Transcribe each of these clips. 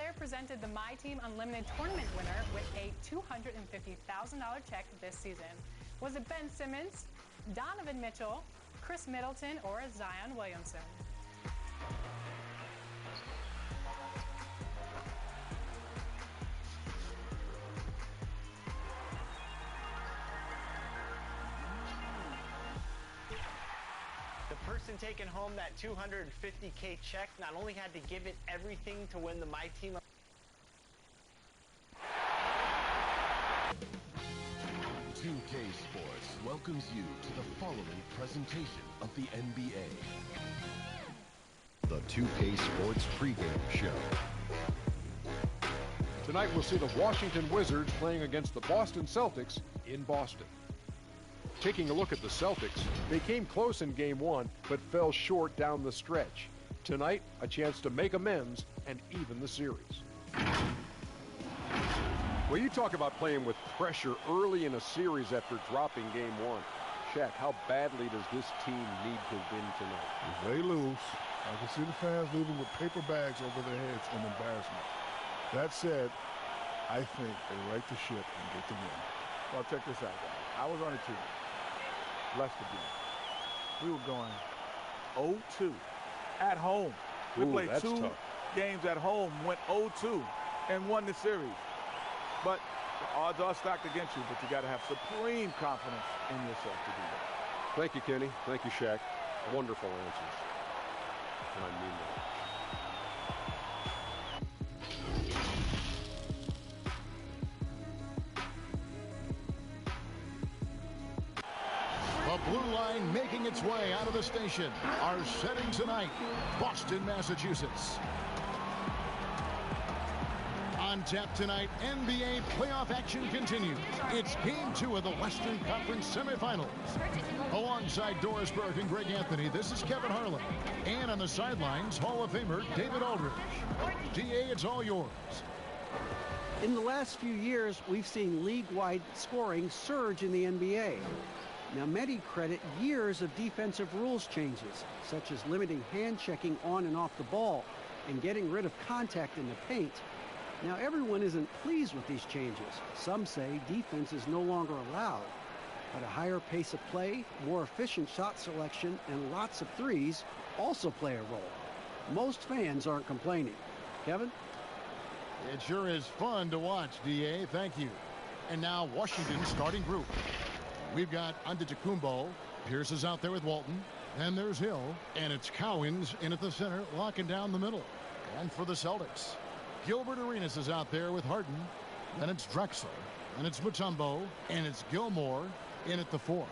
player presented the My Team Unlimited tournament winner with a $250,000 check this season. Was it Ben Simmons, Donovan Mitchell, Chris Middleton, or Zion Williamson? The person taking home that $250K check not only had to give it everything to win the My Team. 2K Sports welcomes you to the following presentation of the NBA. The 2K Sports pregame show. Tonight we'll see the Washington Wizards playing against the Boston Celtics in Boston. Taking a look at the Celtics, they came close in Game 1, but fell short down the stretch. Tonight, a chance to make amends and even the series. Well, you talk about playing with pressure early in a series after dropping Game 1. Shaq, how badly does this team need to win tonight? If they lose, I can see the fans leaving with paper bags over their heads in embarrassment. That said, I think they right the ship and get the win. Well, check this out, guys. I was on a team. Lester game. We were going 0-2 at home. We played two games at home, went 0-2, and won the series. But the odds are stacked against you, but you got to have supreme confidence in yourself to do that. Thank you, Kenny. Thank you, Shaq. Wonderful answers. And I mean that. The blue line making its way out of the station. Our setting tonight, Boston, Massachusetts. On tap tonight, NBA playoff action continues. It's Game 2 of the Western Conference semifinals. Alongside Doris Burke and Greg Anthony, this is Kevin Harlan. And on the sidelines, Hall of Famer David Aldridge. DA, it's all yours. In the last few years, we've seen league-wide scoring surge in the NBA. Now, many credit years of defensive rules changes, such as limiting hand checking on and off the ball and getting rid of contact in the paint. Now, everyone isn't pleased with these changes. Some say defense is no longer allowed, but a higher pace of play, more efficient shot selection, and lots of threes also play a role. Most fans aren't complaining. Kevin? It sure is fun to watch, DA. Thank you. And now, Washington's starting group. We've got Antetokounmpo. Pierce is out there with Walton. And there's Hill. And it's Cowens in at the center, locking down the middle. And for the Celtics, Gilbert Arenas is out there with Harden. Then it's Drexler. And it's Mutombo. And it's Gilmore in at the 4.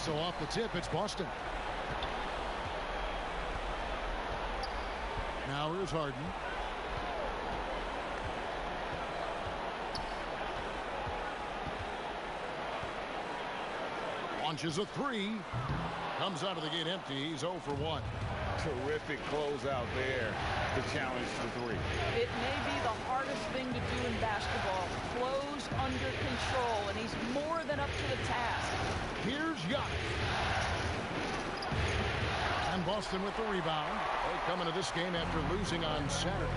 So off the tip, it's Boston. Now here's Harden. Launches a 3. Comes out of the gate empty. He's 0 for 1. Terrific closeout there to challenge the 3. It may be the hardest thing to do in basketball. Close under control, and he's more than up to the task. Here's Giannis. And Boston with the rebound. They come into this game after losing on Saturday.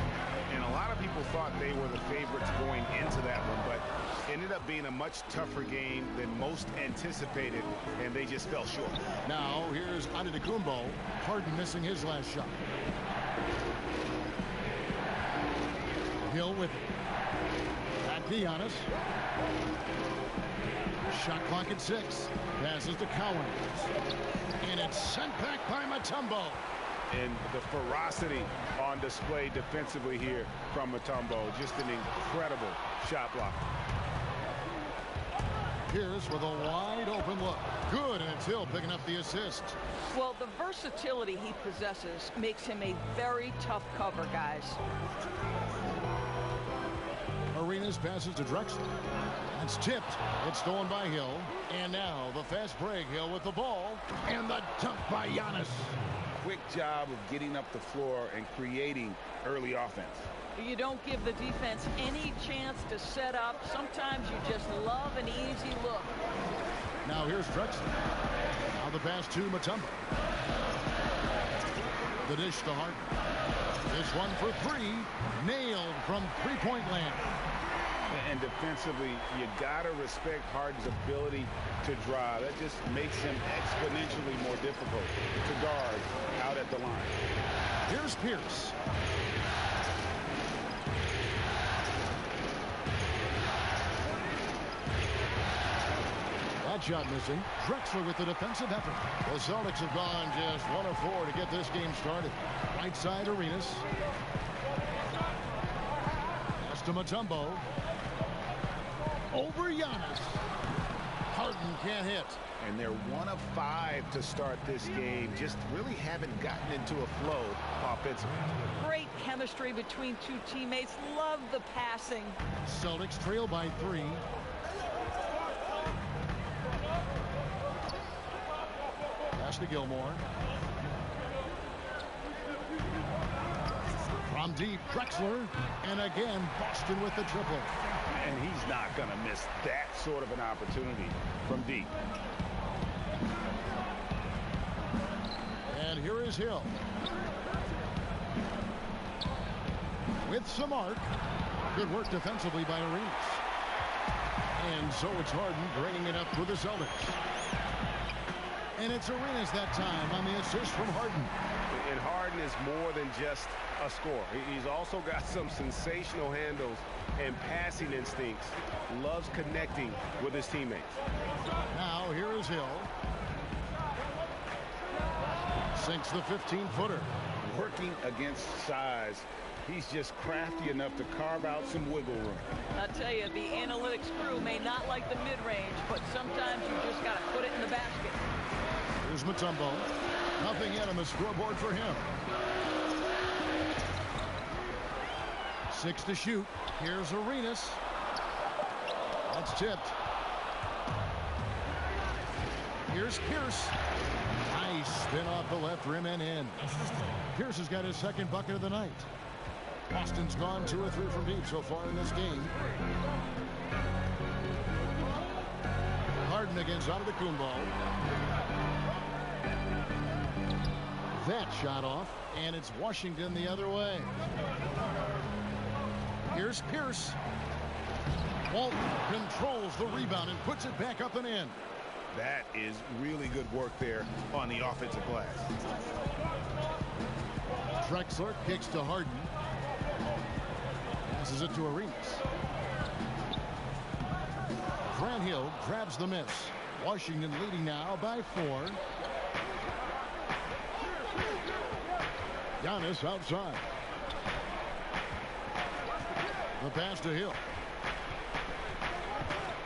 And a lot of people thought they were the favorites going into that one, but ended up being a much tougher game than most anticipated, and they just fell short. Now here's Antetokounmpo. Harden missing his last shot. Hill with it. Back to Giannis. Shot clock at 6. Passes to Cowens. And it's sent back by Mutombo. And the ferocity on display defensively here from Mutombo. Just an incredible shot block. Pierce with a wide open look. Good, and it's Hill picking up the assist. Well, the versatility he possesses makes him a very tough cover, guys. Arenas passes to Drexler. It's tipped. It's stolen by Hill. And now the fast break. Hill with the ball. And the dunk by Giannis. Quick job of getting up the floor and creating early offense. You don't give the defense any chance to set up. Sometimes you just love an easy look. Now here's Drexler. Now the pass to Mutombo. The dish to Harden. This one for three. Nailed from three-point land. And defensively, you got to respect Harden's ability to drive. That just makes him exponentially more difficult to guard out at the line. Here's Pierce. That shot missing. Drexler with the defensive effort. The Celtics have gone just 1 of 4 to get this game started. Right side, Arenas. Pass to Mutombo. Over Giannis. Harden can't hit. And they're 1 of 5 to start this game. Just really haven't gotten into a flow offensively. Great chemistry between two teammates. Love the passing. Celtics trail by 3. Pass to Gilmore. From deep, Drexler. And again, Boston with the triple. And he's not going to miss that sort of an opportunity from deep. And here is Hill. With some arc. Good work defensively by Arenas. And so it's Harden bringing it up for the Celtics. And it's Arenas that time on the assist from Harden. And Harden is more than just a scorer. He's also got some sensational handles and passing instincts. Loves connecting with his teammates. Now here is Hill. Sinks the 15-footer. Working against size. He's just crafty enough to carve out some wiggle room. I tell you, the analytics crew may not like the mid-range, but sometimes you just got to put it in the basket. Here's Mutombo. Nothing yet on the scoreboard for him. 6 to shoot. Here's Arenas. That's tipped. Here's Pierce. Nice spin off the left rim and in. Pierce has got his second bucket of the night. Boston's gone 2 or 3 from deep so far in this game. Harden against Antetokounmpo. That shot off, and it's Washington the other way. Here's Pierce. Walton controls the rebound and puts it back up and in. That is really good work there on the offensive glass. Drexler kicks to Harden. Passes it to Arenas. Grant Hill grabs the miss. Washington leading now by 4. Giannis outside. The pass to Hill.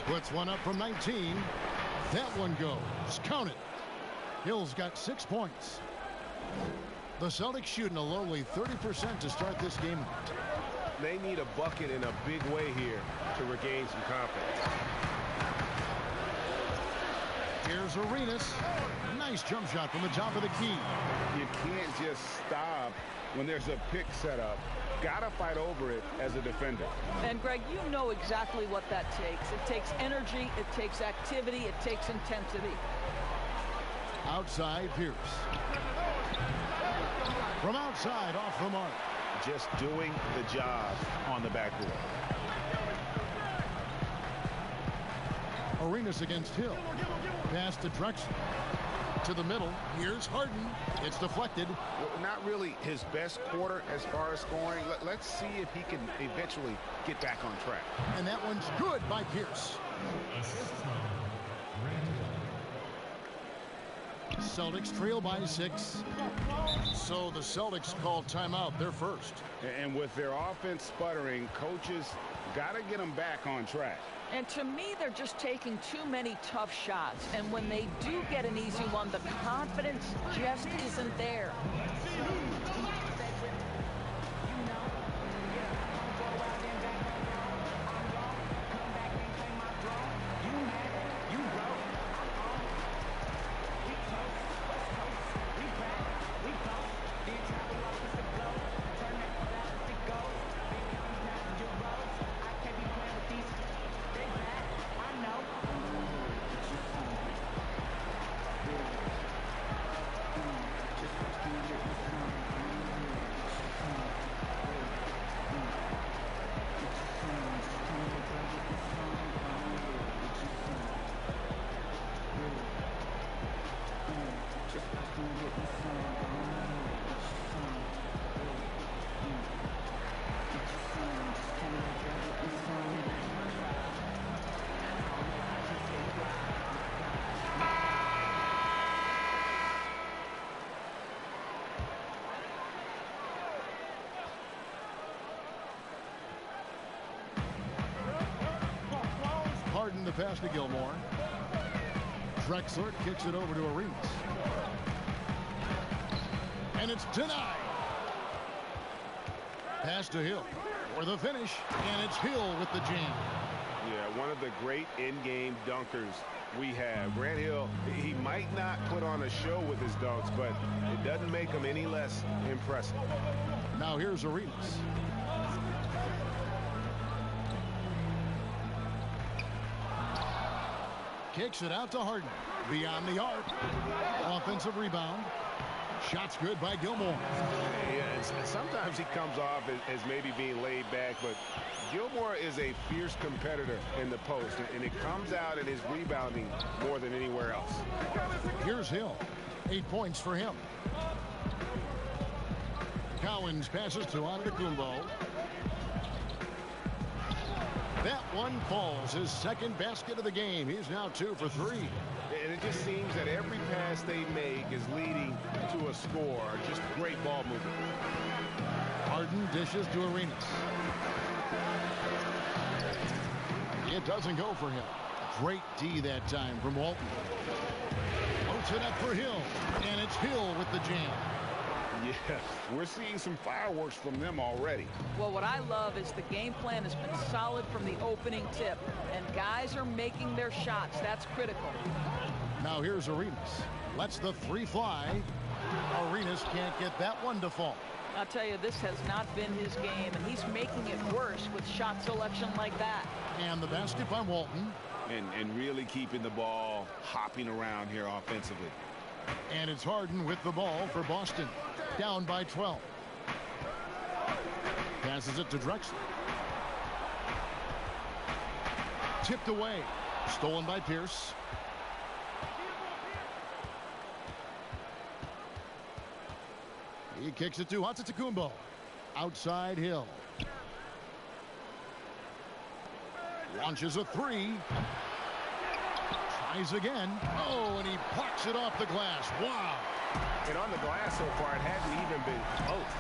Puts one up from 19. That one goes. Count it. Hill's got 6 points. The Celtics shooting a lowly 30% to start this game out. They need a bucket in a big way here to regain some confidence. Here's Arenas. Nice jump shot from the top of the key. You can't just stop when there's a pick set up. Gotta fight over it as a defender. And Greg, you know exactly what that takes. It takes energy, it takes activity, it takes intensity. Outside Pierce. From outside off the mark. Just doing the job on the backboard. Arenas against Hill. Pass to Drexler. To the middle. Here's Harden. It's deflected. Not really his best quarter as far as scoring. Let's see if he can eventually get back on track. And that one's good by Pierce. Celtics trail by 6. So the Celtics call timeout. They're first. And with their offense sputtering, coaches got to get them back on track. And to me, they're just taking too many tough shots. And when they do get an easy one, the confidence just isn't there. Harden the pass to Gilmore. Drexler kicks it over to Arenas. And it's denied. Pass to Hill for the finish. And it's Hill with the jam. Yeah, one of the great in-game dunkers we have. Grant Hill, he might not put on a show with his dunks, but it doesn't make him any less impressive. Now here's Arenas. Kicks it out to Harden. Beyond the arc. Offensive rebound. Shot's good by Gilmore. Yeah, sometimes he comes off as maybe being laid back, but Gilmore is a fierce competitor in the post, and it comes out in his rebounding more than anywhere else. Here's Hill. 8 points for him. Cowens passes to Antetokounmpo. That one falls. His second basket of the game. He's now 2 for 3. And it just seems that every pass they make is leading to a score. Just great ball movement. Harden dishes to Arenas. It doesn't go for him. Great D that time from Walton. Floats it up for Hill. And it's Hill with the jam. Yeah, we're seeing some fireworks from them already. Well, what I love is the game plan has been solid from the opening tip, and guys are making their shots. That's critical. Now here's Arenas. Lets the three fly. Arenas can't get that one to fall. I'll tell you, this has not been his game, and he's making it worse with shot selection like that. And the basket by Walton. And really keeping the ball hopping around here offensively. And it's Harden with the ball for Boston. Down by 12. Passes it to Drexler. Tipped away. Stolen by Pierce. He kicks it to Antetokounmpo. Outside Hill. Launches a three. Tries again. Oh, and he plucks it off the glass. Wow. And on the glass so far, it hadn't even been close.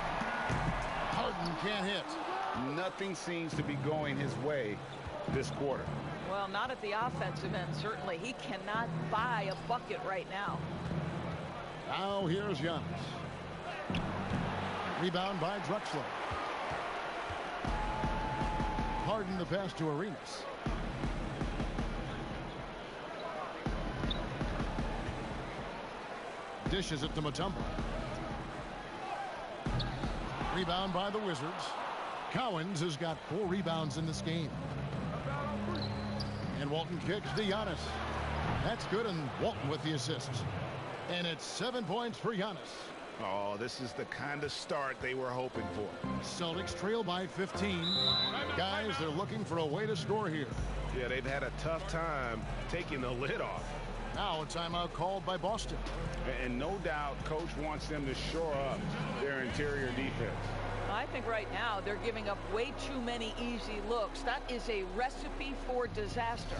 Harden can't hit. Nothing seems to be going his way this quarter. Well, not at the offensive end, certainly. He cannot buy a bucket right now. Now here's Giannis. Rebound by Drexler. Harden the pass to Arenas. Dishes it to Mutombo. Rebound by the Wizards. Cowens has got 4 rebounds in this game. And Walton kicks to Giannis. That's good, and Walton with the assist. And it's 7 points for Giannis. Oh, this is the kind of start they were hoping for. Celtics trail by 15. Guys, they're looking for a way to score here. Yeah, they've had a tough time taking the lid off. Now a timeout called by Boston. And no doubt coach wants them to shore up their interior defense. I think right now they're giving up way too many easy looks. That is a recipe for disaster.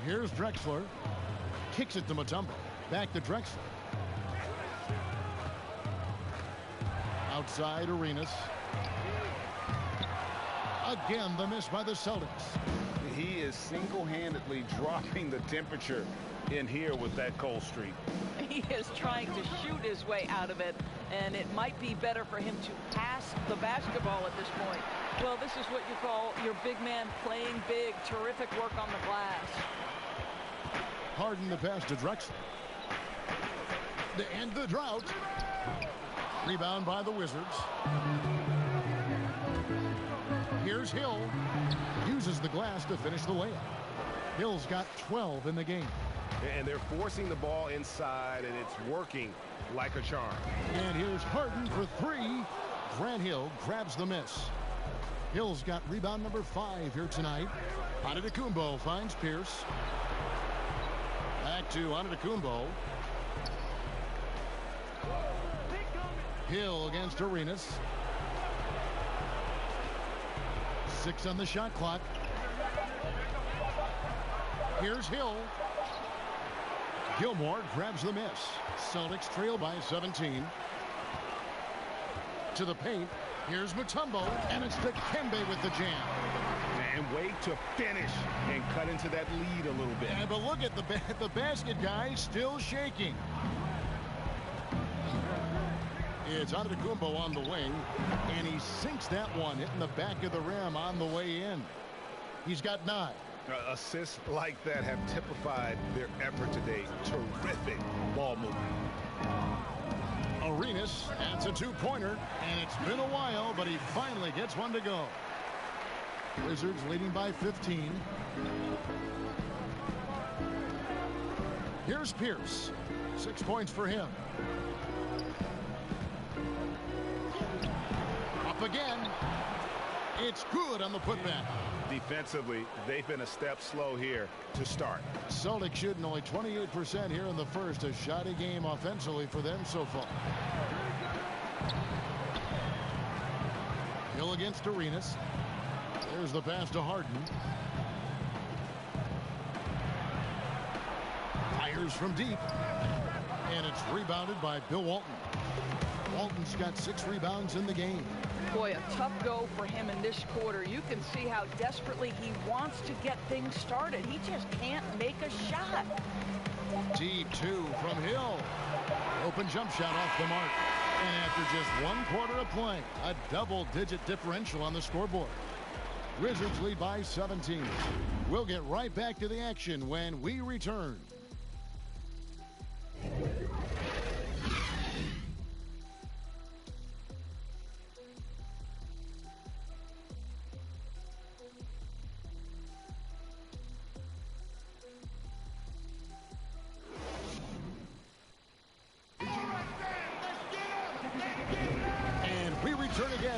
Here's Drexler. Kicks it to Mutombo. Back to Drexler. Outside Arenas. Again, the miss by the Celtics. He is single-handedly dropping the temperature in here with that cold streak. He is trying to shoot his way out of it, and it might be better for him to pass the basketball at this point. Well, this is what you call your big man playing big. Terrific work on the glass. Harden the pass to Drexler. To end the drought. Rebound by the Wizards. Here's Hill. Uses the glass to finish the layup. Hill's got 12 in the game. And they're forcing the ball inside, and it's working like a charm. And here's Harden for three. Grant Hill grabs the miss. Hill's got rebound number 5 here tonight. Antetokounmpo finds Pierce. Back to Antetokounmpo. Hill against Arenas. 6 on the shot clock. Here's Hill. Gilmore grabs the miss. Celtics trail by 17. To the paint. Here's Mutombo, and it's Dikembe with the jam. And wait to finish and cut into that lead a little bit. Yeah, but look at the basket guy still shaking. It's Antetokounmpo on the wing, and he sinks that one, hitting the back of the rim on the way in. He's got 9. Assists like that have typified their effort today. Terrific ball movement. Arenas adds a 2-pointer, and it's been a while, but he finally gets one to go. Wizards leading by 15. Here's Pierce. 6 points for him. Up again. It's good on the putback. Defensively, they've been a step slow here to start. Celtics shooting only 28% here in the first. A shoddy game offensively for them so far. Hill against Arenas. There's the pass to Harden. Fires from deep. And it's rebounded by Bill Walton. Walton's got 6 rebounds in the game. Boy, a tough go for him in this quarter. You can see how desperately he wants to get things started. He just can't make a shot. Deep 2 from Hill. Open jump shot off the mark. And after just 1 quarter of play, a double-digit differential on the scoreboard. Wizards lead by 17. We'll get right back to the action when we return.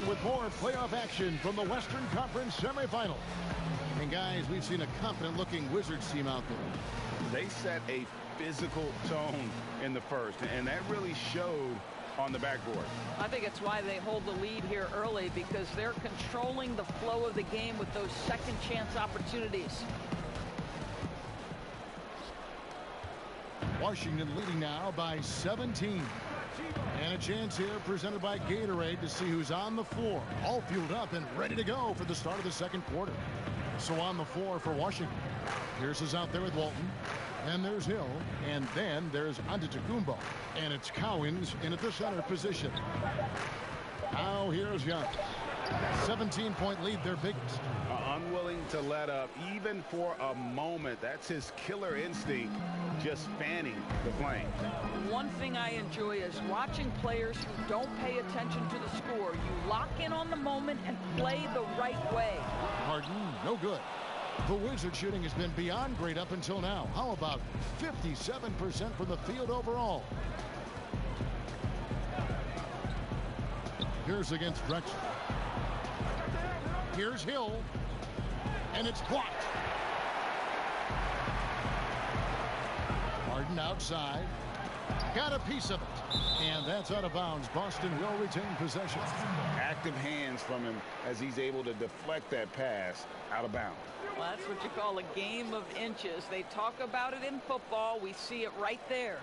With more playoff action from the Western Conference semifinal. And guys, we've seen a confident-looking Wizards team out there. They set a physical tone in the first, and that really showed on the backboard. I think it's why they hold the lead here early, because they're controlling the flow of the game with those second chance opportunities. Washington leading now by 17. And a chance here presented by Gatorade to see who's on the floor. All fueled up and ready to go for the start of the second quarter. So on the floor for Washington. Pierce is out there with Walton. And there's Hill. And then there's Antetokounmpo. And it's Cowens in at the center position. Now here's Young. 17-point lead, their biggest. Unwilling to let up even for a moment. That's his killer instinct, just fanning the flame. One thing I enjoy is watching players who don't pay attention to the score. You lock in on the moment and play the right way. Harden, no good. The Wizards shooting has been beyond great up until now. How about 57% from the field overall? Here's against Drexler. Here's Hill. And it's blocked. Harden outside. Got a piece of it. And that's out of bounds. Boston will retain possession. Active hands from him as he's able to deflect that pass out of bounds. Well, that's what you call a game of inches. They talk about it in football. We see it right there.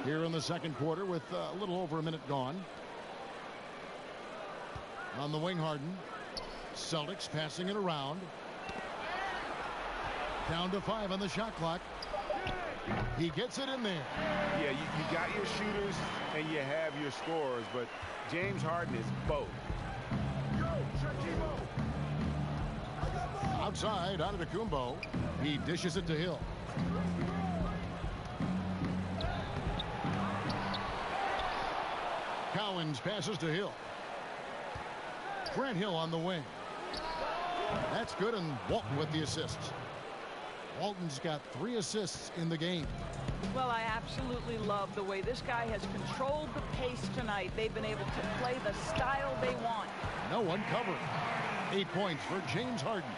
Here in the second quarter with a little over a minute gone. On the wing, Harden. Celtics passing it around. Down to 5 on the shot clock. He gets it in there. Yeah, you got your shooters and you have your scorers, but James Harden is both. Outside, Antetokounmpo. He dishes it to Hill. Cowens passes to Hill. Grant Hill on the wing. That's good, and Walton with the assists. Walton's got 3 assists in the game. Well, I absolutely love the way this guy has controlled the pace tonight. They've been able to play the style they want. No one covering. 8 points for James Harden.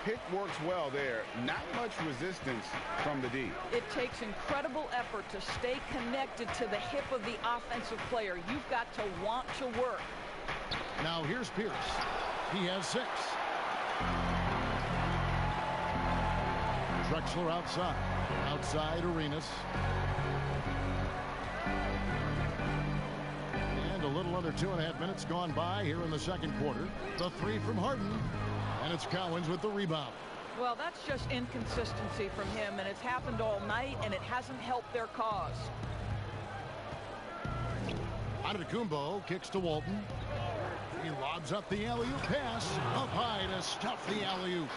Pick works well there. Not much resistance from the D. It takes incredible effort to stay connected to the hip of the offensive player. You've got to want to work. Now here's Pierce. He has 6. Drexler outside. Outside Arenas. And a little under 2.5 minutes gone by here in the second quarter. The 3 from Harden. And it's Cowens with the rebound. Well, that's just inconsistency from him, and it's happened all night, and it hasn't helped their cause. Antetokounmpo kicks to Walton. He lobs up the alley-oop pass. Up high to stuff the alley-oop.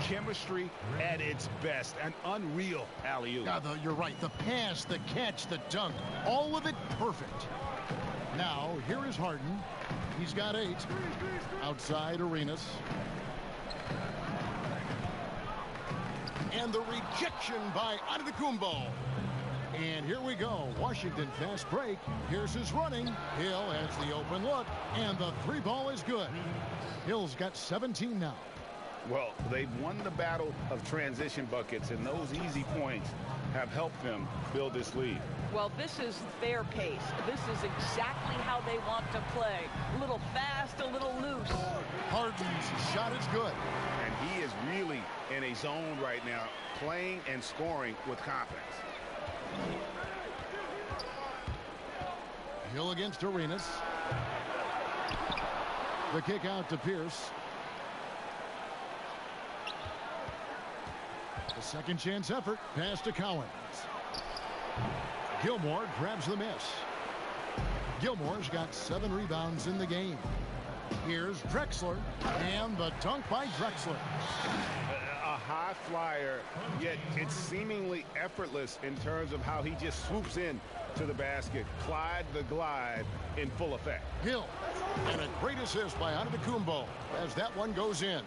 Chemistry at its best. An unreal alley-oop. You're right. The pass, the catch, the dunk. All of it perfect. Now, here is Harden. He's got 8. Outside Arenas. And the rejection by Antetokounmpo. And here we go. Washington fast break. Pierce is running. Hill has the open look. And the 3 ball is good. Hill's got 17 now. Well, they've won the battle of transition buckets, and those easy points have helped them build this lead. Well, this is their pace. This is exactly how they want to play. A little fast, a little loose. Harden's shot is good. And he is really in a zone right now, playing and scoring with confidence. Hill against Arenas. The kick out to Pierce. The second chance effort. Pass to Cowens. Gilmore grabs the miss. Gilmore's got 7 rebounds in the game. Here's Drexler. And the dunk by Drexler. A high flyer, yet it's seemingly effortless in terms of how he just swoops in to the basket. Clyde the glide in full effect. Hill. And a great assist by Antetokounmpo as that one goes in.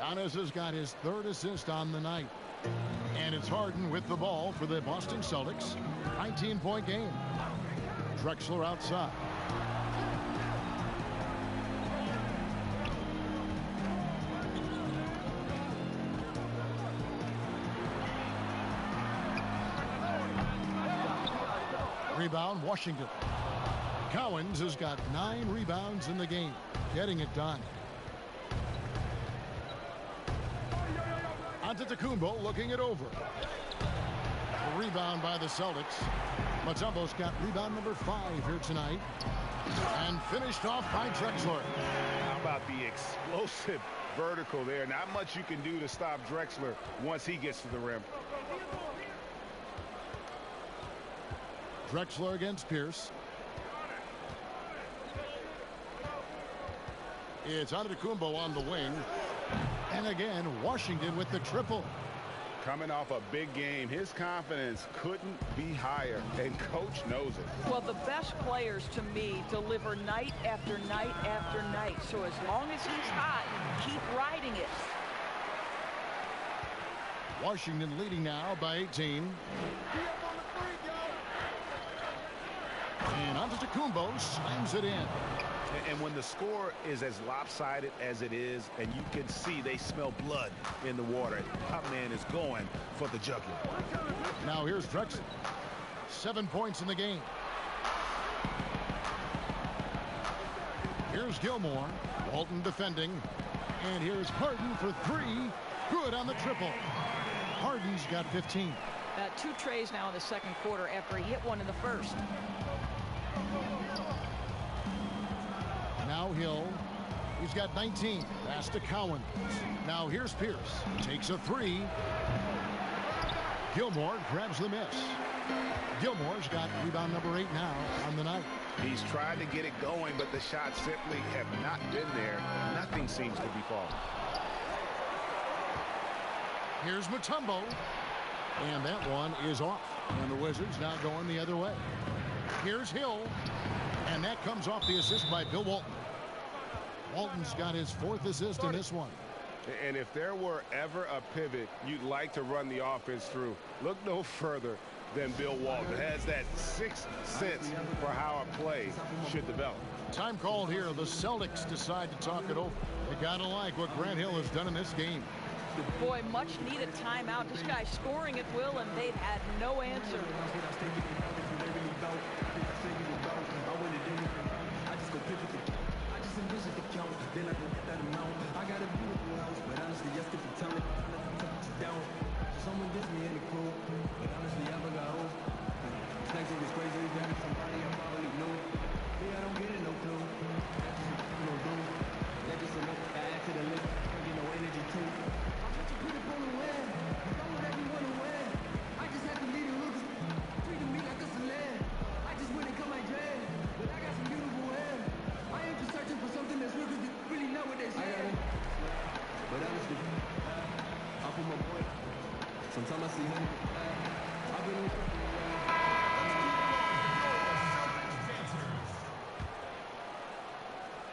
Giannis has got his 3rd assist on the night. And it's Harden with the ball for the Boston Celtics. 19-point game. Drexler outside. Rebound, Washington. Cowens has got 9 rebounds in the game. Getting it done. Antetokounmpo looking it over. A rebound by the Celtics. Mutombo's got rebound number 5 here tonight. And finished off by Drexler. How about the explosive vertical there? Not much you can do to stop Drexler once he gets to the rim. Drexler against Pierce. It's Antetokounmpo on the wing. And again, Washington with the triple. Coming off a big game, his confidence couldn't be higher, and coach knows it. Well, the best players to me deliver night after night after night. So as long as he's hot, keep riding it. Washington leading now by 18. And Antetokounmpo slams it in. And when the score is as lopsided as it is, and you can see they smell blood in the water, top man is going for the jugular. Now here's Drexler. 7 points in the game. Here's Gilmore. Walton defending. And here's Harden for 3. Good on the triple. Harden's got 15. 2 trays now in the second quarter after he hit one in the first. Now Hill. He's got 19. Pass to Cowens. Now here's Pierce. Takes a three. Gilmore grabs the miss. Gilmore's got rebound number 8 now on the night. He's tried to get it going, but the shots simply have not been there. Nothing seems to be falling. Here's Mutombo. And that one is off. And the Wizards now going the other way. Here's Hill. And that comes off the assist by Bill Walton. Walton's got his 4th assist in this one. And if there were ever a pivot you'd like to run the offense through, look no further than Bill Walton. Has that 6th sense for how a play should develop. Time called here. The Celtics decide to talk it over. You gotta like what Grant Hill has done in this game. Boy, much needed timeout. This guy's scoring at will, and they've had no answer.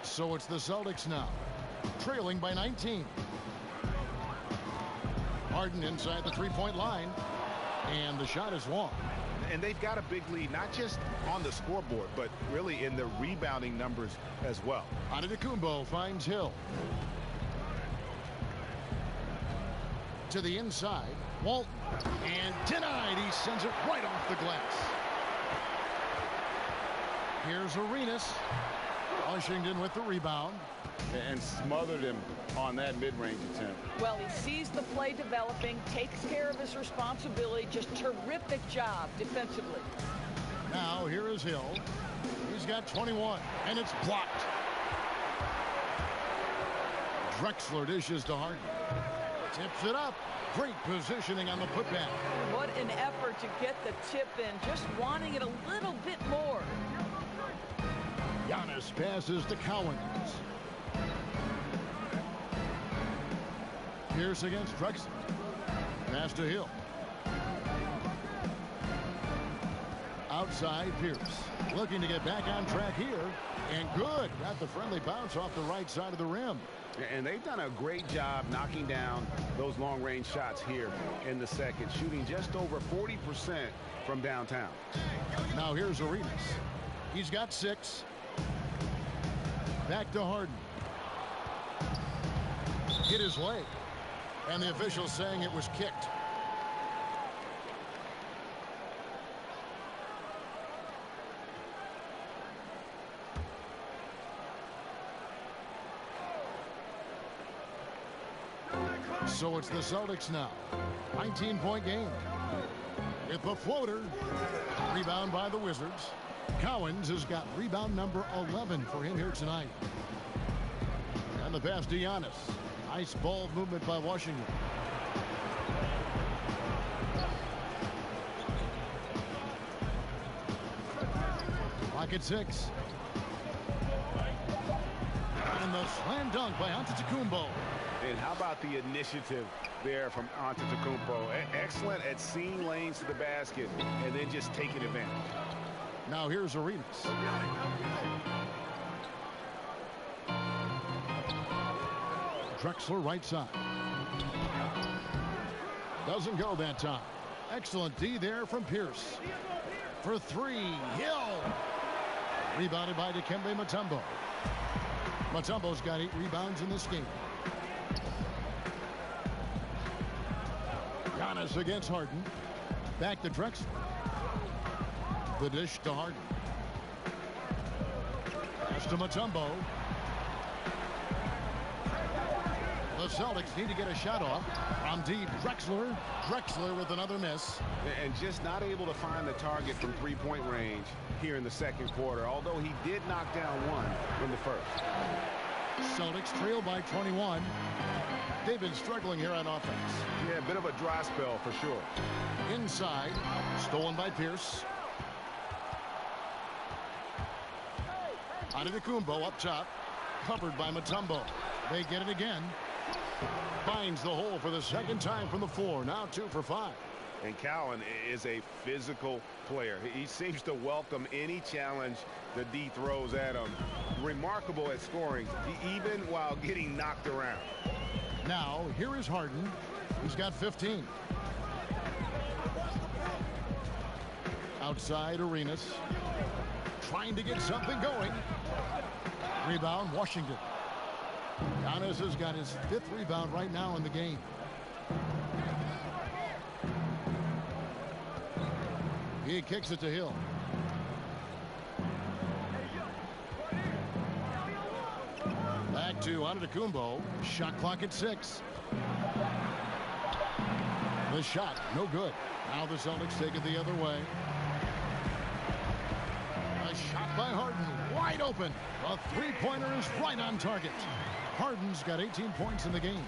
So it's the Celtics now, trailing by 19. Harden inside the three-point line, and the shot is long. And they've got a big lead, not just on the scoreboard, but really in the rebounding numbers as well. Antetokounmpo finds Hill. To the inside, Walton, and denied. He sends it right off the glass. Here's Arenas. Washington with the rebound. And smothered him on that mid-range attempt. Well, he sees the play developing, takes care of his responsibility. Just terrific job defensively. Now here is Hill. He's got 21, and it's blocked. Drexler dishes to Harden. Tips it up. Great positioning on the putback. What an effort to get the tip in. Just wanting it a little bit more. Giannis passes to Cowens. Pierce against Drexler. Pass to Hill. Outside Pierce. Looking to get back on track here. And good. Got the friendly bounce off the right side of the rim. And they've done a great job knocking down those long-range shots here in the second, shooting just over 40% from downtown. Now here's Arenas. He's got 6. Back to Harden. Hit his leg. And the officials saying it was kicked. So it's the Celtics now. 19-point game. With the floater. Rebound by the Wizards. Cowens has got rebound number 11 for him here tonight. And the pass to Giannis. Nice ball movement by Washington. Clock at 6. And the slam dunk by Antetokounmpo. And how about the initiative there from Antetokounmpo? Excellent at seeing lanes to the basket and then just taking advantage. Now here's Arenas. Drexler right side. Doesn't go that time. Excellent D there from Pierce. For 3, Hill. Rebounded by Dikembe Mutombo. Mutombo's got 8 rebounds in this game. Giannis against Harden. Back to Drexler. The dish to Harden. Pass to Mutombo. The Celtics need to get a shot off. From deep, Drexler. Drexler with another miss. And just not able to find the target from three-point range here in the second quarter, although he did knock down one in the first. Celtics trail by 21. They've been struggling here on offense. Yeah, a bit of a dry spell for sure. Inside, stolen by Pierce. Antetokounmpo up top, covered by Mutombo. They get it again. Finds the hole for the second time from the floor. Now 2 for 5. And Cowan is a physical player. He seems to welcome any challenge the D throws at him. Remarkable at scoring, even while getting knocked around. Now, here is Harden. He's got 15. Outside, Arenas. Trying to get something going. Rebound, Washington. Giannis has got his 5th rebound right now in the game. He kicks it to Hill. Back to Antetokounmpo. Shot clock at 6. The shot, no good. Now the Celtics take it the other way. A shot by Harden, wide open. A three-pointer is right on target. Harden's got 18 points in the game.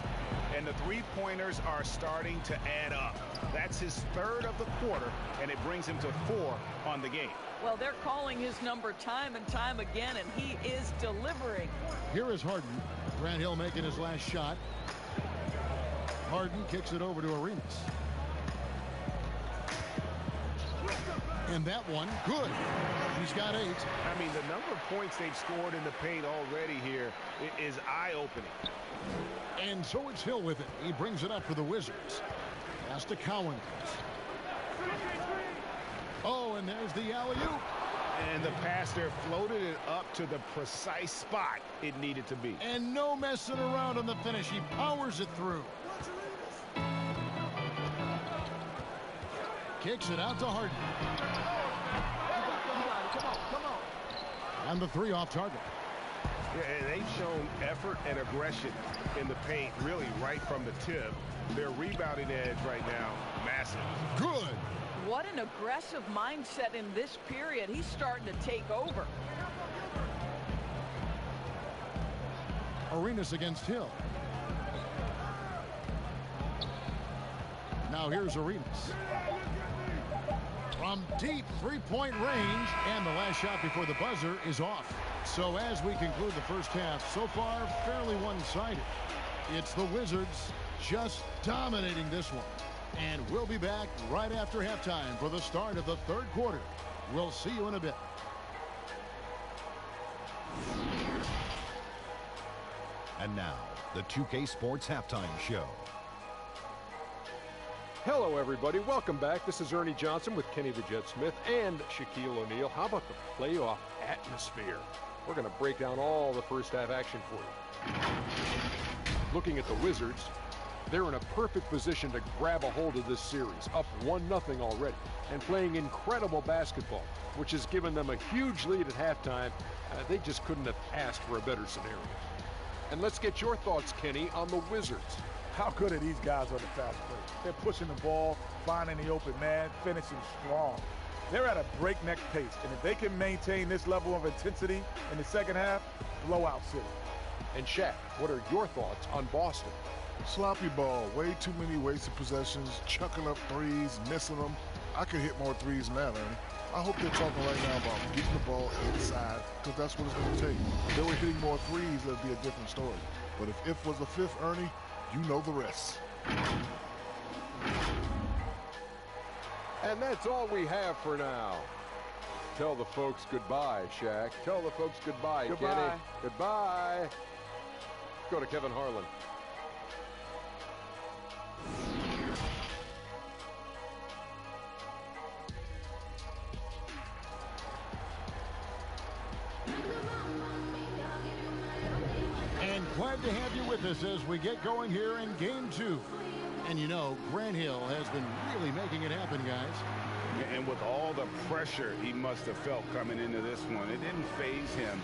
And the three-pointers are starting to add up. That's his 3rd of the quarter, and it brings him to 4 on the game. Well, they're calling his number time and time again, and he is delivering. Here is Harden. Grant Hill making his last shot. Harden kicks it over to Arenas. And that one, good. He's got 8. I mean, the number of points they've scored in the paint already here is eye-opening. And so it's Hill with it. He brings it up for the Wizards. Pass to Cowan. Oh, and there's the alley-oop. And the passer floated it up to the precise spot it needed to be. And no messing around on the finish. He powers it through. Kicks it out to Harden. Come on. And the 3 off target. Yeah, and they've shown effort and aggression in the paint, really right from the tip. Their rebounding edge right now, massive. Good. What an aggressive mindset in this period. He's starting to take over. Arenas against Hill. Now here's Arenas. From deep three-point range, and the last shot before the buzzer is off. So as we conclude the first half, so far fairly one-sided. It's the Wizards just dominating this one. And we'll be back right after halftime for the start of the 3rd quarter. We'll see you in a bit. And now, the 2K Sports Halftime Show. Hello, everybody. Welcome back. This is Ernie Johnson with Kenny the Jet Smith and Shaquille O'Neal. How about the playoff atmosphere? We're going to break down all the first half action for you. Looking at the Wizards, they're in a perfect position to grab a hold of this series, up 1-0 already, and playing incredible basketball, which has given them a huge lead at halftime. They just couldn't have asked for a better scenario. And let's get your thoughts, Kenny, on the Wizards. How good are these guys on the fast break? They're pushing the ball, finding the open man, finishing strong. They're at a breakneck pace, and if they can maintain this level of intensity in the second half, blowout city. And Shaq, what are your thoughts on Boston? Sloppy ball, way too many wasted possessions, chucking up threes, missing them. I could hit more threes than that, Ernie. I hope they're talking right now about getting the ball inside, because that's what it's going to take. If they were hitting more threes, that'd be a different story. But if was the 5th, Ernie, you know the rest. And that's all we have for now. Tell the folks goodbye, Shaq. Tell the folks goodbye, Goodbye. Kenny. Goodbye. Go to Kevin Harlan. And glad to have you with us as we get going here in Game 2. And you know, Grant Hill has been really making it happen, guys. And with all the pressure he must have felt coming into this one, it didn't faze him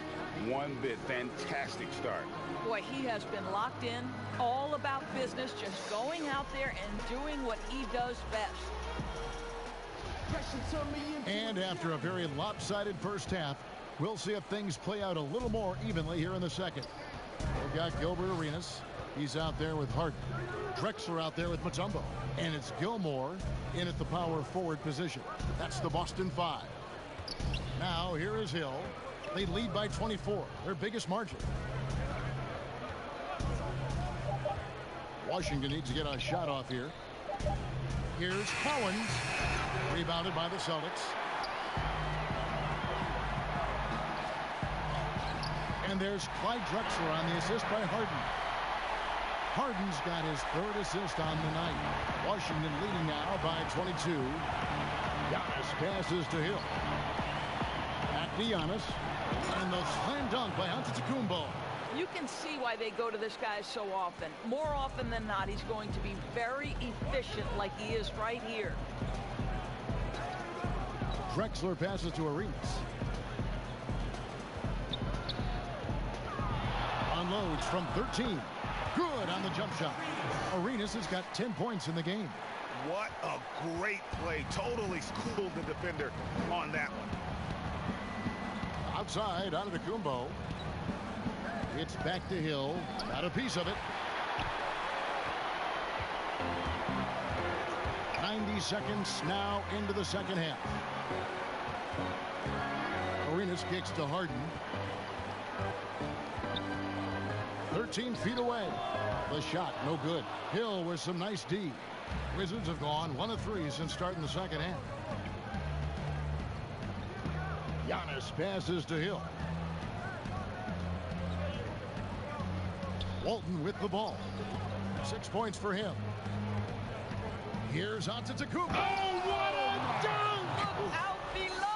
one bit. Fantastic start. Boy, he has been locked in, all about business, just going out there and doing what he does best. And after a very lopsided first half, we'll see if things play out a little more evenly here in the second. We've got Gilbert Arenas. He's out there with Harden. Drexler out there with Mutombo. And it's Gilmore in at the power forward position. That's the Boston 5. Now here is Hill. They lead by 24, their biggest margin. Washington needs to get a shot off here. Here's Collins. Rebounded by the Celtics. And there's Clyde Drexler on the assist by Harden. Harden's got his third assist on the night. Washington leading now by 22. Giannis passes to Hill. Back to Giannis. And the slam dunk by Antetokounmpo. You can see why they go to this guy so often. More often than not, he's going to be very efficient like he is right here. Drexler passes to Arenas. Unloads from 13. Good on the jump shot. Arenas has got 10 points in the game. What a great play. Totally schooled the defender on that one. Outside, Antetokounmpo. It's back to Hill. Got a piece of it. 90 seconds now into the second half. Arenas kicks to Harden. 13 feet away. The shot, no good. Hill with some nice D. Wizards have gone 1 of 3 since starting the second half. Giannis passes to Hill. Walton with the ball. 6 points for him. Here's Antetokounmpo. Oh, what a dunk! Look out below!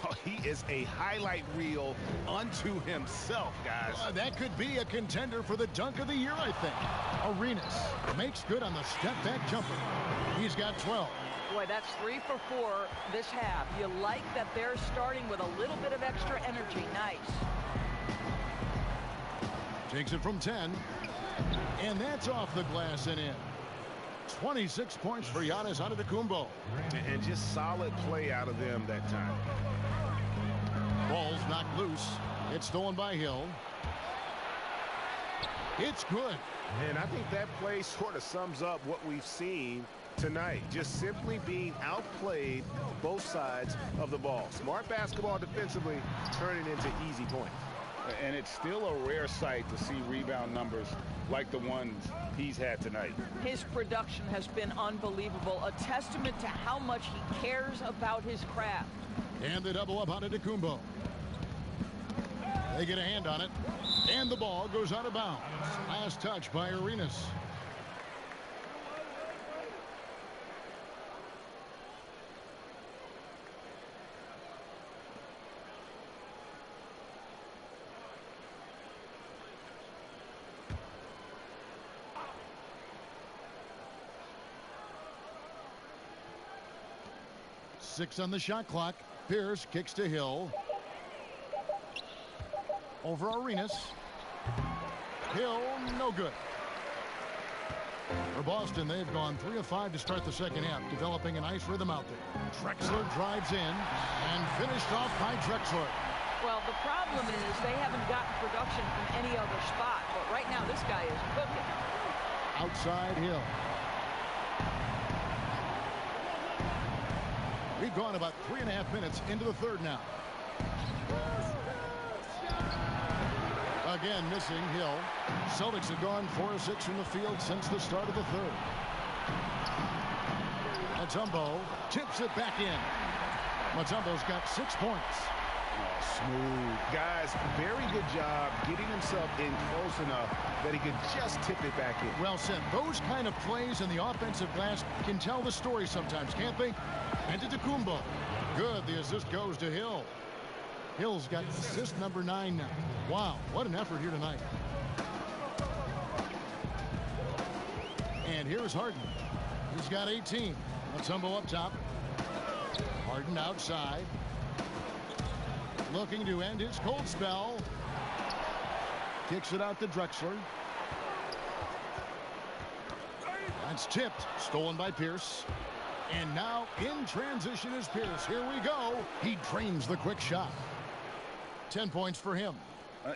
Oh, he is a highlight reel unto himself, guys. That could be a contender for the dunk of the year, I think. Arenas makes good on the step-back jumper. He's got 12. Boy, that's 3 for 4 this half. You like that they're starting with a little bit of extra energy. Nice. Takes it from 10. And that's off the glass and in. 26 points for Giannis Antetokounmpo. And just solid play out of them that time. Ball's knocked loose. It's stolen by Hill. It's good. And I think that play sort of sums up what we've seen tonight. Just simply being outplayed both sides of the ball. Smart basketball defensively turning into easy points. And it's still a rare sight to see rebound numbers like the ones he's had tonight. His production has been unbelievable. A testament to how much he cares about his craft. And they double up on Antetokounmpo. They get a hand on it. And the ball goes out of bounds. Last touch by Arenas. Six on the shot clock. Pierce kicks to Hill. Over Arenas. Hill, no good. For Boston, they've gone 3 of 5 to start the second half, developing a nice rhythm out there. Drexler drives in and finished off by Drexler. Well, the problem is they haven't gotten production from any other spot, but right now this guy is cooking. Outside Hill. We've gone about 3.5 minutes into the third now. Again, missing Hill. Celtics have gone 4 of 6 from the field since the start of the third. Mutombo tips it back in. Mutombo's got 6 points. Oh, smooth. Guys, very good job getting himself in close enough that he could just tip it back in. Well said. Those kind of plays in the offensive glass can tell the story sometimes, can't they? Antetokounmpo. Good. The assist goes to Hill. Hill's got assist number 9 now. Wow, what an effort here tonight. And here's Harden. He's got 18. Mutombo up top. Harden outside. Looking to end his cold spell. Kicks it out to Drexler. That's tipped. Stolen by Pierce. And now in transition is Pierce. Here we go. He drains the quick shot. 10 points for him.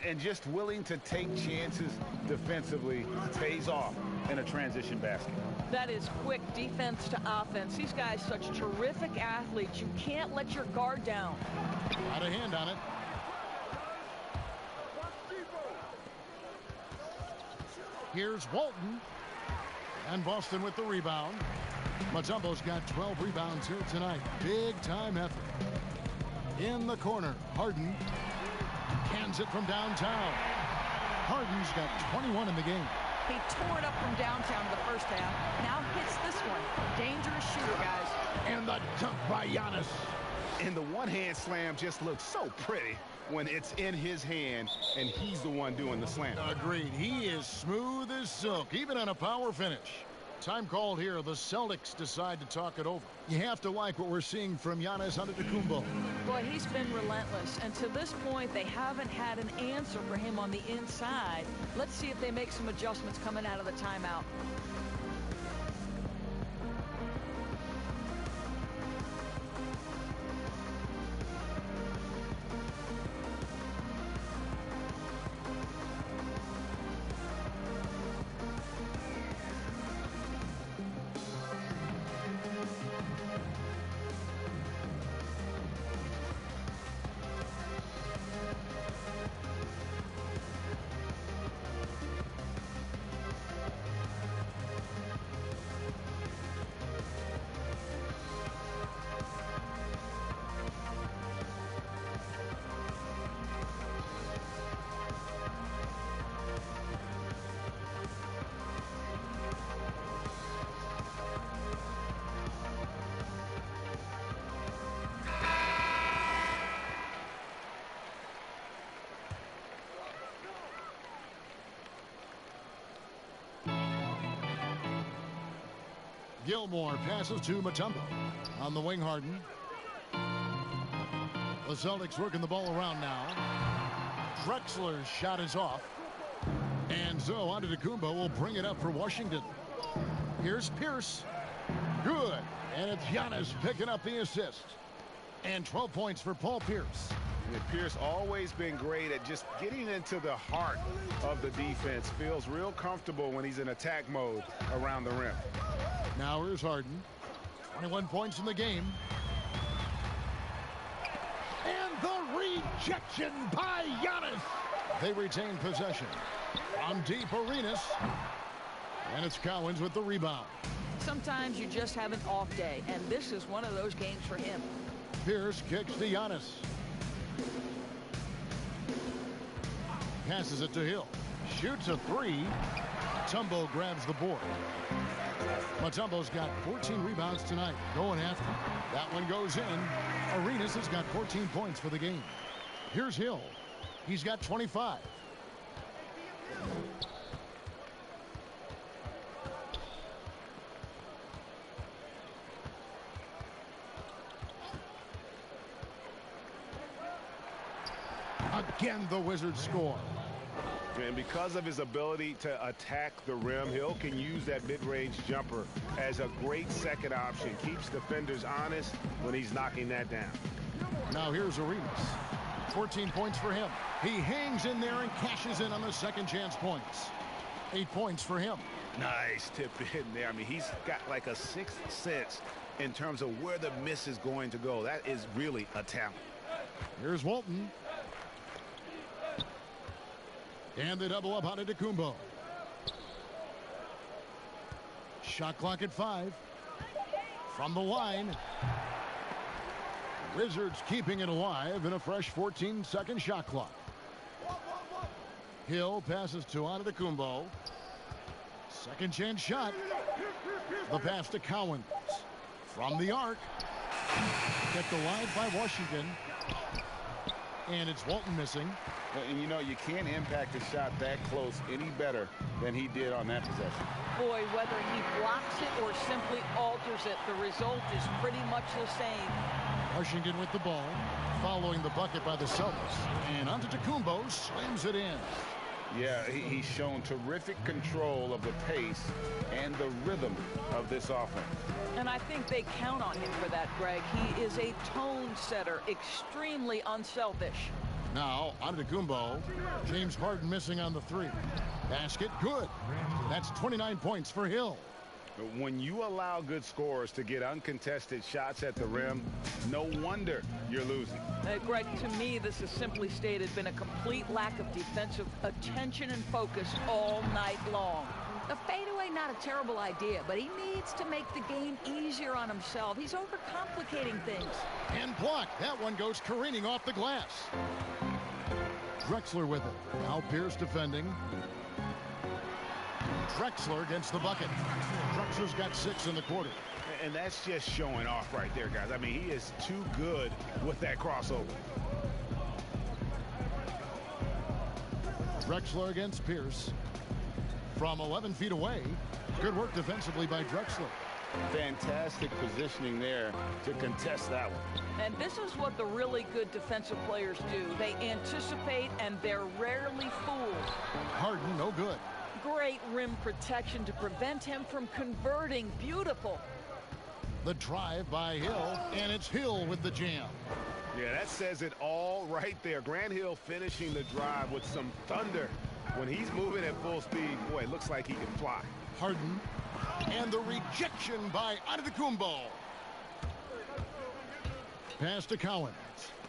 And just willing to take chances defensively pays off in a transition basket. That is quick defense to offense. These guys such terrific athletes. You can't let your guard down. Got a hand on it. Here's Walton. And Boston with the rebound. Mutombo's got 12 rebounds here tonight. Big time effort. In the corner, Harden hands it from downtown. Harden's got 21 in the game. He tore it up from downtown in the first half. Now hits this one. Dangerous shooter, guys. And the dunk by Giannis. And the one-hand slam just looks so pretty when it's in his hand and he's the one doing the slam. Agreed. He is smooth as silk, even on a power finish. Time called here. The Celtics decide to talk it over. You have to like what we're seeing from Giannis Antetokounmpo. Boy, he's been relentless. And to this point, they haven't had an answer for him on the inside. Let's see if they make some adjustments coming out of the timeout. Gilmore passes to Mutombo. On the wing, Harden. The Celtics working the ball around now. Drexler's shot is off. And so Antetokounmpo will bring it up for Washington. Here's Pierce. Good. And it's Giannis picking up the assist. And 12 points for Paul Pierce. And Pierce always been great at just getting into the heart of the defense. Feels real comfortable when he's in attack mode around the rim. Now here's Harden. 21 points in the game. And the rejection by Giannis. They retain possession. From deep, Arenas. And it's Cowens with the rebound. Sometimes you just have an off day, and this is one of those games for him. Pierce kicks to Giannis. Passes it to Hill. Shoots a three. Mutombo grabs the board. Mutombo's got 14 rebounds tonight. Going after. That one goes in. Arenas has got 14 points for the game. Here's Hill. He's got 25. Again, the Wizards score. And because of his ability to attack the rim, Hill can use that mid-range jumper as a great second option. Keeps defenders honest when he's knocking that down. Now here's Arenas. 14 points for him. He hangs in there and cashes in on the second chance points. 8 points for him. Nice tip in there. I mean, he's got like a sixth sense in terms of where the miss is going to go. That is really a talent. Here's Walton. And they double up on Antetokounmpo. Shot clock at 5. From the line. Wizards keeping it alive in a fresh 14-second shot clock. Hill passes to Antetokounmpo. Second chance shot. The pass to Cowens. From the arc. Kept alive by Washington. And it's Walton missing. And you know, you can't impact a shot that close any better than he did on that possession. Boy, whether he blocks it or simply alters it, the result is pretty much the same. Washington with the ball, following the bucket by the Celtics. And Antetokounmpo slams it in. Yeah, he's shown terrific control of the pace and the rhythm of this offense. And I think they count on him for that, Greg. He is a tone setter, extremely unselfish. Now, Antetokounmpo. James Harden missing on the three. Basket, good. That's 29 points for Hill. When you allow good scorers to get uncontested shots at the rim, no wonder you're losing. Greg, to me, this has simply stated been a complete lack of defensive attention and focus all night long. A fadeaway, not a terrible idea, but he needs to make the game easier on himself. He's overcomplicating things. And blocked. That one goes careening off the glass. Drexler with it. Now Pierce defending. Drexler against the bucket. Drexler's got 6 in the quarter. And that's just showing off right there, guys. I mean, he is too good with that crossover. Drexler against Pierce. From 11 feet away. Good work defensively by Drexler. Fantastic positioning there to contest that one. And this is what the really good defensive players do. They anticipate, and they're rarely fooled. Harden, no good. Great rim protection to prevent him from converting. Beautiful. The drive by Hill, and it's Hill with the jam. Yeah, that says it all right there. Grant Hill finishing the drive with some thunder. When he's moving at full speed, boy, it looks like he can fly. Harden, and the rejection by Antetokounmpo. Pass to Collins.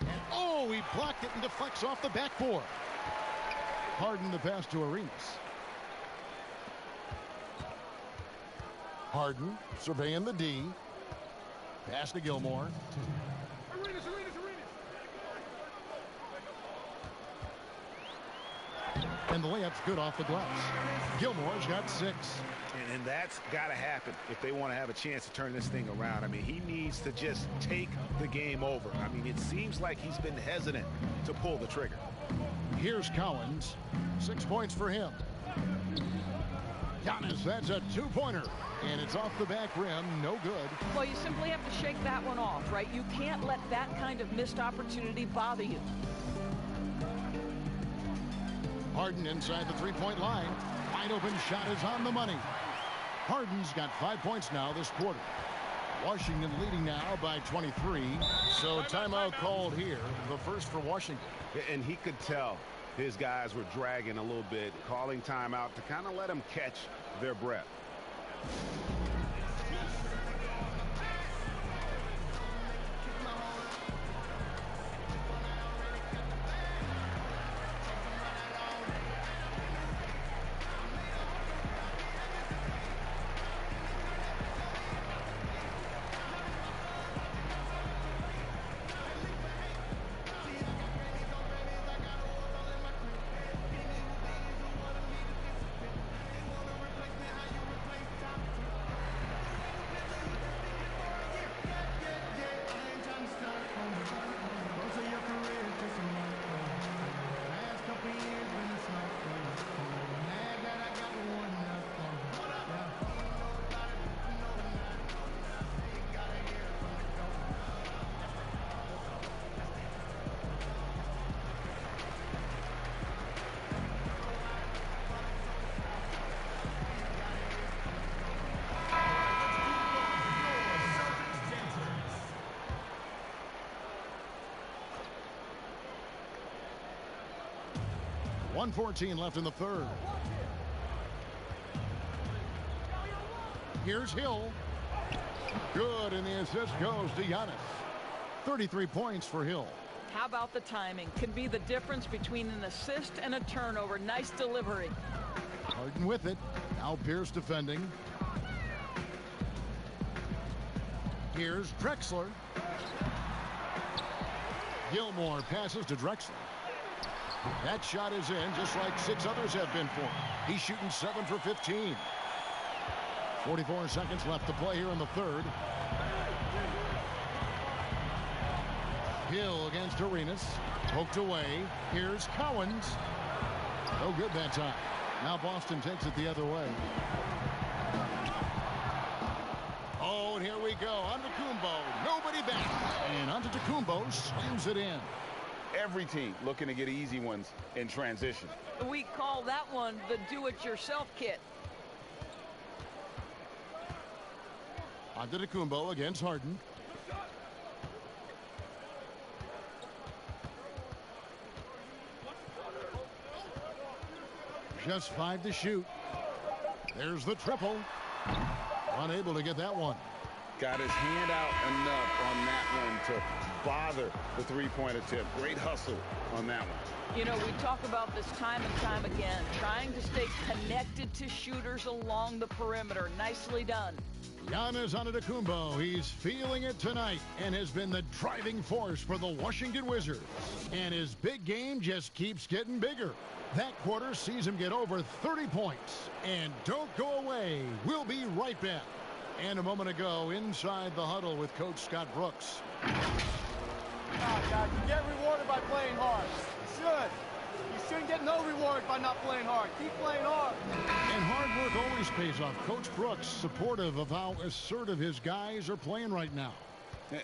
And oh, he blocked it and deflects off the backboard. Harden the pass to Arenas. Harden surveying the D. Pass to Gilmore. And the layup's good off the glass. Gilmore's got 6. And that's got to happen if they want to have a chance to turn this thing around. I mean, he needs to just take the game over. I mean, it seems like he's been hesitant to pull the trigger. Here's Collins. 6 points for him. Giannis, that's a 2-pointer. And it's off the back rim, no good. Well, you simply have to shake that one off, right? You can't let that kind of missed opportunity bother you. Harden inside the 3-point line. Wide open shot is on the money. Harden's got 5 points now this quarter. Washington leading now by 23. So timeout called here, the first for Washington. And he could tell his guys were dragging a little bit, calling timeout to kind of let them catch their breath. .114 left in the third. Here's Hill. Good, and the assist goes to Giannis. 33 points for Hill. How about the timing? Can be the difference between an assist and a turnover. Nice delivery. Harden with it. Now Pierce defending. Here's Drexler. Gilmore passes to Drexler. That shot is in, just like 6 others have been for him. He's shooting 7 for 15. 44 seconds left to play here in the third. Hill against Arenas. Poked away. Here's Cowens. No good that time. Now Boston takes it the other way. Oh, and here we go. Antetokounmpo. Nobody back. And Antetokounmpo slams it in. Every team looking to get easy ones in transition. We call that one the do-it-yourself kit. Antetokounmpo against Harden. Just 5 to shoot. There's the triple. Unable to get that one. Got his hand out enough on that one to bother the three-point attempt. Great hustle on that one. You know, we talk about this time and time again, trying to stay connected to shooters along the perimeter. Nicely done. Giannis Antetokounmpo, he's feeling it tonight and has been the driving force for the Washington Wizards. And his big game just keeps getting bigger. That quarter sees him get over 30 points. And don't go away. We'll be right back. And a moment ago, inside the huddle with Coach Scott Brooks. Guys, you get rewarded by playing hard. You should. You shouldn't get no reward by not playing hard. Keep playing hard. And hard work always pays off. Coach Brooks, supportive of how assertive his guys are playing right now.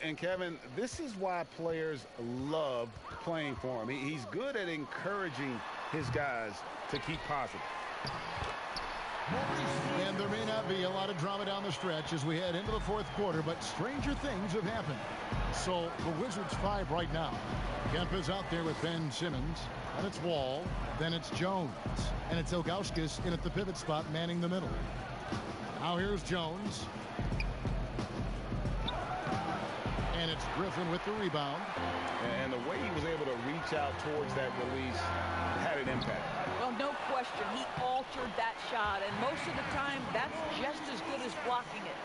And Kevin, this is why players love playing for him. He's good at encouraging his guys to keep positive. And there may not be a lot of drama down the stretch as we head into the fourth quarter, but stranger things have happened. So the Wizards 5 right now. Kemp is out there with Ben Simmons, and it's Wall, then it's Jones, and it's Ilgauskas in at the pivot spot manning the middle. Now here's Jones. And it's Griffin with the rebound. And the way he was able to reach out towards that release had an impact. Well, no question. He altered that shot, and most of the time, that's just as good as blocking it.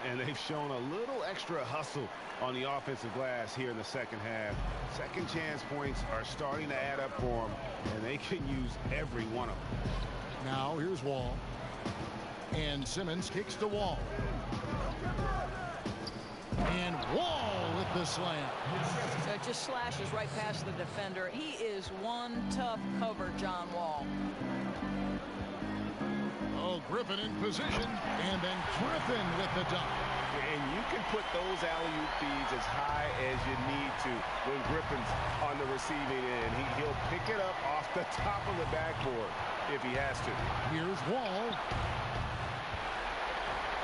And they've shown a little extra hustle on the offensive glass here in the second half. Second chance points are starting to add up for them, and they can use every one of them. Now here's Wall. And Simmons kicks to Wall. And Wall with the slam. Just slashes right past the defender. He is one tough cover, John Wall. Oh, Griffin in position. And then Griffin with the dunk. And you can put those alley-oop feeds as high as you need to when Griffin's on the receiving end. He'll pick it up off the top of the backboard if he has to. Here's Wall.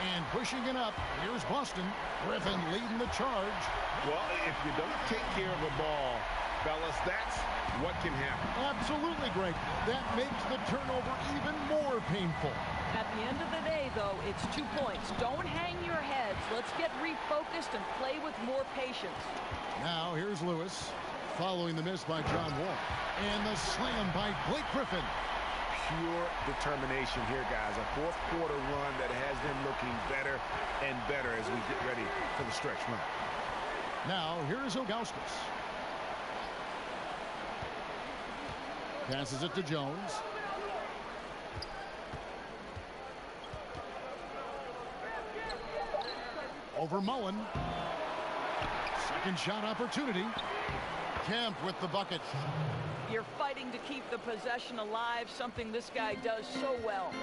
And pushing it up, here's Boston. Griffin leading the charge. Well, if you don't take care of the ball, fellas, that's what can happen. Absolutely, Greg. That makes the turnover even more painful. At the end of the day, though, it's 2 points. Don't hang your heads. Let's get refocused and play with more patience. Now, here's Lewis, following the miss by John Wall. And the slam by Blake Griffin. Pure determination here, guys. A fourth quarter run that has them looking better and better as we get ready for the stretch run. Now, here's Ilgauskas. Passes it to Jones. Over Mullen. Second shot opportunity. Kemp with the bucket. You're fighting to keep the possession alive, something this guy does so well.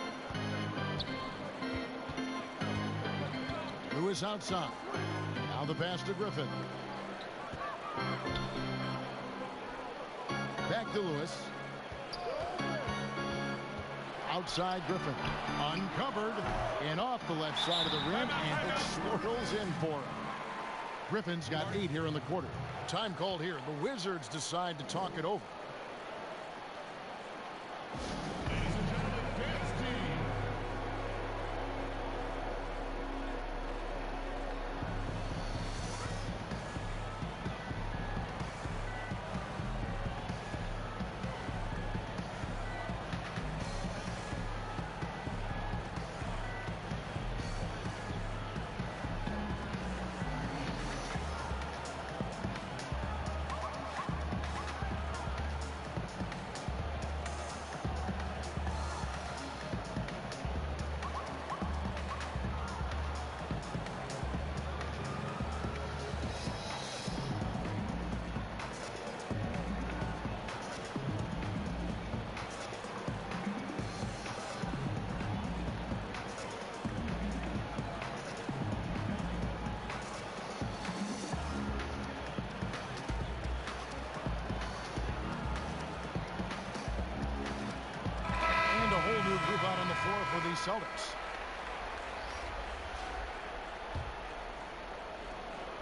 Lewis outside. Now the pass to Griffin. Back to Lewis. Outside Griffin. Uncovered. And off the left side of the rim. And it swirls in for him. Griffin's got 8 here in the quarter. Time called here. The Wizards decide to talk it over. for the Celtics.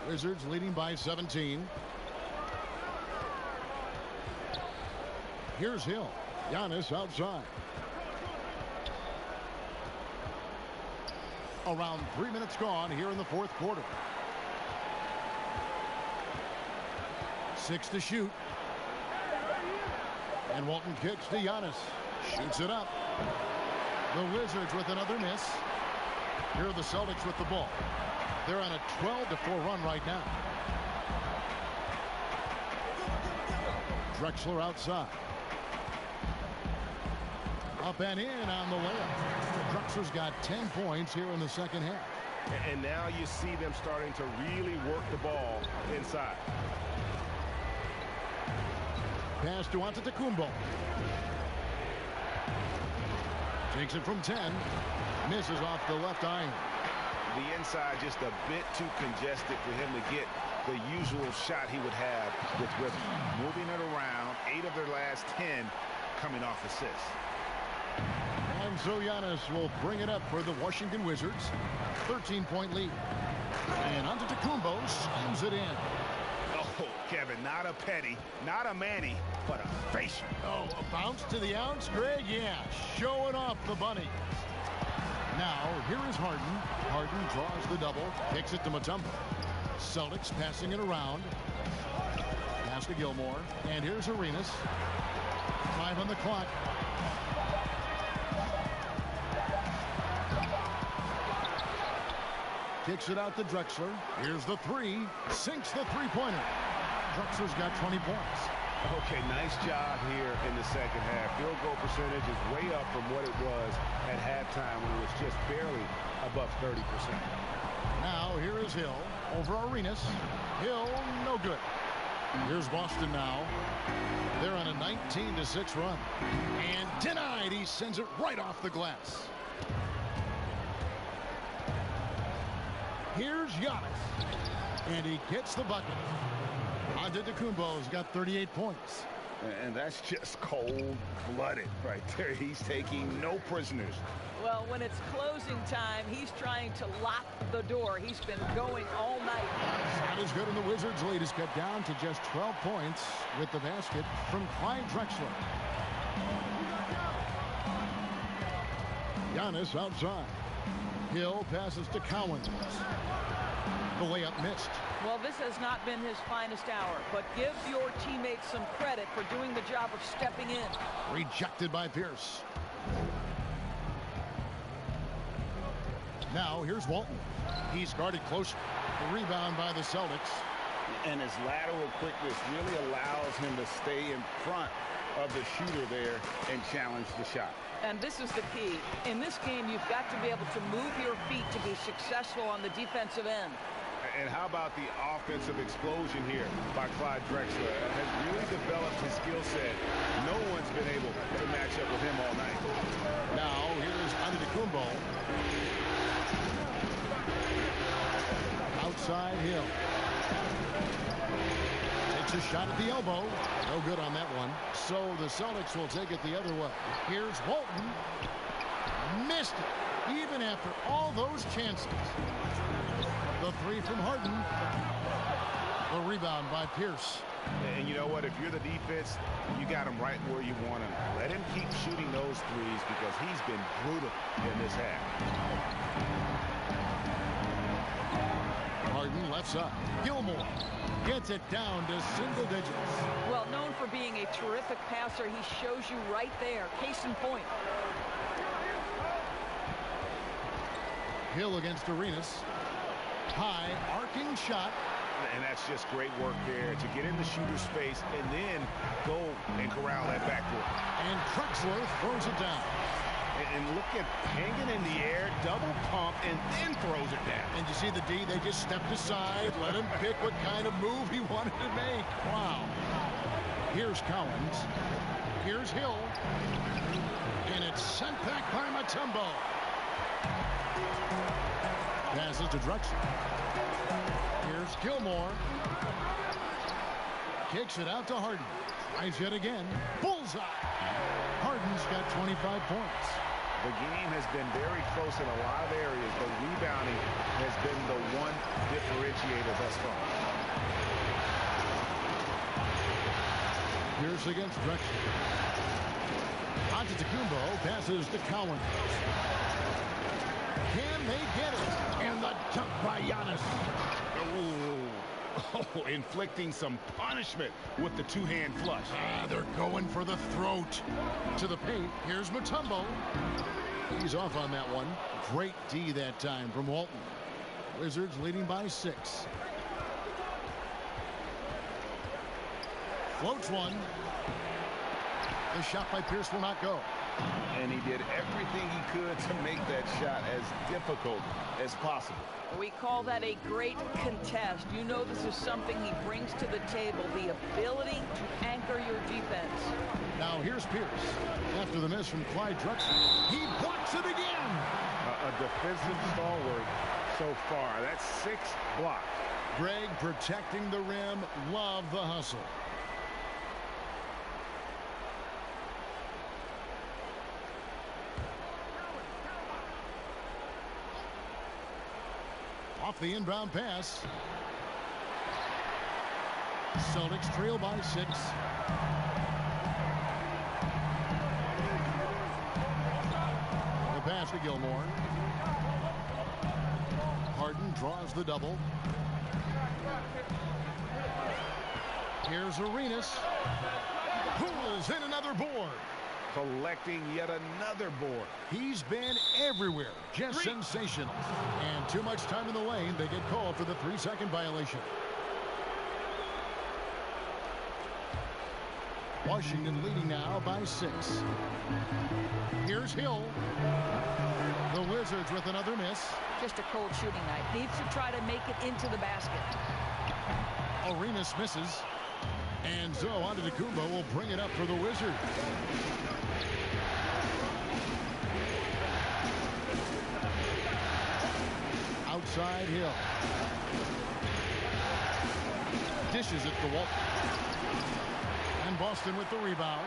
Wizards leading by 17. Here's Hill. Giannis outside. Around 3 minutes gone here in the fourth quarter. 6 to shoot. And Walton kicks to Giannis. Shoots it up. The Wizards with another miss. Here are the Celtics with the ball. They're on a 12-4 run right now. Drexler outside. Up and in on the layup. Drexler's got 10 points here in the second half. And now you see them starting to really work the ball inside. Pass to Antetokounmpo. Takes it from 10. Misses off the left iron. The inside just a bit too congested for him to get the usual shot he would have with rhythm. Moving it around, 8 of their last 10 coming off assists. And so Giannis will bring it up for the Washington Wizards. 13-point lead. And Antetokounmpo slams it in. Oh, Kevin, not a petty, not a Manny, but a facial. Oh, a bounce to the outs, Greg? Yeah, showing off the bunny. Now, here is Harden. Harden draws the double, kicks it to Mutombo. Celtics passing it around. Pass to Gilmore. And here's Arenas. 5 on the clock. Kicks it out to Drexler. Here's the three. Sinks the three-pointer. Drexler's got 20 points. Okay, nice job here in the second half. Field goal percentage is way up from what it was at halftime when it was just barely above 30%. Now, here is Hill over Arenas. Hill, no good. Here's Boston now. They're on a 19-6 run. And denied. He sends it right off the glass. Here's Giannis. And he gets the bucket. Antetokounmpo's got 38 points. And that's just cold-blooded right there. He's taking no prisoners. Well, when it's closing time, he's trying to lock the door. He's been going all night. Not as good, and the Wizards' lead is cut down to just 12 points with the basket from Clyde Drexler. Giannis outside. Hill passes to Cowens. The layup missed. Well, this has not been his finest hour, but give your teammates some credit for doing the job of stepping in. Rejected by Pierce. Now, here's Walton. He's guarded close. The rebound by the Celtics. And his lateral quickness really allows him to stay in front of the shooter there and challenge the shot. And this is the key. In this game, you've got to be able to move your feet to be successful on the defensive end. And how about the offensive explosion here by Clyde Drexler? Has really developed his skill set. No one's been able to match up with him all night. Now, here's Antetokounmpo. Outside Hill. Takes a shot at the elbow. No good on that one. So the Celtics will take it the other way. Here's Walton. Missed it, even after all those chances. The three from Harden. The rebound by Pierce. And you know what? If you're the defense, you got him right where you want him. Let him keep shooting those threes because he's been brutal in this half. Harden left side. Gilmore gets it down to single digits. Well, known for being a terrific passer, he shows you right there. Case in point. Hill against Arenas. High arcing shot. And that's just great work there to get in the shooter's space and then go and corral that backcourt. And Drexler throws it down. And look at hanging in the air, double pump, and then throws it down. And you see the D, they just stepped aside, let him pick what kind of move he wanted to make. Wow. Here's Cowens. Here's Hill. And it's sent back by Mutombo. Passes to Drexler. Here's Gilmore. Kicks it out to Harden. Tries yet again. Bullseye. Harden's got 25 points. The game has been very close in a lot of areas, but rebounding has been the one differentiator thus far. Pierce against Drexler. Antetokounmpo passes to Cowan. Can they get it? And the dunk by Giannis. Oh, inflicting some punishment with the two-hand flush. They're going for the throat. To the paint, here's Mutombo. He's off on that one. Great D that time from Walton. Wizards leading by 6. Floats one. The shot by Pierce will not go. And he did everything he could to make that shot as difficult as possible. We call that a great contest. You know this is something he brings to the table, the ability to anchor your defense. Now here's Pierce. After the miss from Clyde Drexler, he blocks it again. A defensive stalwart so far. That's 6 blocks. Greg protecting the rim. Love the hustle. Off the inbound pass. Celtics trail by 6. The pass to Gilmore. Harden draws the double. Here's Arenas. Pulls in another board. Collecting yet another board. He's been everywhere. Just sensational. And too much time in the lane. They get called for the 3-second violation. Washington leading now by 6. Here's Hill. The Wizards with another miss. Just a cold shooting night. Needs to try to make it into the basket. Arenas misses. And so Antetokounmpo will bring it up for the Wizards. Outside Hill. Dishes it to Walton. And Boston with the rebound.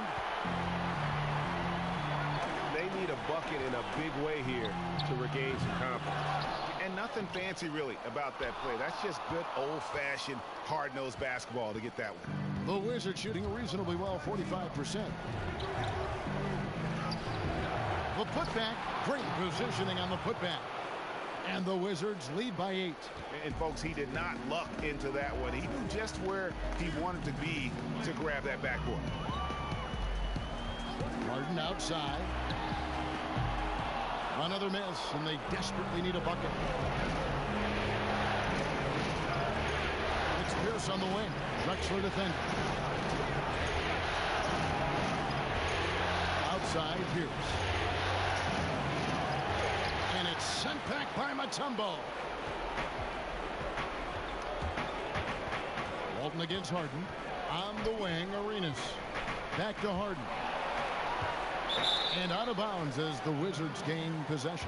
They need a bucket in a big way here to regain some confidence. And nothing fancy really about that play. That's just good old-fashioned hard-nosed basketball to get that one. The Wizards shooting reasonably well, 45%. The putback, great positioning on the putback. And the Wizards lead by 8. And folks, he did not luck into that one. He knew just where he wanted to be to grab that backboard. Harden outside. Another miss, and they desperately need a bucket. It's Pierce on the wing. Drexler defending. Outside Pierce. And it's sent back by Mutombo. Walton against Harden. On the wing, Arenas. Back to Harden. And out of bounds as the Wizards gain possession.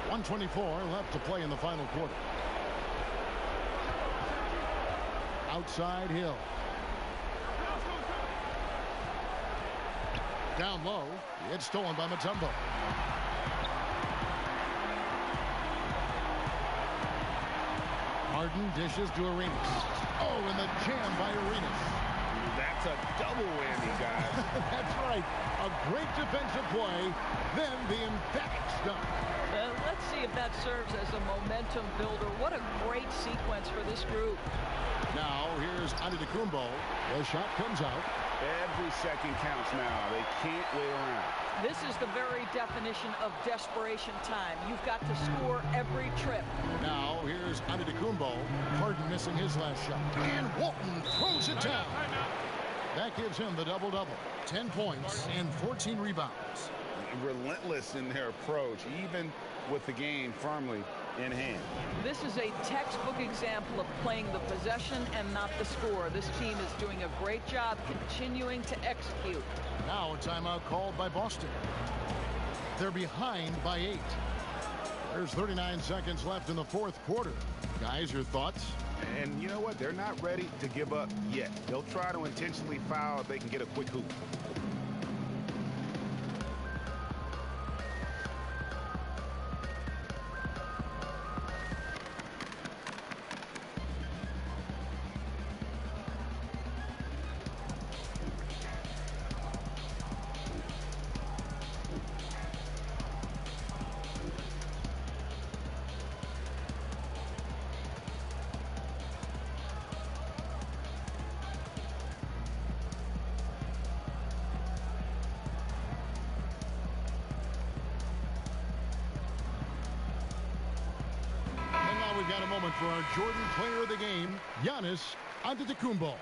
.124 left to play in the final quarter. Outside Hill. Down low. It's stolen by Mutombo. Harden dishes to Arenas. Oh, and the jam by Arenas. That's a double whammy, guys. That's right. A great defensive play, then the emphatic dunk. Let's see if that serves as a momentum builder. What a great sequence for this group. Now, here's Antetokounmpo. The shot comes out. Every second counts now. They can't wait around. This is the very definition of desperation time. You've got to score every trip. Now, here's Antetokounmpo. Harden missing his last shot. And Walton throws it down. That gives him the double-double. 10 points and 14 rebounds. Relentless in their approach, even with the game firmly in hand. This is a textbook example of playing the possession and not the score. This team is doing a great job continuing to execute. Now a timeout called by Boston. They're behind by 8. There's 39 seconds left in the fourth quarter. Guys, your thoughts? And you know what? They're not ready to give up yet. They'll try to intentionally foul if they can get a quick hoop. We've got a moment for our Jordan player of the game, Giannis Antetokounmpo.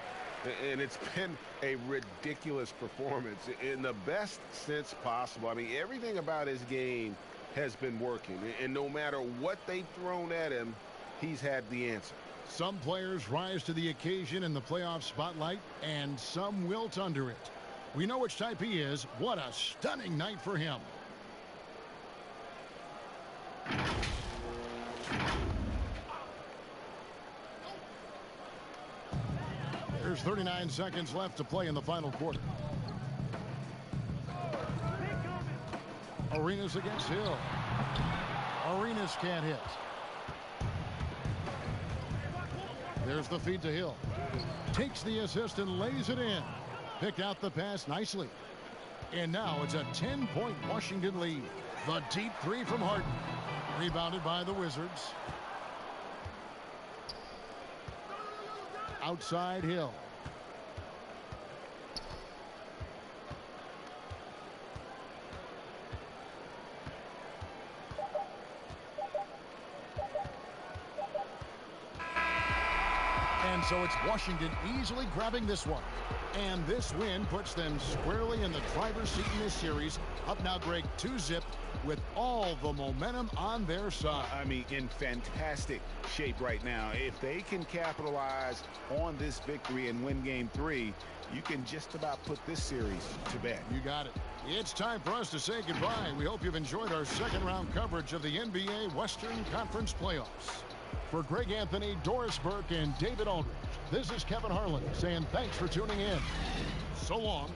And it's been a ridiculous performance in the best sense possible. I mean, everything about his game has been working. And no matter what they've thrown at him, he's had the answer. Some players rise to the occasion in the playoff spotlight, and some wilt under it. We know which type he is. What a stunning night for him. There's 39 seconds left to play in the final quarter. Arenas against Hill. Arenas can't hit. There's the feed to Hill. Takes the assist and lays it in. Picked out the pass nicely. And now it's a 10-point Washington lead. The deep three from Harden. Rebounded by the Wizards. Outside Hill. And so it's Washington easily grabbing this one. And this win puts them squarely in the driver's seat in this series. Up now, Greg, 2-zip with all the momentum on their side. I mean, in fantastic shape right now. If they can capitalize on this victory and win game 3, you can just about put this series to bed. You got it. It's time for us to say goodbye. We hope you've enjoyed our second round coverage of the NBA Western Conference playoffs. For Greg Anthony, Doris Burke, and David Aldridge, this is Kevin Harlan saying thanks for tuning in. So long.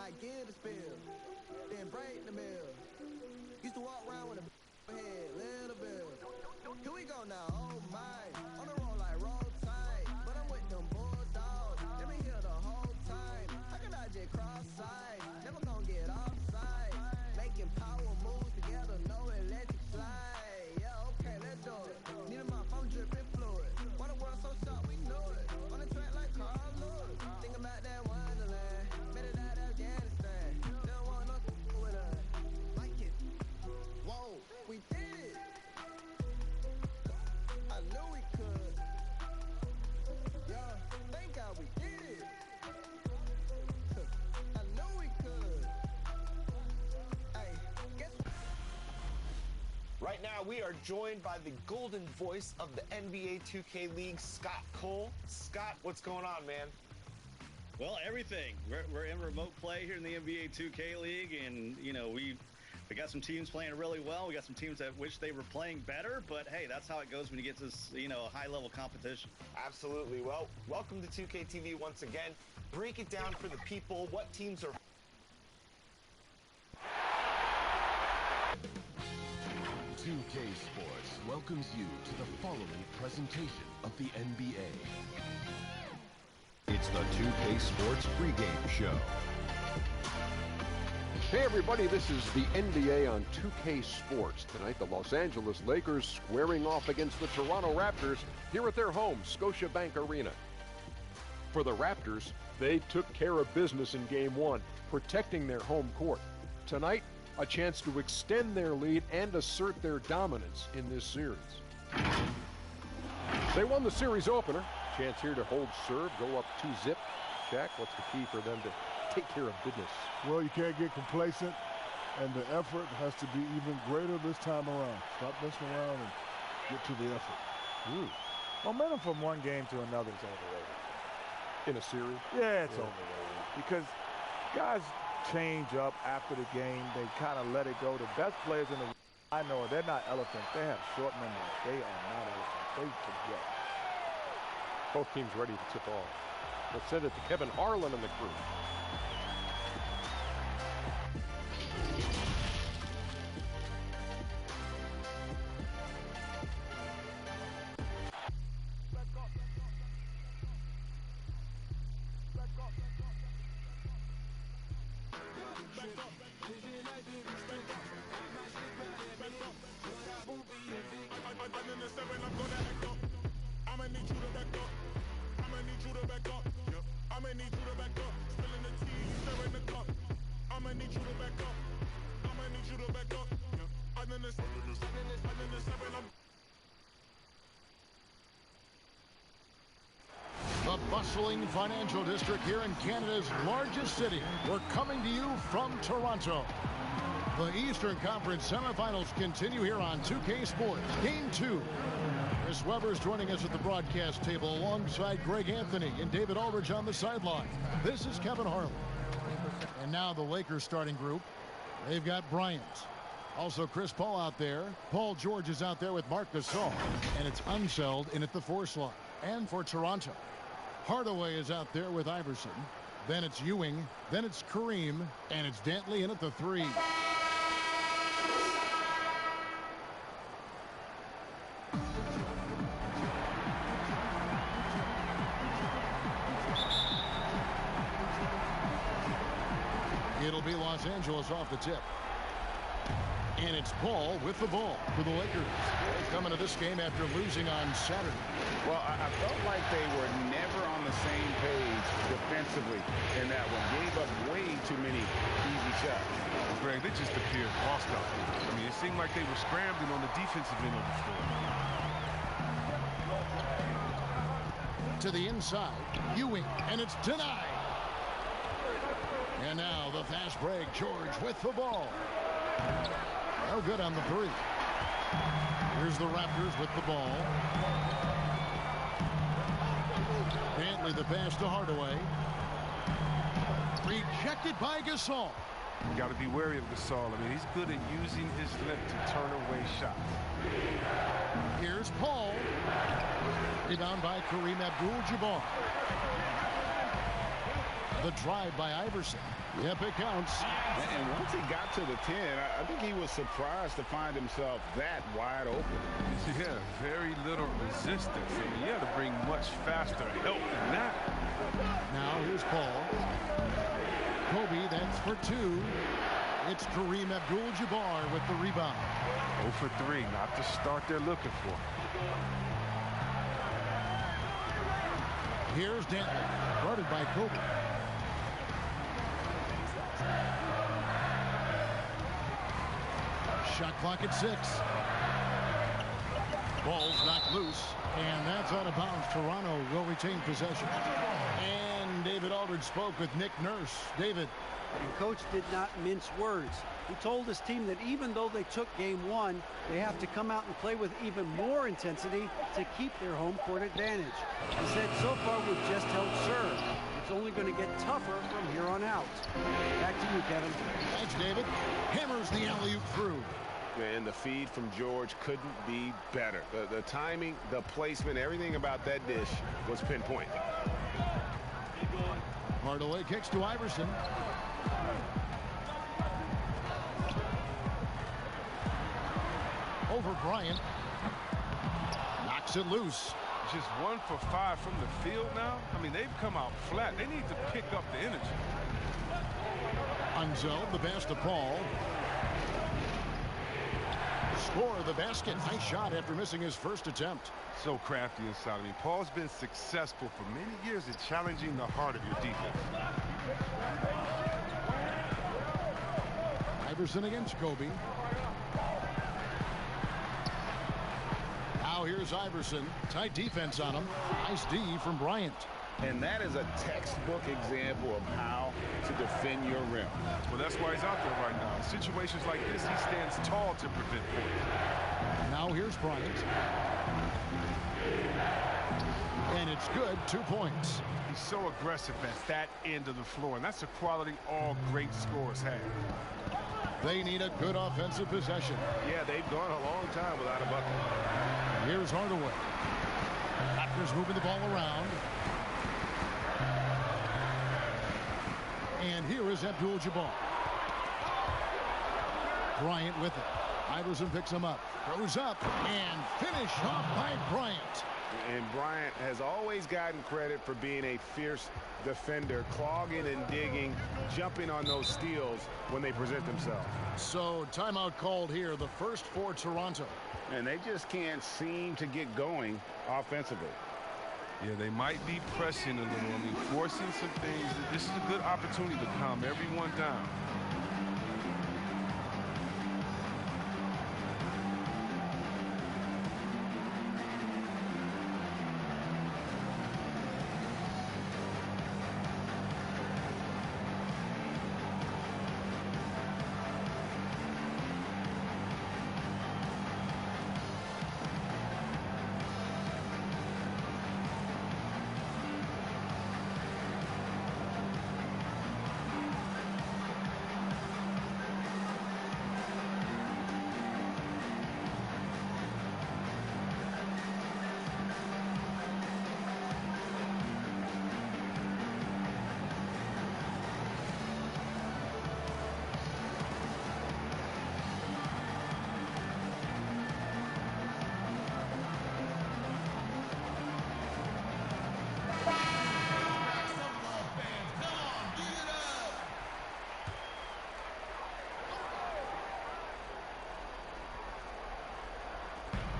I give the spill, then break the mill. Used to walk around with a head, little bill. Here we go now, oh my. On the road like roll tide, but I'm with them bulldogs. Let me hear the whole time. How can I just cross side? Never gonna get offside. Making power moves together, no electric slide. Yeah, okay, let's do it. Need a mop, I'm dripping fluid. Why the world so short, we know it. On the track like Carl Lewis. Think about that Wonderland. Made it out of Afghanistan. Don't want no with us. Like it. Whoa, we did it. I knew we could. Yeah, thank God we did it. I knew we could. Hey, guess what? Right now, we are joined by the golden voice of the NBA 2K League, Scott Cole. Scott, what's going on, man? Well, everything. We're in remote play here in the NBA 2K League, and, you know, we got some teams playing really well. We got some teams that wish they were playing better, but, hey, that's how it goes when you get this, you know, high-level competition. Absolutely. Well, welcome to 2K TV once again. Break it down for the people. What teams are... 2K Sports welcomes you to the following presentation of the NBA. It's the 2K Sports pregame show. Hey everybody, this is the NBA on 2K Sports. Tonight, the Los Angeles Lakers squaring off against the Toronto Raptors here at their home, Scotiabank Arena. For the Raptors, they took care of business in Game 1, protecting their home court. Tonight, a chance to extend their lead and assert their dominance in this series. They won the series opener. Chance here to hold serve, go up 2-zip. Shaq, what's the key for them to take care of business? Well, you can't get complacent, and the effort has to be even greater this time around. Stop messing around and get to the effort. Momentum from one game to another is overrated. In a series? Yeah, it's overrated. Because guys change up after the game. They kind of let it go. The best players in the league, I know, they're not elephants. They have short memories. They are not elephants. They forget. Both teams ready to tip off. Let's send it to Kevin Harlan and the crew. The bustling financial district here in Canada's largest city. We're coming to you from Toronto. The Eastern Conference semifinals continue here on 2K Sports. Game 2. Chris Webber's joining us at the broadcast table alongside Greg Anthony and David Aldridge on the sideline. This is Kevin Harlan. And now the Lakers starting group. They've got Bryant. Also Chris Paul out there. Paul George is out there with Marc Gasol. And it's Unseld in at the 4 slot. And for Toronto, Hardaway is out there with Iverson. Then it's Ewing. Then it's Kareem. And it's Dantley in at the 3. It'll be Los Angeles off the tip. And it's Paul with the ball for the Lakers. Coming to this game after losing on Saturday. Well, I felt like they were never on the same page defensively in that one. Gave up way too many easy shots. Greg, they just appeared lost out there. I mean, it seemed like they were scrambling on the defensive end of the floor. To the inside, Ewing, and it's denied. And now the fast break, George with the ball. No good on the 3. Here's the Raptors with the ball. Dantley the pass to Hardaway. Rejected by Gasol. You got to be wary of Gasol. I mean, he's good at using his length to turn away shots. Here's Paul. Rebound by Kareem Abdul-Jabbar. The drive by Iverson. Yep, it counts. And once he got to the 10, I think he was surprised to find himself that wide open. Yeah, very little resistance. I mean, you had to bring much faster help than that. Now here's Paul. Kobe, that's for 2. It's Kareem Abdul-Jabbar with the rebound. 0 for 3, not the start they're looking for. Here's Dantley, guarded by Kobe. Shot clock at 6. Ball's knocked loose, and that's out of bounds. Toronto will retain possession. And David Aldridge spoke with Nick Nurse. David. And Coach did not mince words. He told his team that even though they took game 1, they have to come out and play with even more intensity to keep their home court advantage. He said, so far we've just held serve. It's only going to get tougher from here on out. Back to you, Kevin. Thanks, David. Hammers the alley-oop through. And the feed from George couldn't be better. The timing, the placement, everything about that dish was pinpoint. Hardaway kicks to Iverson. Over Bryant. Knocks it loose. Just 1 for 5 from the field now. I mean, they've come out flat. They need to pick up the energy. Unzel, the pass to Paul. Score the basket. Nice shot after missing his first attempt. So crafty inside. I mean, Paul's been successful for many years at challenging the heart of your defense. Iverson against Kobe. Now here's Iverson. Tight defense on him. Nice D from Bryant. And that is a textbook example of how to defend your rim. Well, that's why he's out there right now. In situations like this, he stands tall to prevent points. Now here's Bryant. And it's good. 2 points. He's so aggressive at that end of the floor, and that's a quality all great scorers have. They need a good offensive possession. Yeah, they've gone a long time without a bucket. Here's Hardaway. Raptors moving the ball around. And here is Abdul-Jabbar. Bryant with it. Iverson picks him up. Throws up and finished off by Bryant. And Bryant has always gotten credit for being a fierce defender, clogging and digging, jumping on those steals when they present themselves. So timeout called here, the first for Toronto. And they just can't seem to get going offensively. Yeah, they might be pressing a little. I mean, forcing some things. This is a good opportunity to calm everyone down.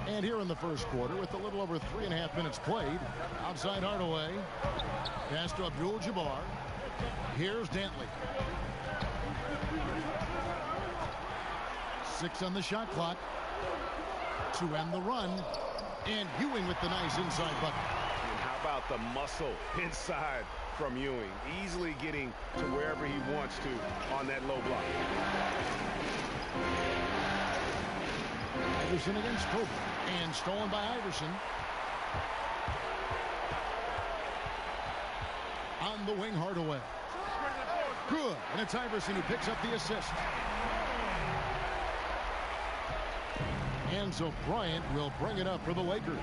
And here in the first quarter, with a little over 3.5 minutes played, outside Hardaway, pass to Abdul-Jabbar. Here's Dantley. 6 on the shot clock to end the run. And Ewing with the nice inside bucket. And how about the muscle inside from Ewing, easily getting to wherever he wants to on that low block. Iverson against Kobe. And stolen by Iverson. On the wing, Hardaway. Good. And it's Iverson who picks up the assist. And so Bryant will bring it up for the Lakers.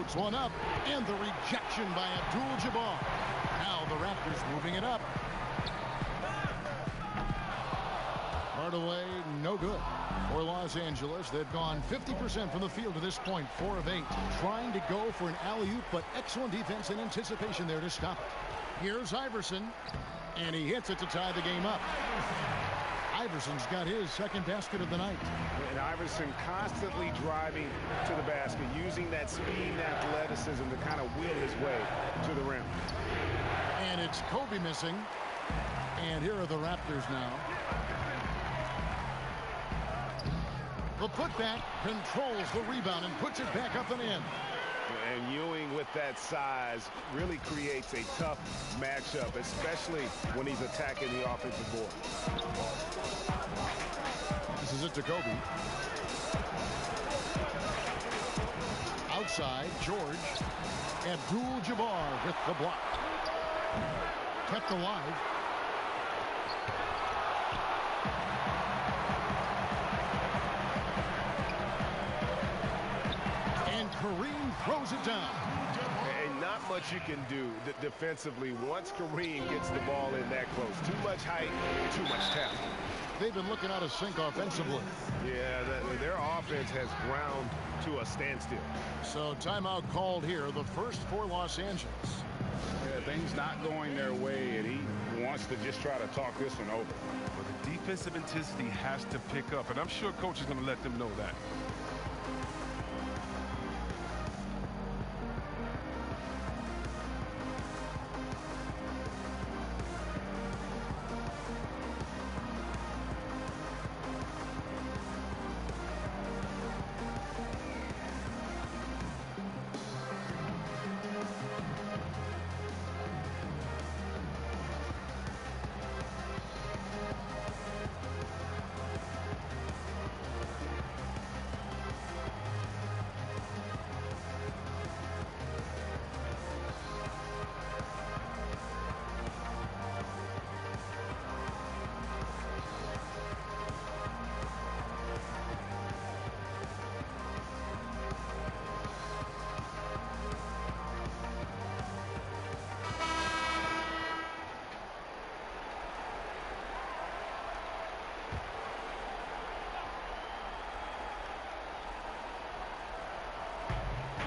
puts one up, and the rejection by Abdul-Jabbar. Now the Raptors moving it up. Hardaway, no good. For Los Angeles, they've gone 50% from the field to this point, 4 of 8. Trying to go for an alley-oop, but excellent defense and anticipation there to stop it. Here's Iverson, and he hits it to tie the game up. Iverson's got his second basket of the night. And Iverson constantly driving to the basket, using that speed and athleticism to kind of wheel his way to the rim. And it's Kobe missing. And here are the Raptors now. The putback controls the rebound and puts it back up and in. And Ewing with that size really creates a tough matchup, especially when he's attacking the offensive board. This is it to Kobe. Outside, George. Abdul-Jabbar with the block. Kept alive. And Kareem throws it down. And not much you can do defensively once Kareem gets the ball in that close. Too much height, too much talent. They've been looking out of sync offensively. Yeah, their offense has ground to a standstill. So timeout called here, the first for Los Angeles. Yeah, things not going their way, and he wants to just try to talk this one over. But the defensive intensity has to pick up, and I'm sure coach is going to let them know that.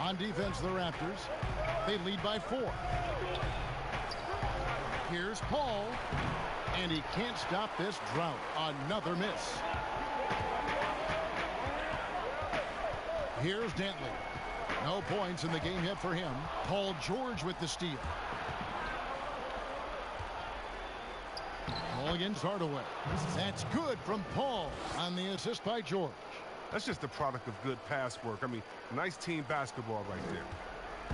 On defense, the Raptors. They lead by 4. Here's Paul. And he can't stop this drought. Another miss. Here's Dantley. No points in the game yet for him. Paul George with the steal. Paul against Hardaway. That's good from Paul on the assist by George. That's just the product of good pass work. I mean, nice team basketball right there.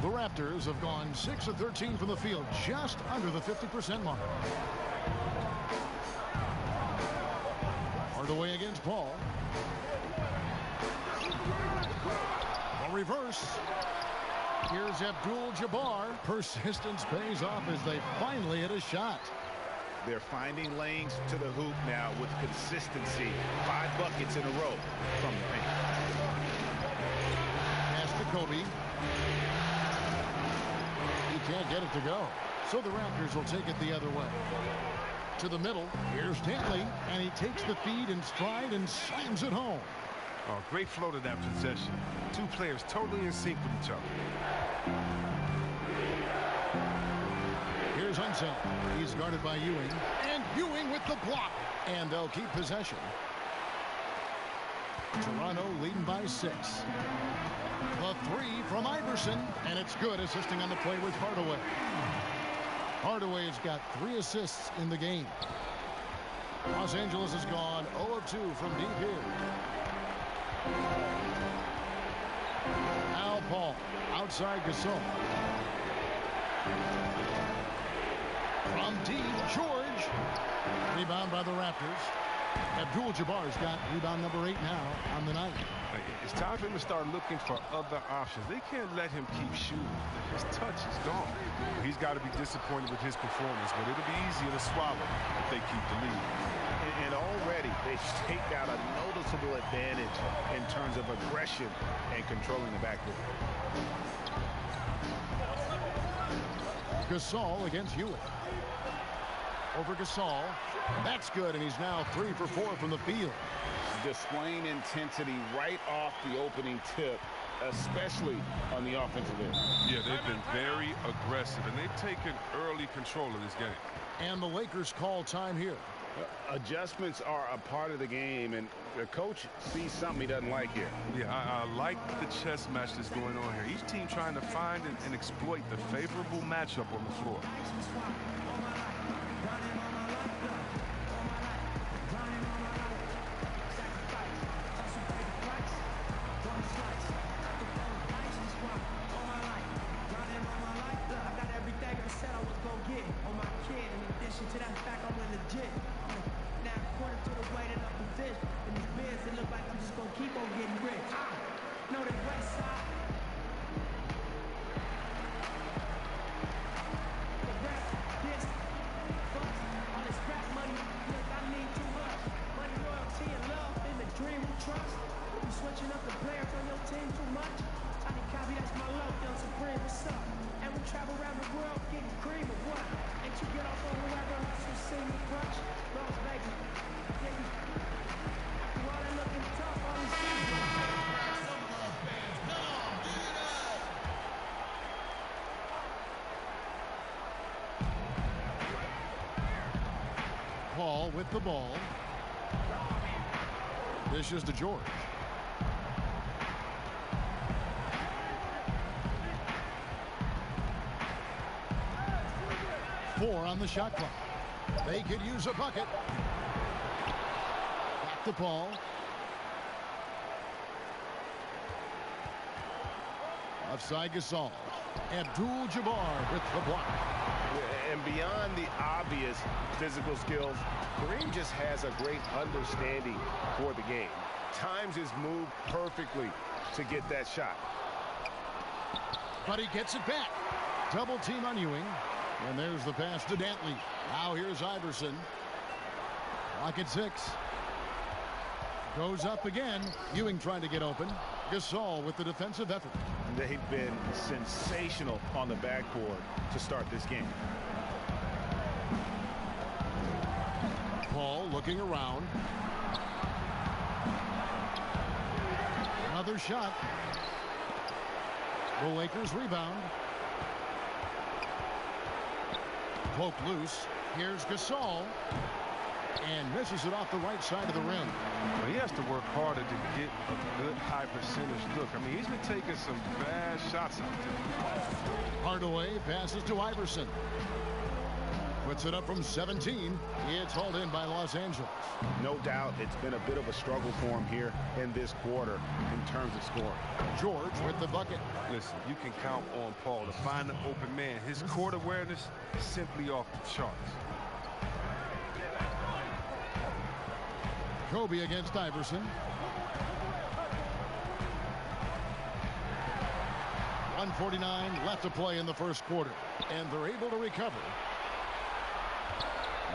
The Raptors have gone 6 of 13 from the field, just under the 50% mark. Hardaway against Paul. A reverse. Here's Abdul-Jabbar. Persistence pays off as they finally hit a shot. They're finding lanes to the hoop now with consistency. 5 buckets in a row from the paint. Pass to Kobe. He can't get it to go. So the Raptors will take it the other way. To the middle. Here's Dantley. And he takes the feed in stride and slams it home. Oh, great flow to that possession. 2 players totally in sync with each other. Here's Unseld. He's guarded by Ewing. And Ewing with the block. And they'll keep possession. Toronto leading by 6. The 3 from Iverson. And it's good, assisting on the play with Hardaway. Hardaway's got 3 assists in the game. Los Angeles has gone 0 of 2 from deep here. Al Paul outside Gasol. From deep, George. Rebound by the Raptors. Abdul-Jabbar's got rebound number 8 now on the night. It's time for him to start looking for other options. They can't let him keep shooting. His touch is gone. He's got to be disappointed with his performance, but it'll be easier to swallow if they keep the lead. And already they've staked out a noticeable advantage in terms of aggression and controlling the backcourt. Gasol against Ewing. Over Gasol. That's good, and he's now 3 for 4 from the field. Displaying intensity right off the opening tip, especially on the offensive end. Yeah, they've been very aggressive, and they've taken early control of this game. And the Lakers call time here. Adjustments are a part of the game, and the coach sees something he doesn't like here. Yeah, I like the chess match that's going on here. Each team trying to find and exploit the favorable matchup on the floor. Paul with the ball. Dishes to George. Four on the shot clock. They could use a bucket. Back to Paul. Offside Gasol. Abdul-Jabbar with the block. And beyond the obvious physical skills, Kareem just has a great understanding for the game. Times his move perfectly to get that shot. But he gets it back. Double team on Ewing. And there's the pass to Dantley. Now here's Iverson. Clock at 6. Goes up again. Ewing trying to get open. Gasol with the defensive effort. They've been sensational on the backboard to start this game. Paul looking around. Another shot. The Lakers rebound. Poked loose. Here's Gasol. And misses it off the right side of the rim. Well, he has to work harder to get a good high percentage look. I mean, he's been taking some bad shots out there. Hardaway passes to Iverson. Puts it up from 17. It's hauled in by Los Angeles. No doubt it's been a bit of a struggle for him here in this quarter in terms of scoring. George with the bucket. Listen, you can count on Paul to find the open man. His court awareness is simply off the charts. Kobe against Iverson. 1:49 left to play in the first quarter. And they're able to recover.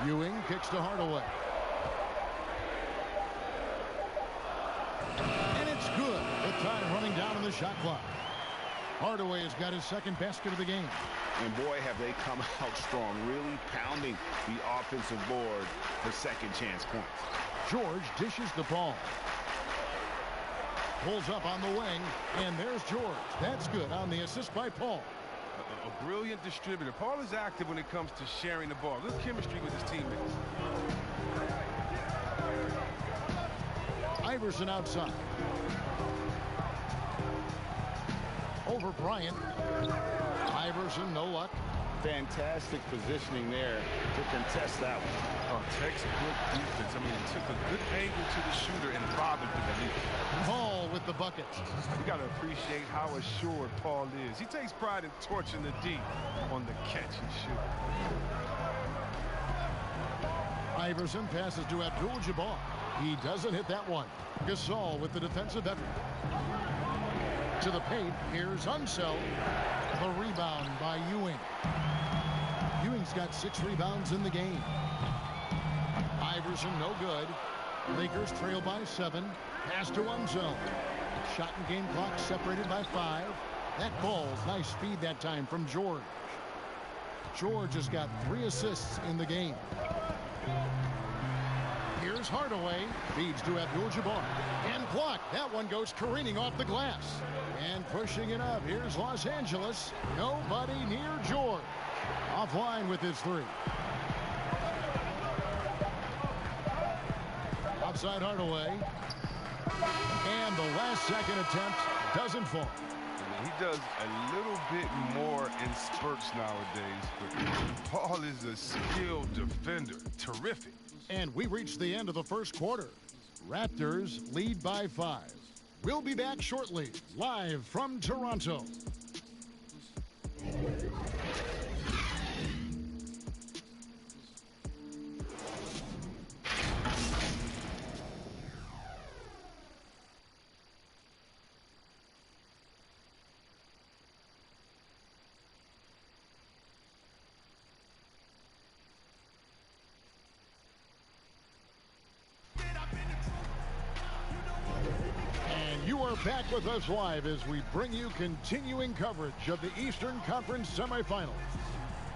Ewing kicks to Hardaway. And it's good with time running down on the shot clock. Hardaway has got his second basket of the game. And boy, have they come out strong, really pounding the offensive board for second chance points. George dishes the ball. Pulls up on the wing, and there's George. That's good on the assist by Paul. A brilliant distributor. Paul is active when it comes to sharing the ball. Good chemistry with his teammates. Iverson outside. Over Bryant. Iverson, no luck. Fantastic positioning there to contest that one. Oh, textbook defense. I mean, it took a good angle to the shooter and robbed it to the lead. Paul with the bucket. You got to appreciate how assured Paul is. He takes pride in torching the D on the catch and shoot. Iverson passes to Abdul-Jabbar. He doesn't hit that one. Gasol with the defensive effort. To the paint, here's Unseld. The rebound by Ewing. Ewing's got 6 rebounds in the game. Iverson, no good. Lakers trail by 7. Pass to Unseld. Shot and game clock separated by 5. That ball's nice speed that time from George. George has got 3 assists in the game. Here's Hardaway. Feeds to Abdul-Jabbar. And blocked. That one goes careening off the glass. And pushing it up. Here's Los Angeles. Nobody near George. Offline with his 3. Outside Hardaway. And the last second attempt doesn't fall. He does a little bit more in spurts nowadays, but Paul is a skilled defender. Terrific. And we reached the end of the first quarter. Raptors lead by 5. We'll be back shortly, live from Toronto. Back with us live as we bring you continuing coverage of the Eastern Conference semifinals.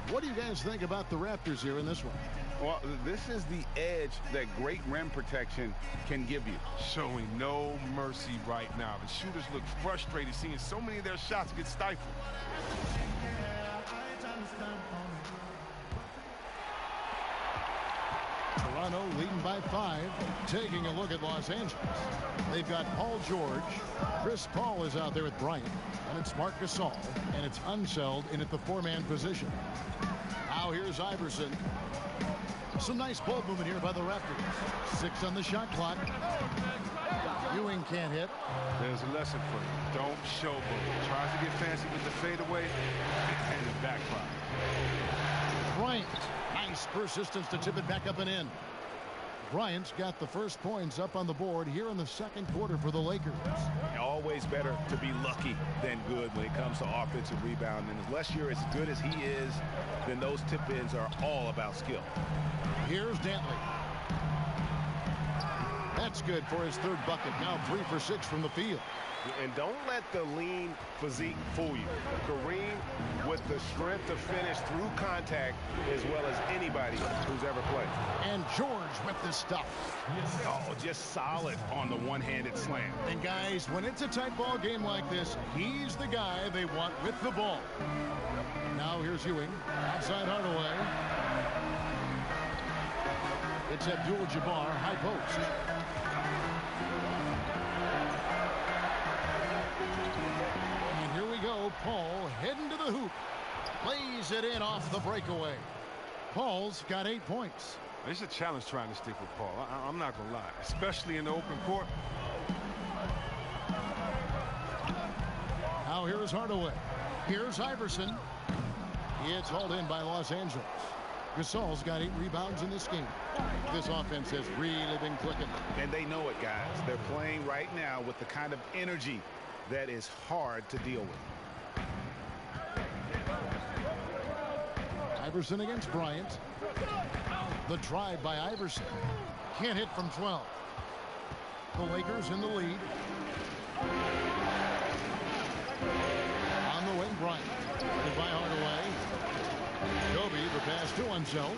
What do you guys think about the Raptors here in this one? Well, this is the edge that great rim protection can give you. Showing no mercy right now. The shooters look frustrated seeing so many of their shots get stifled. Toronto leading by 5. Taking a look at Los Angeles. They've got Paul George. Chris Paul is out there with Bryant. And it's Marc Gasol. And it's Unseld in at the 4-man position. Now here's Iverson. Some nice ball movement here by the Raptors. 6 on the shot clock. Ewing can't hit. There's a lesson for you. Don't showboat. Tries to get fancy with the fadeaway and the backfire. Bryant. Nice persistence to tip it back up and in. Bryant's got the first points up on the board here in the second quarter for the Lakers. Always better to be lucky than good when it comes to offensive rebound. And unless you're as good as he is, then those tip-ins are all about skill. Here's Dantley. That's good for his 3rd bucket. Now 3 for 6 from the field. And don't let the lean physique fool you. Kareem with the strength to finish through contact as well as anybody who's ever played. And George with this stuff. Oh, just solid on the one-handed slam. And guys, when it's a tight ball game like this, he's the guy they want with the ball. Now here's Ewing. Outside Hardaway. It's Abdul-Jabbar, high post. Paul heading to the hoop. Lays it in off the breakaway. Paul's got 8 points. It's a challenge trying to stick with Paul. I'm not going to lie, especially in the open court. Now here's Hardaway. Here's Iverson. It's hauled in by Los Angeles. Gasol's got 8 rebounds in this game. This offense has really been clicking. And they know it, guys. They're playing right now with the kind of energy that is hard to deal with. Iverson against Bryant. The drive by Iverson. Can't hit from 12. The Lakers in the lead. On the wing, Bryant. By Hardaway. Kobe, the pass to Unseld.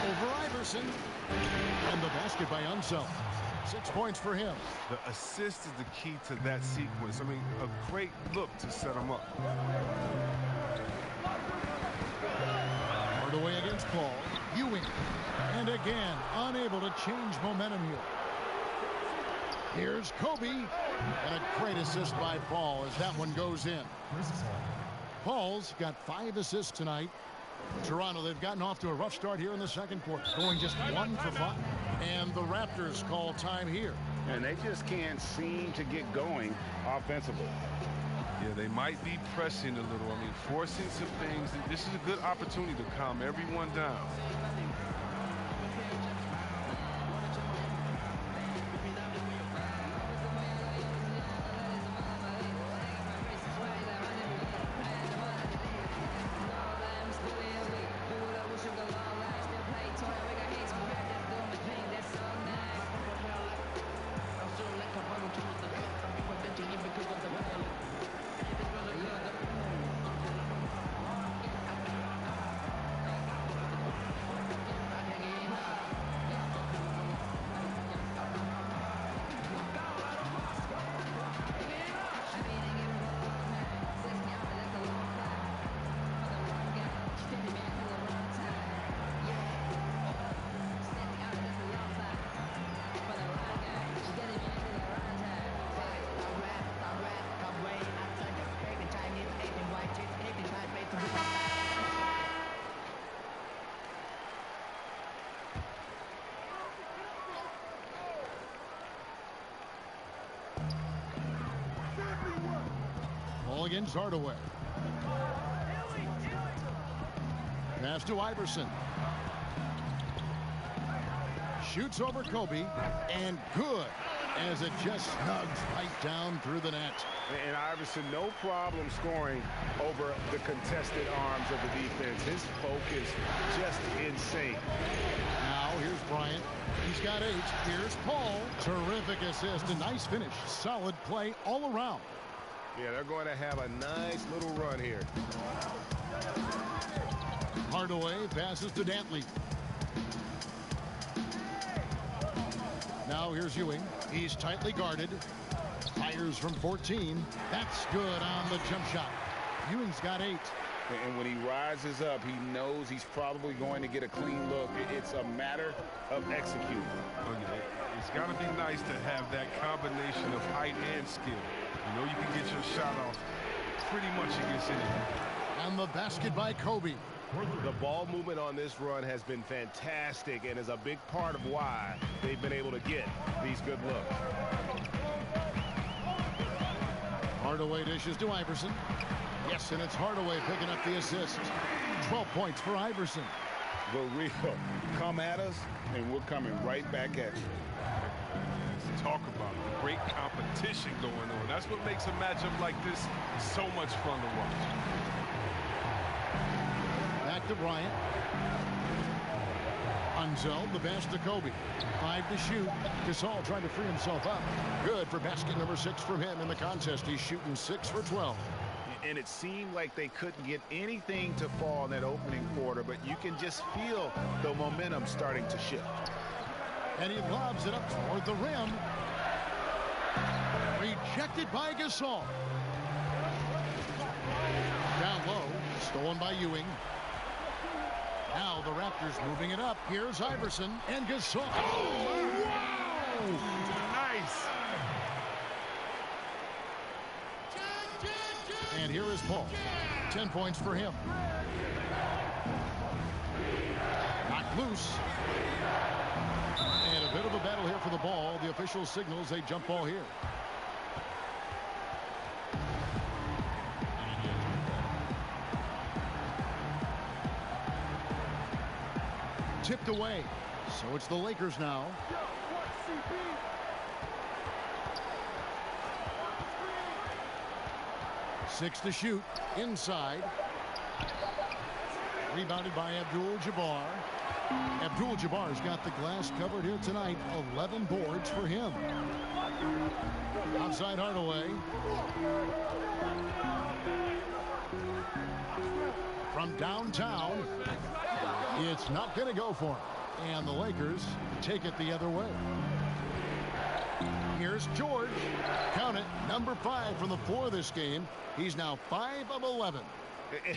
Over Iverson. And the basket by Unseld. 6 points for him. The assist is the key to that sequence. I mean, a great look to set him up. Hardaway against Paul. Ewing. And again, unable to change momentum here. Here's Kobe. And a great assist by Paul as that one goes in. Paul's got 5 assists tonight. Toronto, they've gotten off to a rough start here in the second quarter, going just 1 for 5. And the Raptors call time here. And they just can't seem to get going offensively. Yeah, they might be pressing a little. I mean, forcing some things. This is a good opportunity to calm everyone down. finds Hardaway. Pass to Iverson. Shoots over Kobe, and good, as it just snugs right down through the net. And Iverson, no problem scoring over the contested arms of the defense. His focus just insane. Now here's Bryant. He's got 8. Here's Paul. Terrific assist. A nice finish. Solid play all around. Yeah, they're going to have a nice little run here. Hardaway passes to Dantley. Now here's Ewing. He's tightly guarded. Fires from 14. That's good on the jump shot. Ewing's got 8. And when he rises up, he knows he's probably going to get a clean look. It's a matter of executing. It's got to be nice to have that combination of height and skill. You know you can get your shot off pretty much against anything. And the basket by Kobe. The ball movement on this run has been fantastic and is a big part of why they've been able to get these good looks. Hardaway dishes to Iverson. Yes, and it's Hardaway picking up the assist. 12 points for Iverson. Go Rico, come at us, and we're coming right back at you. Talk about great competition going on. That's what makes a matchup like this so much fun to watch. Back to Bryant. Unzel, the pass to Kobe. 5 to shoot. Gasol trying to free himself up. Good for basket number 6 from him in the contest. He's shooting 6 for 12. And it seemed like they couldn't get anything to fall in that opening quarter, but you can just feel the momentum starting to shift. And he lobs it up toward the rim. Rejected by Gasol. Down low, stolen by Ewing. Now the Raptors moving it up. Here's Iverson and Gasol. Oh, wow! Nice. And here is Paul. 10 points for him. Knocked loose. And a bit of a battle here for the ball. The official signals a jump ball here. Tipped away. So it's the Lakers now. 6 to shoot. Inside. Rebounded by Abdul-Jabbar. Abdul-Jabbar's got the glass covered here tonight. 11 boards for him. Outside Hardaway. From downtown. It's not going to go for him. And the Lakers take it the other way. Here's George. Count it. Number 5 from the floor this game. He's now 5 of 11.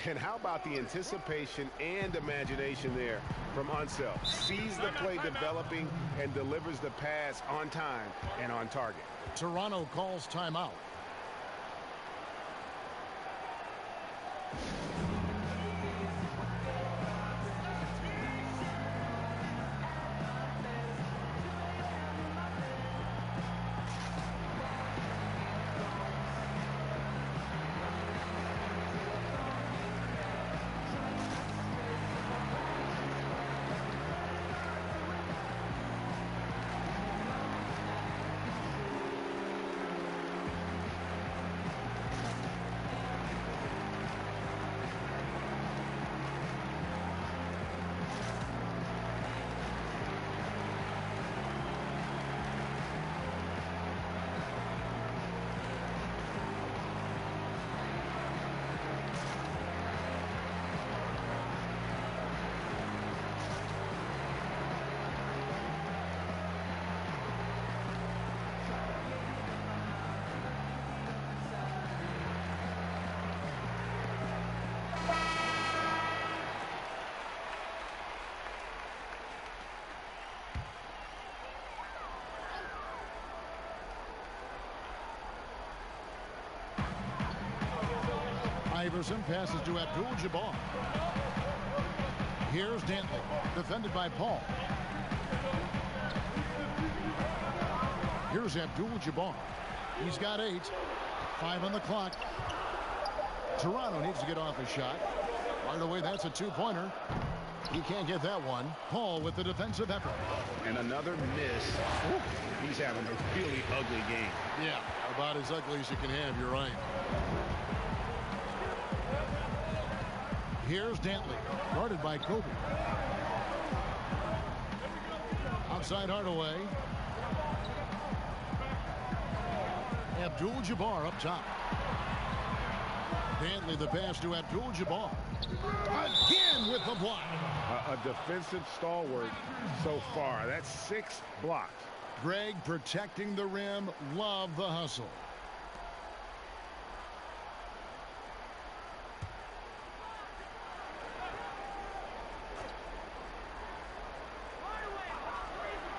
And how about the anticipation and imagination there from Unseld? Sees the play developing and delivers the pass on time and on target. Toronto calls timeout. Iverson passes to Abdul-Jabbar. Here's Dantley, defended by Paul. Here's Abdul-Jabbar. He's got 8. 5 on the clock. Toronto needs to get off a shot. Hardaway, that's a two-pointer. He can't get that one. Paul with the defensive effort. And another miss. Ooh, he's having a really ugly game. Yeah, about as ugly as you can have, you're right. Here's Dantley, guarded by Kobe. Outside Hardaway. Abdul-Jabbar up top. Dantley the pass to Abdul-Jabbar. Again with the block. A defensive stalwart so far. That's 6 blocks. Greg protecting the rim. Love the hustle.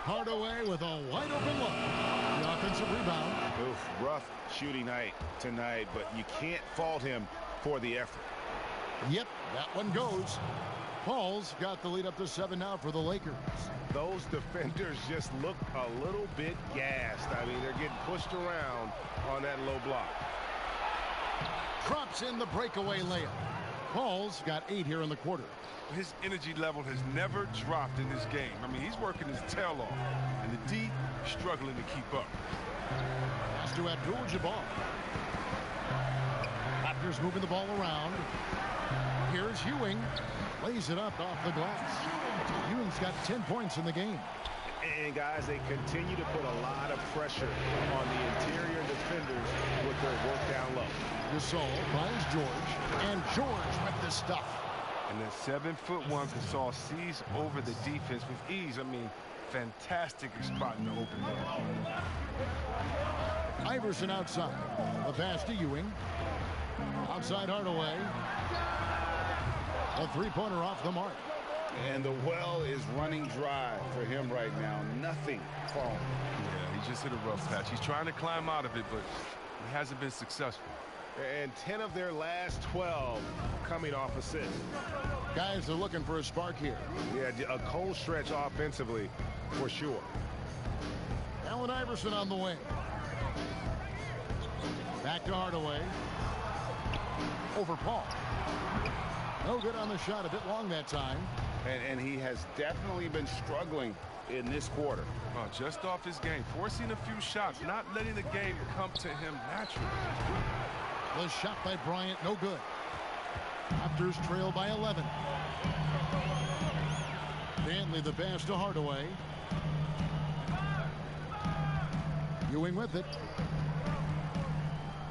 Hardaway with a wide open look. The offensive rebound. Oof, rough shooting night tonight, but you can't fault him for the effort. Yep, that one goes. Paul's got the lead up to 7 now for the Lakers. Those defenders just look a little bit gassed. I mean, they're getting pushed around on that low block. Drops in the breakaway layup. Paul's got 8 here in the quarter. His energy level has never dropped in this game. I mean, he's working his tail off. And the D struggling to keep up. Pass to Abdul-Jabbar. Raptors moving the ball around. Here's Ewing. Lays it up off the glass. Ewing's got 10 points in the game. And guys, they continue to put a lot of pressure on the interior defenders with their work down low. Gasol finds George, and George with the stuff. And that 7'1" Gasol sees over the defense with ease. I mean, fantastic spot in the open man. Iverson outside. The pass to Ewing. Outside Hardaway. A three-pointer off the mark. And the well is running dry for him right now. Nothing falling. Yeah, he just hit a rough patch. He's trying to climb out of it, but he hasn't been successful. And 10 of their last 12 coming off assists. Guys are looking for a spark here. Yeah, a cold stretch offensively for sure. Allen Iverson on the wing. Back to Hardaway. Over Paul. No good on the shot. A bit long that time. And he has definitely been struggling in this quarter. Just off his game. Forcing a few shots. Not letting the game come to him naturally. The shot by Bryant, no good. Raptors trail by 11. Dantley the pass to Hardaway. Ewing with it.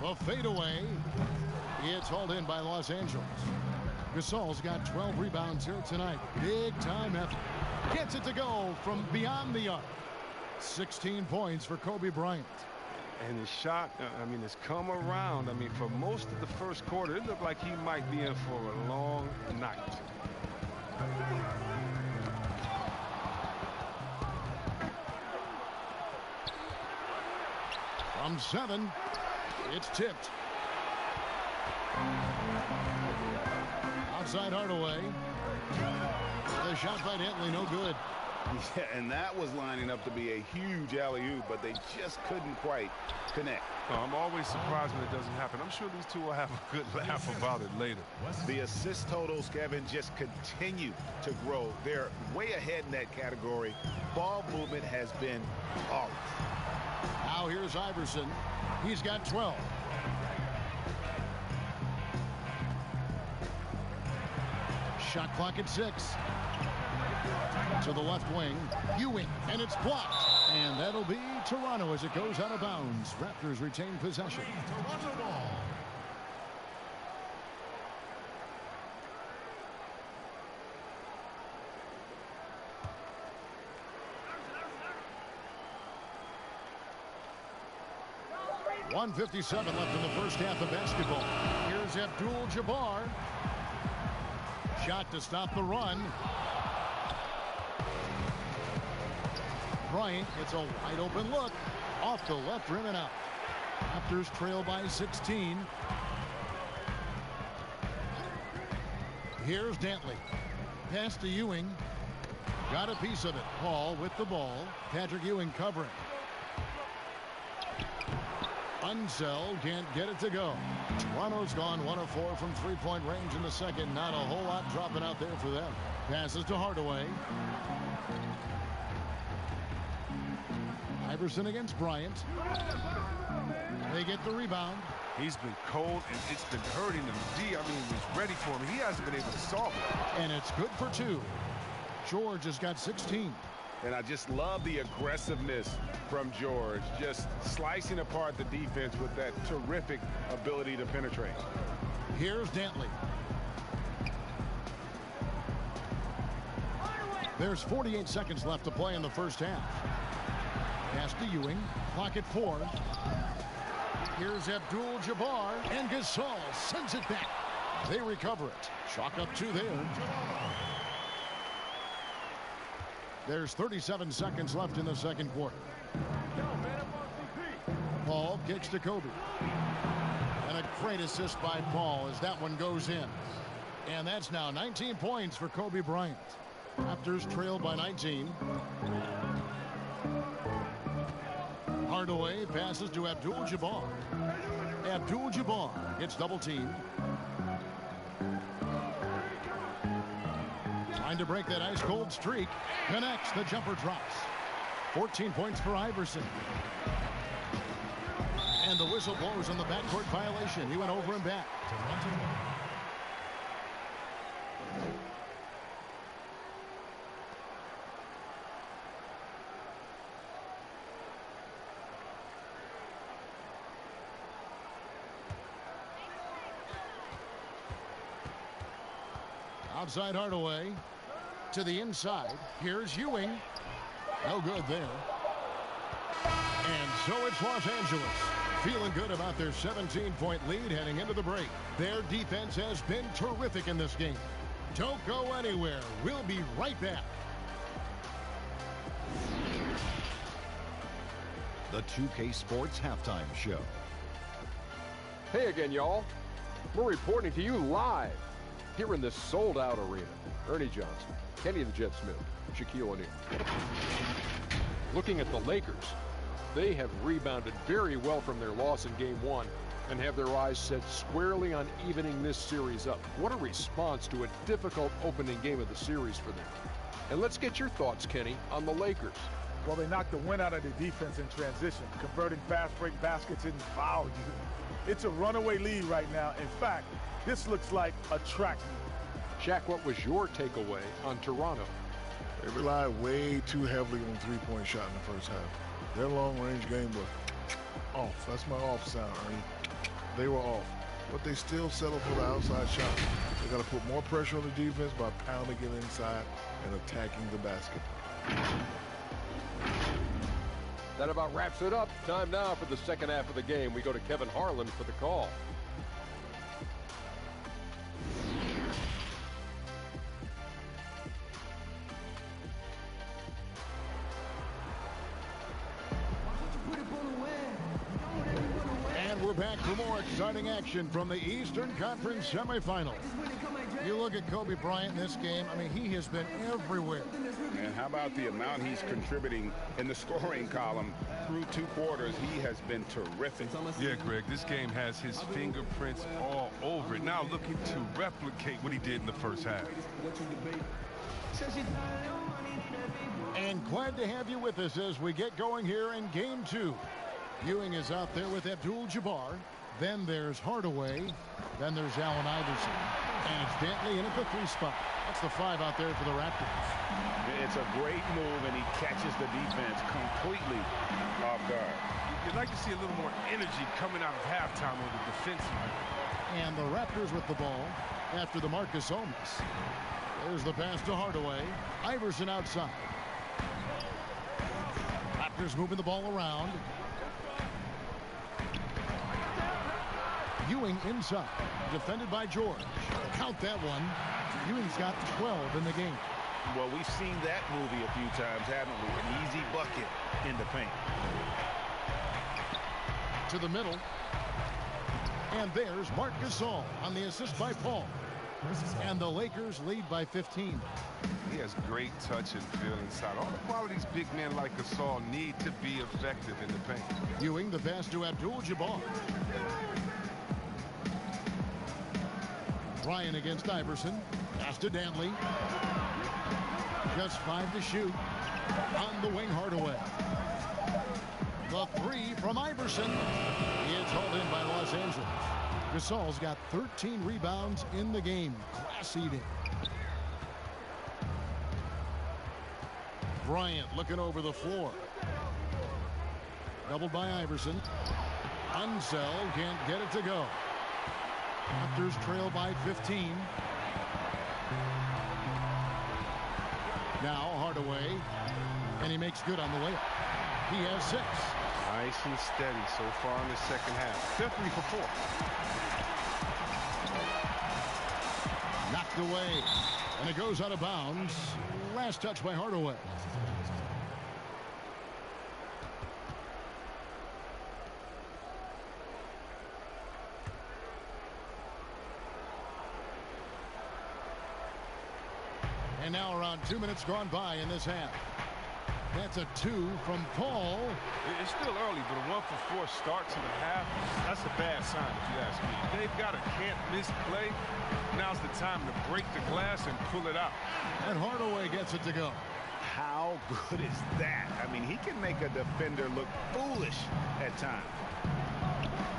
The fadeaway. It's hauled in by Los Angeles. Gasol's got 12 rebounds here tonight. Big time effort. Gets it to go from beyond the arc. 16 points for Kobe Bryant. And his shot, I mean, has come around. I mean, for most of the first quarter, it looked like he might be in for a long night. From 7, it's tipped. Outside Hardaway. The shot by Dantley, no good. Yeah, and that was lining up to be a huge alley-oop, but they just couldn't quite connect. Oh, I'm always surprised when it doesn't happen. I'm sure these two will have a good laugh about it later. The assist totals, Kevin, just continue to grow. They're way ahead in that category. Ball movement has been flawless. Now here's Iverson. He's got 12. Shot clock at 6. To the left wing, Ewing, and it's blocked. And that'll be Toronto as it goes out of bounds. Raptors retain possession. Toronto ball. .157 left in the first half of basketball. Here's Abdul-Jabbar. Shot to stop the run. Bryant gets a wide open look off the left rim and out. Raptors trail by 16. Here's Dantley. Pass to Ewing. Got a piece of it. Paul with the ball. Patrick Ewing covering. Unseld can't get it to go. Toronto's gone 1 of 4 from three-point range in the second. Not a whole lot dropping out there for them. Passes to Hardaway. Iverson against Bryant. They get the rebound. He's been cold, and it's been hurting him. D, I mean, he's ready for him. He hasn't been able to solve it. And it's good for 2. George has got 16. And I just love the aggressiveness from George, just slicing apart the defense with that terrific ability to penetrate. Here's Dantley. There's 48 seconds left to play in the first half. Pass to Ewing. Clock at 4. Here's Abdul-Jabbar, and Gasol sends it back. They recover it. Chalk up 2 there. There's 37 seconds left in the second quarter. Paul kicks to Kobe. And a great assist by Paul as that one goes in. And that's now 19 points for Kobe Bryant. Raptors trail by 19. Hardaway passes to Abdul-Jabbar. Abdul-Jabbar gets double-teamed. Trying to break that ice-cold streak. Connects. The jumper drops. 14 points for Iverson. And the whistle blows on the backcourt violation. He went over and back. Outside Hardaway to the inside. Here's Ewing. No good there. And so it's Los Angeles feeling good about their 17-point lead heading into the break. Their defense has been terrific in this game. Don't go anywhere. We'll be right back. The 2K Sports Halftime Show. Hey again, y'all. We're reporting to you live here in this sold-out arena. Ernie Johnson, Kenny the Jet Smith, Shaquille O'Neal. Looking at the Lakers, they have rebounded very well from their loss in Game 1 and have their eyes set squarely on evening this series up. What a response to a difficult opening game of the series for them. And let's get your thoughts, Kenny, on the Lakers. Well, they knocked the wind out of the defense in transition, converting fast break baskets in volume. It's a runaway lead right now. In fact, this looks like a track meet. Shaq, what was your takeaway on Toronto? They relied way too heavily on three-point shot in the first half. Their long-range game was off. That's my off sound, Ernie. They were off. But they still settle for the outside shot. They got to put more pressure on the defense by pounding it inside and attacking the basket. That about wraps it up. Time now for the second half of the game. We go to Kevin Harlan for the call. And we're back for more exciting action from the Eastern Conference semifinals. You look at Kobe Bryant in this game, I mean, he has been everywhere. And how about the amount he's contributing in the scoring column through 2 quarters? He has been terrific. Yeah, Greg, this game has his fingerprints all over it. Now looking to replicate what he did in the first half. And glad to have you with us as we get going here in Game 2. Ewing is out there with Abdul-Jabbar. Then there's Hardaway. Then there's Allen Iverson. And it's Dantley in at the 3 spot. That's the 5 out there for the Raptors. It's a great move, and he catches the defense completely off guard. You'd like to see a little more energy coming out of halftime on the defensive end. And the Raptors with the ball after the Marcus Holmes. There's the pass to Hardaway. Iverson outside. Raptors moving the ball around. Ewing inside, defended by George. Count that one. Ewing's got 12 in the game. Well, we've seen that movie a few times, haven't we? An easy bucket in the paint. To the middle. And there's Marc Gasol on the assist by Paul. And the Lakers lead by 15. He has great touch and feel inside. All the qualities big men like Gasol need to be effective in the paint. Ewing the pass to Abdul-Jabbar. Bryant against Iverson. Pass to Dantley. Just 5 to shoot. On the wing, Hardaway. The 3 from Iverson. It's hauled in by Los Angeles. Gasol's got 13 rebounds in the game. Class eating. Bryant looking over the floor. Doubled by Iverson. Unseld can't get it to go. Raptors trail by 15. Now Hardaway. And he makes good on the layup. He has 6. Nice and steady so far in the second half. Definitely for 4. Knocked away. And it goes out of bounds. Last touch by Hardaway. And now around 2 minutes gone by in this half. That's a 2 from Paul. It's still early, but a 1-for-4 start to the half, that's a bad sign if you ask me. They've got a can't-miss play. Now's the time to break the glass and pull it out. And Hardaway gets it to go. How good is that? I mean, he can make a defender look foolish at times.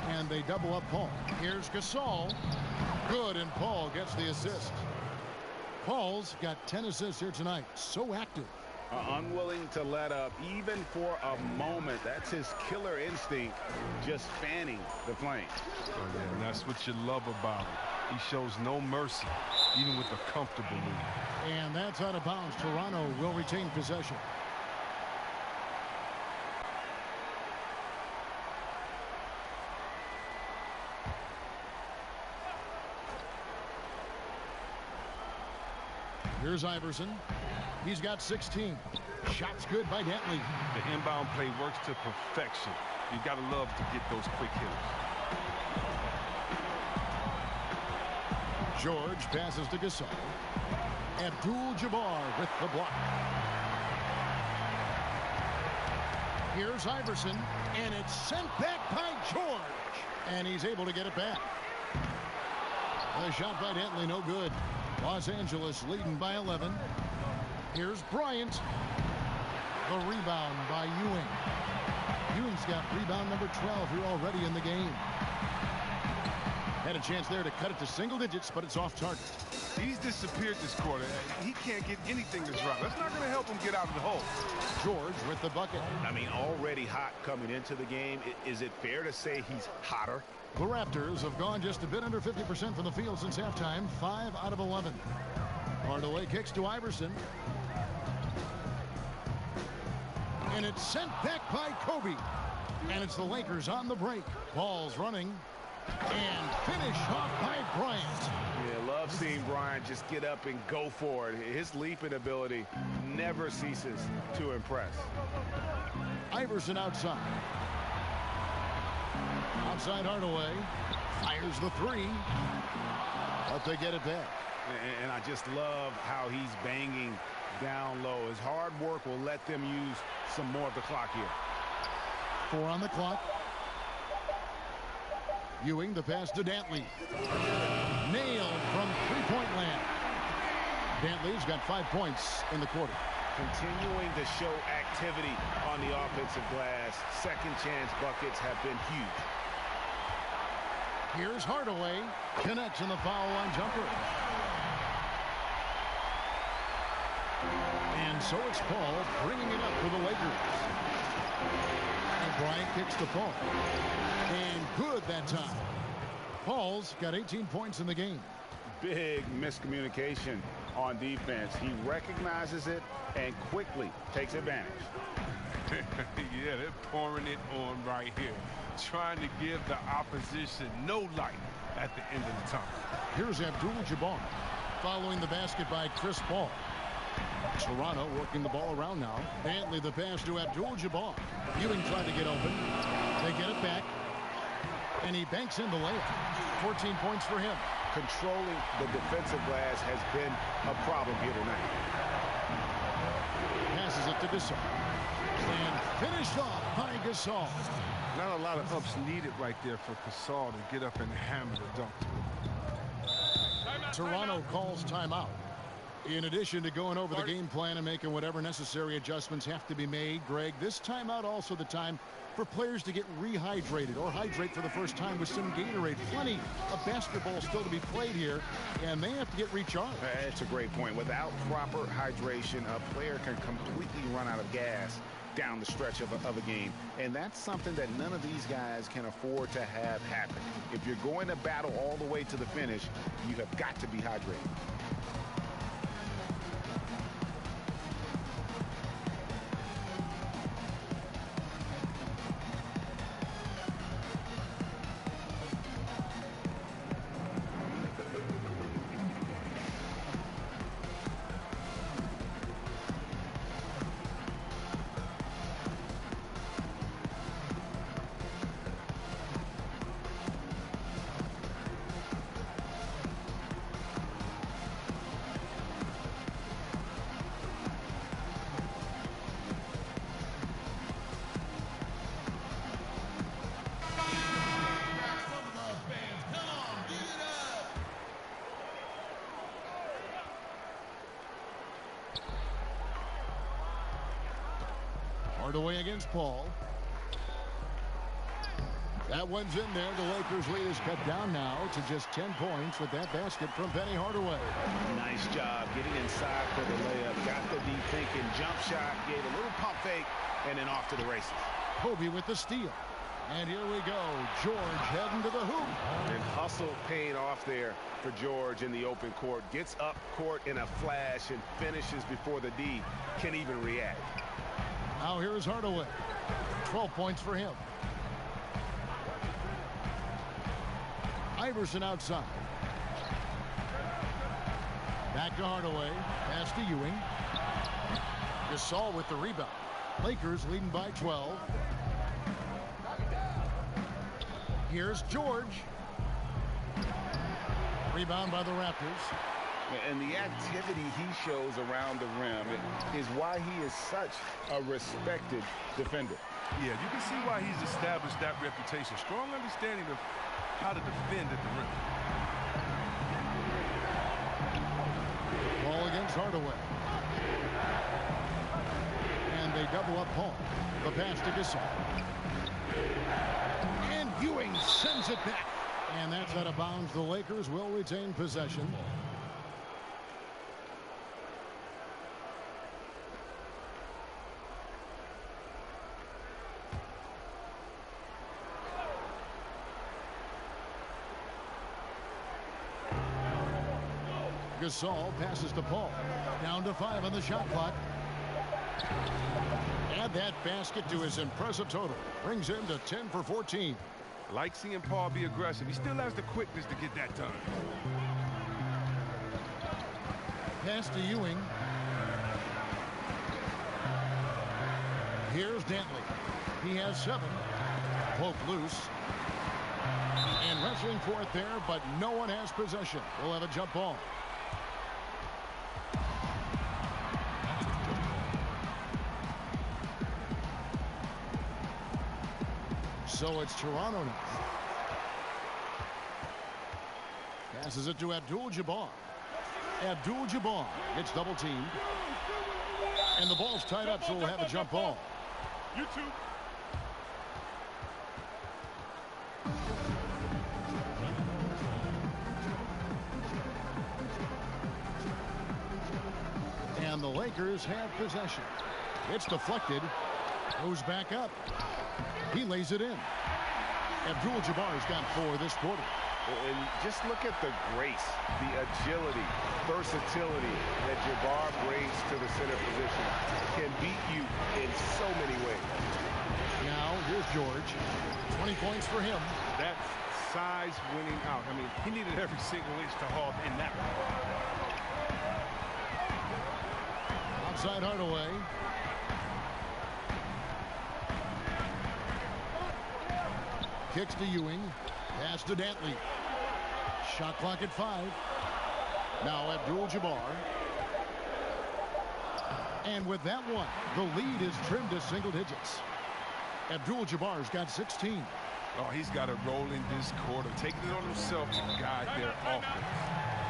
And they double up Paul. Here's Gasol. Good, and Paul gets the assist. Paul's got 10 assists here tonight. So active. Unwilling to let up even for a moment. That's his killer instinct, just fanning the flames. Oh, yeah, and that's what you love about him. He shows no mercy, even with a comfortable lead. And that's out of bounds. Toronto will retain possession. Here's Iverson. He's got 16. Shots good by Dantley. The inbound play works to perfection. You got to love to get those quick hitters. George passes to Gasol. Abdul-Jabbar with the block. Here's Iverson, and it's sent back by George. And he's able to get it back. The shot by Dantley, no good. Los Angeles leading by 11. Here's Bryant. The rebound by Ewing. Ewing's got rebound number 12 here already in the game. Had a chance there to cut it to single digits, but it's off target. He's disappeared this quarter. He can't get anything to drop. That's not going to help him get out of the hole. George with the bucket. I mean, already hot coming into the game. Is it fair to say he's hotter? The Raptors have gone just a bit under 50% from the field since halftime. 5 out of 11. Hardaway kicks to Iverson. And it's sent back by Kobe. And it's the Lakers on the break. Ball's running. And finish off by Bryant. Yeah, love seeing Bryant just get up and go for it. His leaping ability never ceases to impress. Iverson outside. Outside Hardaway. Fires the 3. But they get it back. And I just love how he's banging down low. His hard work will let them use some more of the clock here. 4 on the clock. Ewing the pass to Dantley. Nailed from three-point land. Dantley's got 5 points in the quarter. Continuing to show activity on the offensive glass. Second chance buckets have been huge. Here's Hardaway. Connects in the foul line jumper. And so it's Paul bringing it up for the Lakers. And Bryant kicks the ball. And good that time. Paul's got 18 points in the game. Big miscommunication on defense. He recognizes it and quickly takes advantage. Yeah, they're pouring it on right here. Trying to give the opposition no light at the end of the tunnel. Here's Abdul-Jabbar following the basket by Chris Paul. Toronto working the ball around now. Dantley the pass to Abdul-Jabbar. Ewing tried to get open. They get it back. And he banks in the layup. 14 points for him. controlling the defensive glass has been a problem here tonight. Passes it to Gasol. And finished off by Gasol. Not a lot of ups needed right there for Gasol to get up and hammer the dunk. Toronto calls timeout. In addition to going over the game plan and making whatever necessary adjustments have to be made, Greg, this timeout also the time for players to get rehydrated or hydrate for the first time with some Gatorade. Plenty of basketball still to be played here, and they have to get recharged. That's a great point. Without proper hydration, a player can completely run out of gas down the stretch of a game, and that's something that none of these guys can afford to have happen. If you're going to battle all the way to the finish, you have got to be hydrated. Hardaway against Paul. That one's in there. The Lakers lead is cut down now to just 10 points with that basket from Penny Hardaway. Nice job getting inside for the layup. Got the deep thinking jump shot, gave a little pump fake, and then off to the races. Kobe with the steal. And here we go. George heading to the hoop. And hustle paying off there for George in the open court. Gets up court in a flash and finishes before the D can even react. Now here's Hardaway. 12 points for him. Iverson outside. Back to Hardaway. Pass to Ewing. Gasol with the rebound. Lakers leading by 12. Here's George. Rebound by the Raptors. And the activity he shows around the rim is why he is such a respected defender. Yeah, you can see why he's established that reputation. Strong understanding of how to defend at the rim. Ball against Hardaway. And they double up Paul. The pass to Gasol. And Ewing sends it back. And that's out of bounds. The Lakers will retain possession. Gasol passes to Paul. Down to 5 on the shot clock. Add that basket to his impressive total. Brings him to 10 for 14. Like seeing Paul be aggressive. He still has the quickness to get that done. Pass to Ewing. Here's Dantley. He has 7. Poke loose. And wrestling for it there, but no one has possession. We'll have a jump ball. So it's Toronto now. Passes it to Abdul-Jabbar. Abdul-Jabbar gets double teamed. And the ball's tied up, so we'll have a jump ball. You too. And the Lakers have possession. It's deflected. Goes back up. He lays it in. Abdul-Jabbar's got 4 this quarter. And just look at the grace, the agility, versatility that Jabbar brings to the center position. Can beat you in so many ways. Now, here's George. 20 points for him. That's size winning out. I mean, he needed every single inch to haul in that one. Outside Hardaway. Kicks to Ewing. Pass to Dantley. Shot clock at 5. Now Abdul-Jabbar. And with that one, the lead is trimmed to single digits. Abdul-Jabbar's got 16. Oh, he's got to roll in this quarter, taking it on himself to guide their offense.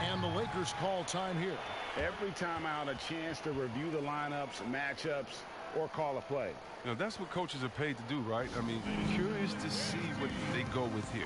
And the Lakers call time here. Every time out, a chance to review the lineups, matchups, or call a play. You know, that's what coaches are paid to do, right? I mean, curious to see what they go with here.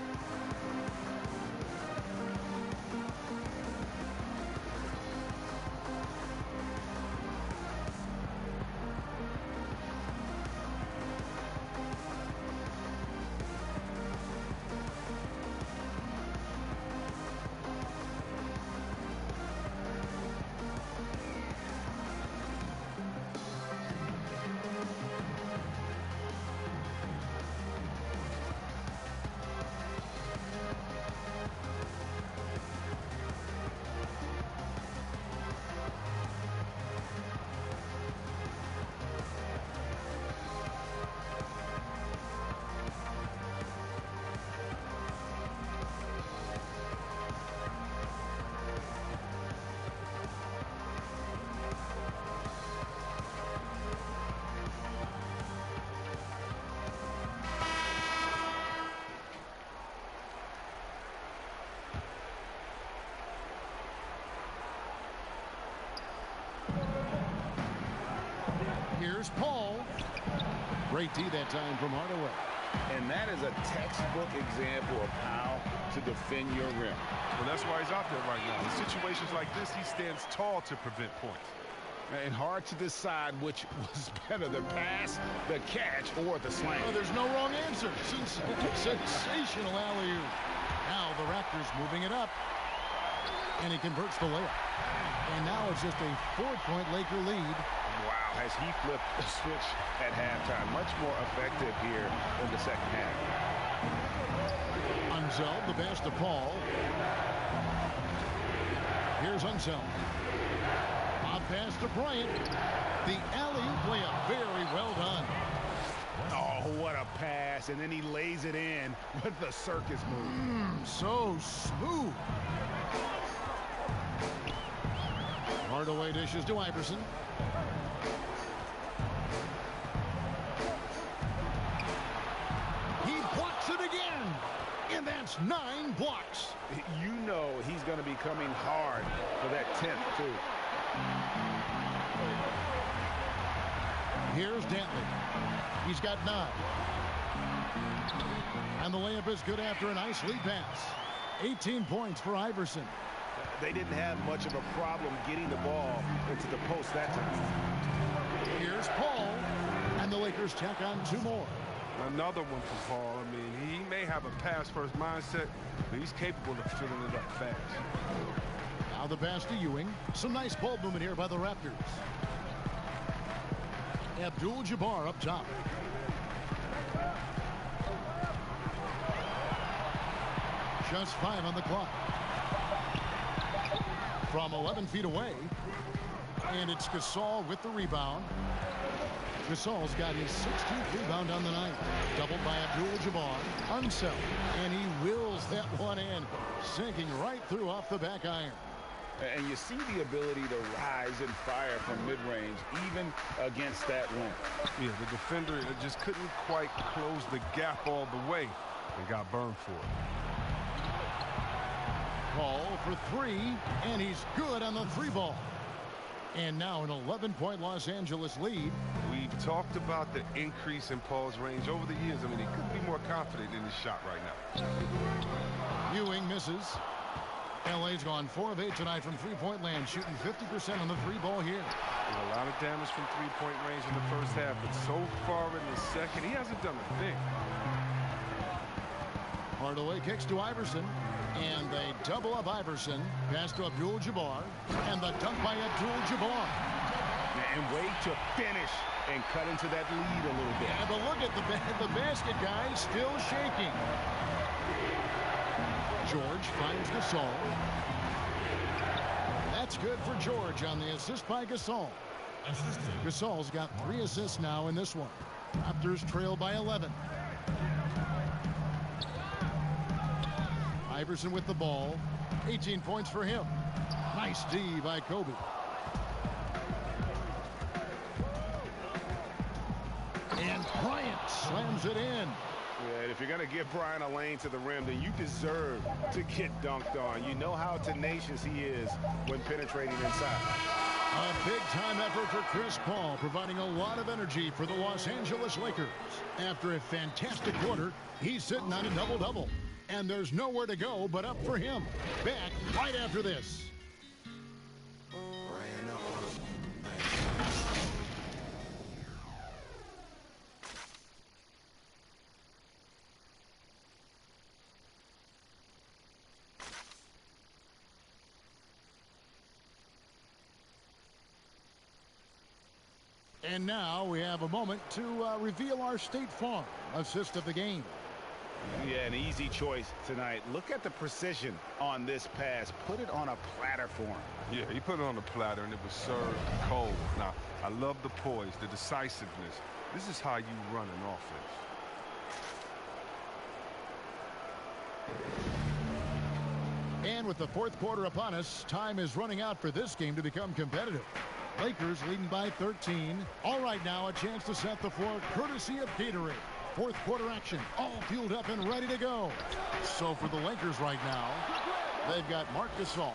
Here's Paul. Great D that time from Hardaway. And that is a textbook example of how to defend your rim. Well, that's why he's out there right now. In situations like this, he stands tall to prevent points. And hard to decide which was better, the pass, the catch, or the slam. Oh, there's no wrong answer. Sensational alley-oop. Now the Raptors moving it up. And he converts the layup. And now it's just a 4-point Laker lead. Wow, has he flipped the switch at halftime. Much more effective here in the second half. Unseld, the pass to Paul. Here's Unseld. Off pass to Bryant. The alley-oop layup, very well done. Oh, what a pass. And then he lays it in with the circus move. So smooth. Hardaway dishes to Iverson. He blocks it again. And that's 9 blocks. You know he's going to be coming hard for that 10th, too. Here's Dantley. He's got 9. And the layup is good after a nice lead pass. 18 points for Iverson. They didn't have much of a problem getting the ball into the post that time. Here's Paul. And the Lakers tack on 2 more. Another one for Paul. I mean, he may have a pass-first mindset, but he's capable of filling it up fast. Now the pass to Ewing. Some nice ball movement here by the Raptors. Abdul-Jabbar up top. Just 5 on the clock. From 11 feet away. And it's Gasol with the rebound. Gasol's got his 16th rebound on the night. Doubled by Abdul-Jabbar. Unseld. And he wills that one in. Sinking right through off the back iron. And you see the ability to rise and fire from mid-range, even against that rim. Yeah, the defender just couldn't quite close the gap all the way and got burned for it. Paul for 3, and he's good on the 3 ball. And now an 11-point Los Angeles lead. We've talked about the increase in Paul's range over the years. I mean, he couldn't be more confident in his shot right now. Ewing misses. LA's gone 4 of 8 tonight from three-point land, shooting 50% on the 3 ball here. There's a lot of damage from three-point range in the first half, but so far in the second, he hasn't done a thing. Hardaway kicks to Iverson, and they double up Iverson. Pass to Abdul-Jabbar, and the dunk by Abdul-Jabbar. And wait to finish and cut into that lead a little bit. Yeah, but look at the basket, guys, still shaking. George finds Gasol. That's good for George on the assist by Gasol. Gasol's got 3 assists now in this one. Raptors trail by 11. Iverson with the ball. 18 points for him. Nice D by Kobe. And Bryant slams it in. Yeah, and if you're going to give Bryant a lane to the rim, then you deserve to get dunked on. You know how tenacious he is when penetrating inside. A big-time effort for Chris Paul, providing a lot of energy for the Los Angeles Lakers. After a fantastic quarter, he's sitting on a double-double. And there's nowhere to go but up for him. Back right after this. And now we have a moment to reveal our State Farm assist of the game. Yeah, an easy choice tonight. Look at the precision on this pass. Put it on a platter for him. Yeah, he put it on the platter, and it was served cold. Now, I love the poise, the decisiveness. This is how you run an offense. And with the fourth quarter upon us, time is running out for this game to become competitive. Lakers leading by 13. All right, now a chance to set the floor courtesy of Gatorade. Fourth quarter action, all fueled up and ready to go. So for the Lakers right now, they've got Marc Gasol.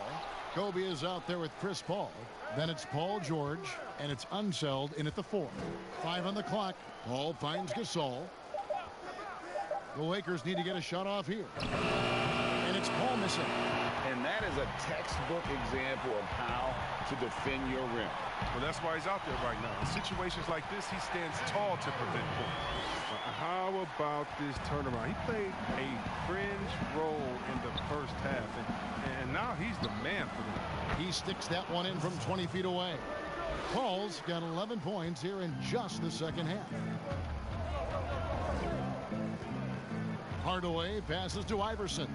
Kobe is out there with Chris Paul. Then it's Paul George, and it's Unseld in at the 4. 5 on the clock. Paul finds Gasol. The Lakers need to get a shot off here. And it's Paul missing. And that is a textbook example of how to defend your rim. Well, that's why he's out there right now. In situations like this, he stands tall to prevent points. How about this turnaround? He played a fringe role in the first half, and now he's the man for them. He sticks that one in from 20 feet away. Paul's got 11 points here in just the second half. Hardaway passes to Iverson.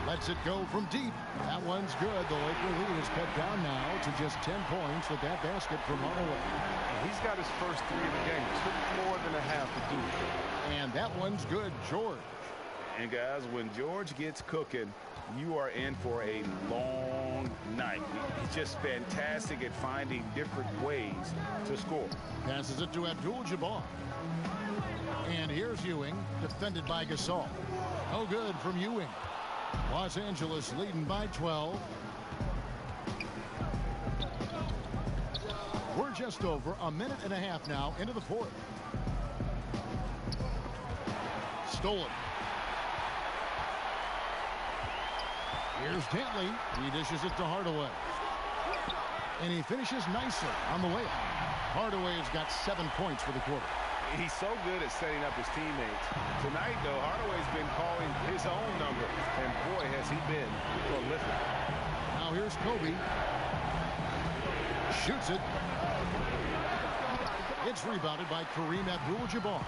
Lets it go from deep. That one's good. The Laker lead is cut down now to just 10 points with that basket from Hardaway. He's got his first 3 of the game. It took more than a half to do it. And that one's good, George. And guys, when George gets cooking, you are in for a long night. He's just fantastic at finding different ways to score. Passes it to Abdul-Jabbar. And here's Ewing, defended by Gasol. No good from Ewing. Los Angeles leading by 12. We're just over a minute and a half now into the fourth. Stolen. Here's Dantley. He dishes it to Hardaway. And he finishes nicely on the way up. Hardaway has got 7 points for the quarter. He's so good at setting up his teammates. Tonight, though, Hardaway's been calling his own number, and boy, has he been prolific. Now here's Kobe. Shoots it. It's rebounded by Kareem Abdul-Jabbar.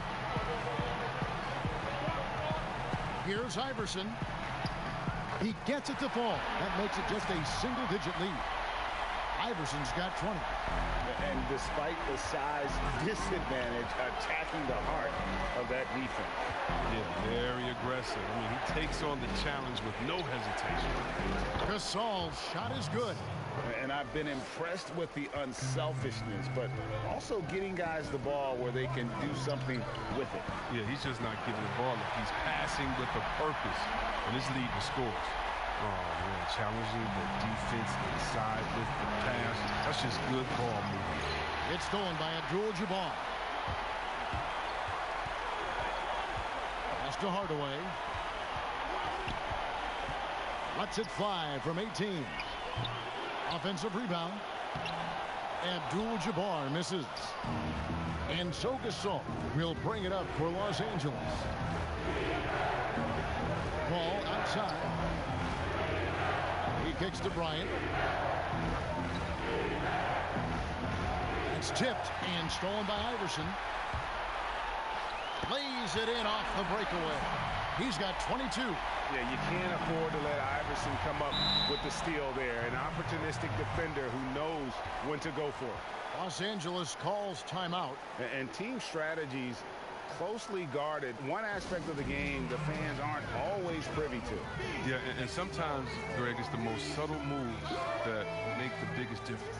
Here's Iverson. He gets it to fall. That makes it just a single-digit lead. Iverson's got 20. And despite the size disadvantage, attacking the heart of that defense. Yeah, very aggressive. I mean, he takes on the challenge with no hesitation. Gasol's shot is good. And I've been impressed with the unselfishness, but also getting guys the ball where they can do something with it. Yeah, he's just not giving the ball up. He's passing with a purpose, and his lead in scores. Oh, man, challenging the defense inside with the pass. That's just good ball movement. It's stolen by Abdul-Jabbar. Pass to Hardaway. Lets it fly from 18. Offensive rebound. Abdul-Jabbar misses. And so Gasol will bring it up for Los Angeles. Ball outside. He kicks to Bryant. It's tipped and stolen by Iverson. Lays it in off the breakaway. He's got 22. Yeah, you can't afford to let Iverson come up with the steal there. An opportunistic defender who knows when to go for it. Los Angeles calls timeout. And team strategies closely guarded. One aspect of the game the fans aren't always privy to. Yeah, and sometimes, Greg, it's the most subtle moves that make the biggest difference.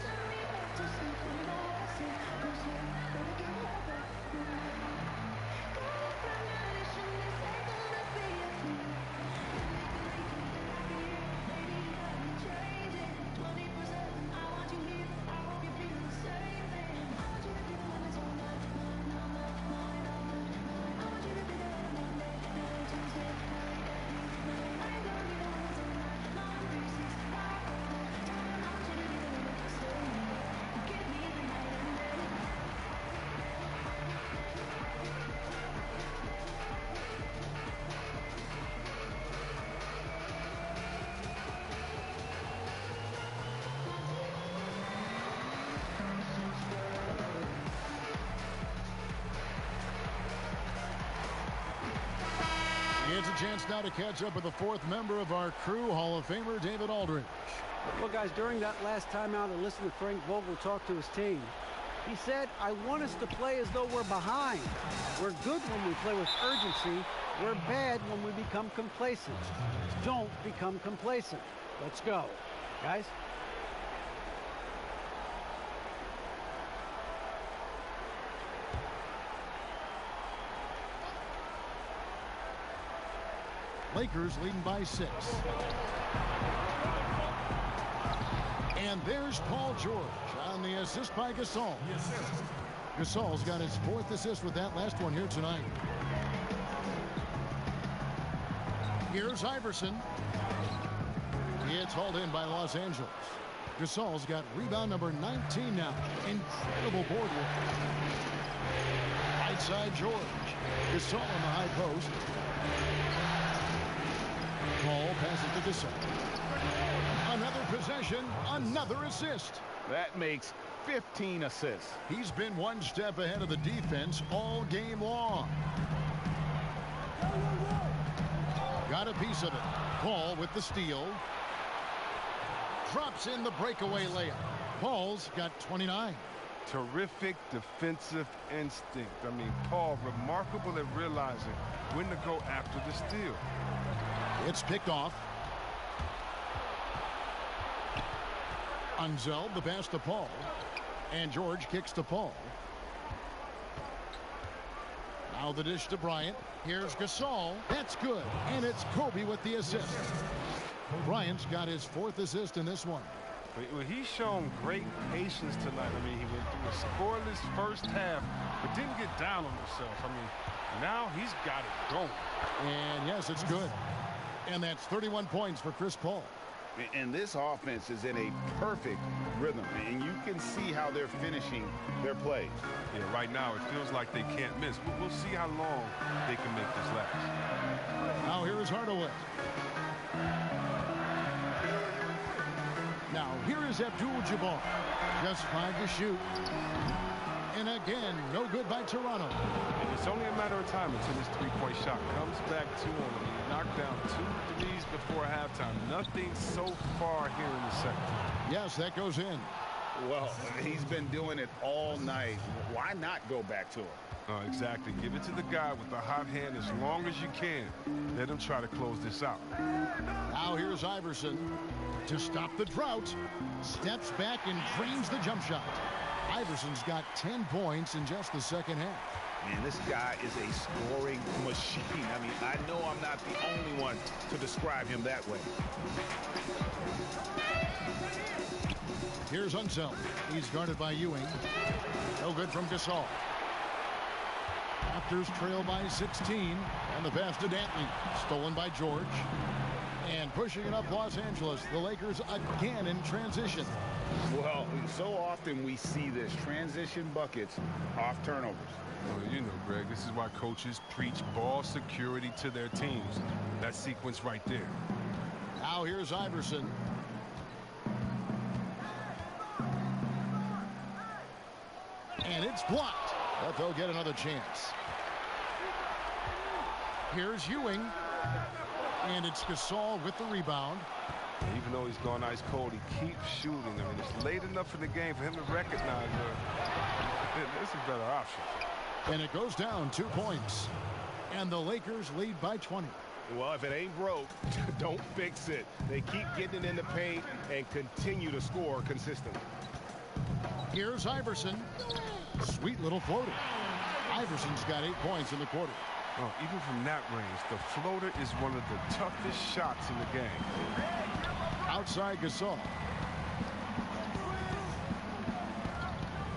It's a chance now to catch up with the fourth member of our crew, Hall of Famer David Aldridge. Well, guys, during that last timeout, I listened to Frank Vogel talk to his team. He said, I want us to play as though we're behind. We're good when we play with urgency. We're bad when we become complacent. Don't become complacent. Let's go. Guys? Lakers leading by 6. And there's Paul George on the assist by Gasol. Gasol's got his 4th assist with that last one here tonight. Here's Iverson. It's hauled in by Los Angeles. Gasol's got rebound number 19 now. Incredible board work. Right side George. Gasol on the high post. Paul passes to Gasol. Another possession, another assist. That makes 15 assists. He's been one step ahead of the defense all game long. Got a piece of it. Paul with the steal. Drops in the breakaway layup. Paul's got 29. Terrific defensive instinct. I mean, Paul, remarkable at realizing when to go after the steal. It's picked off. Unzeld, the pass to Paul. And George kicks to Paul. Now the dish to Bryant. Here's Gasol. That's good. And it's Kobe with the assist. Bryant's got his 4th assist in this one. Well, he's shown great patience tonight. I mean, he went through a scoreless first half, but didn't get down on himself. I mean, now he's got it going. And yes, it's good. And that's 31 points for Chris Paul. And this offense is in a perfect rhythm, and you can see how they're finishing their plays. Yeah, right now it feels like they can't miss, but we'll see how long they can make this last. Now here is Hardaway. Now here is Abdul-Jabbar. Just 5 to shoot. And again, no good by Toronto. And it's only a matter of time until this three-point shot comes back to him. I mean, he knocked down 2 threes before halftime. Nothing so far here in the second. Yes, that goes in. Well, he's been doing it all night. Why not go back to him? Exactly. Give it to the guy with the hot hand as long as you can. Let him try to close this out. Now here's Iverson to stop the drought. Steps back and drains the jump shot. Iverson's got 10 points in just the second half. Man, this guy is a scoring machine. I mean, I know I'm not the only one to describe him that way. Here's Unseld. He's guarded by Ewing. No good from Gasol. Raptors trail by 16. And the pass to Dantley. Stolen by George. And pushing it up Los Angeles. The Lakers again in transition. Well, so often we see this. Transition buckets off turnovers. Well, you know, Greg, this is why coaches preach ball security to their teams. That sequence right there. Now here's Iverson. And it's blocked. But they'll get another chance. Here's Ewing. And it's Gasol with the rebound. Even though he's gone ice cold, he keeps shooting. I mean, it's late enough in the game for him to recognize it's a better option. And it goes down 2 points. And the Lakers lead by 20. Well, if it ain't broke, don't fix it. They keep getting it in the paint and continue to score consistently. Here's Iverson. Sweet little floater. Iverson's got 8 points in the quarter. Oh, even from that range, the floater is one of the toughest shots in the game. Outside Gasol.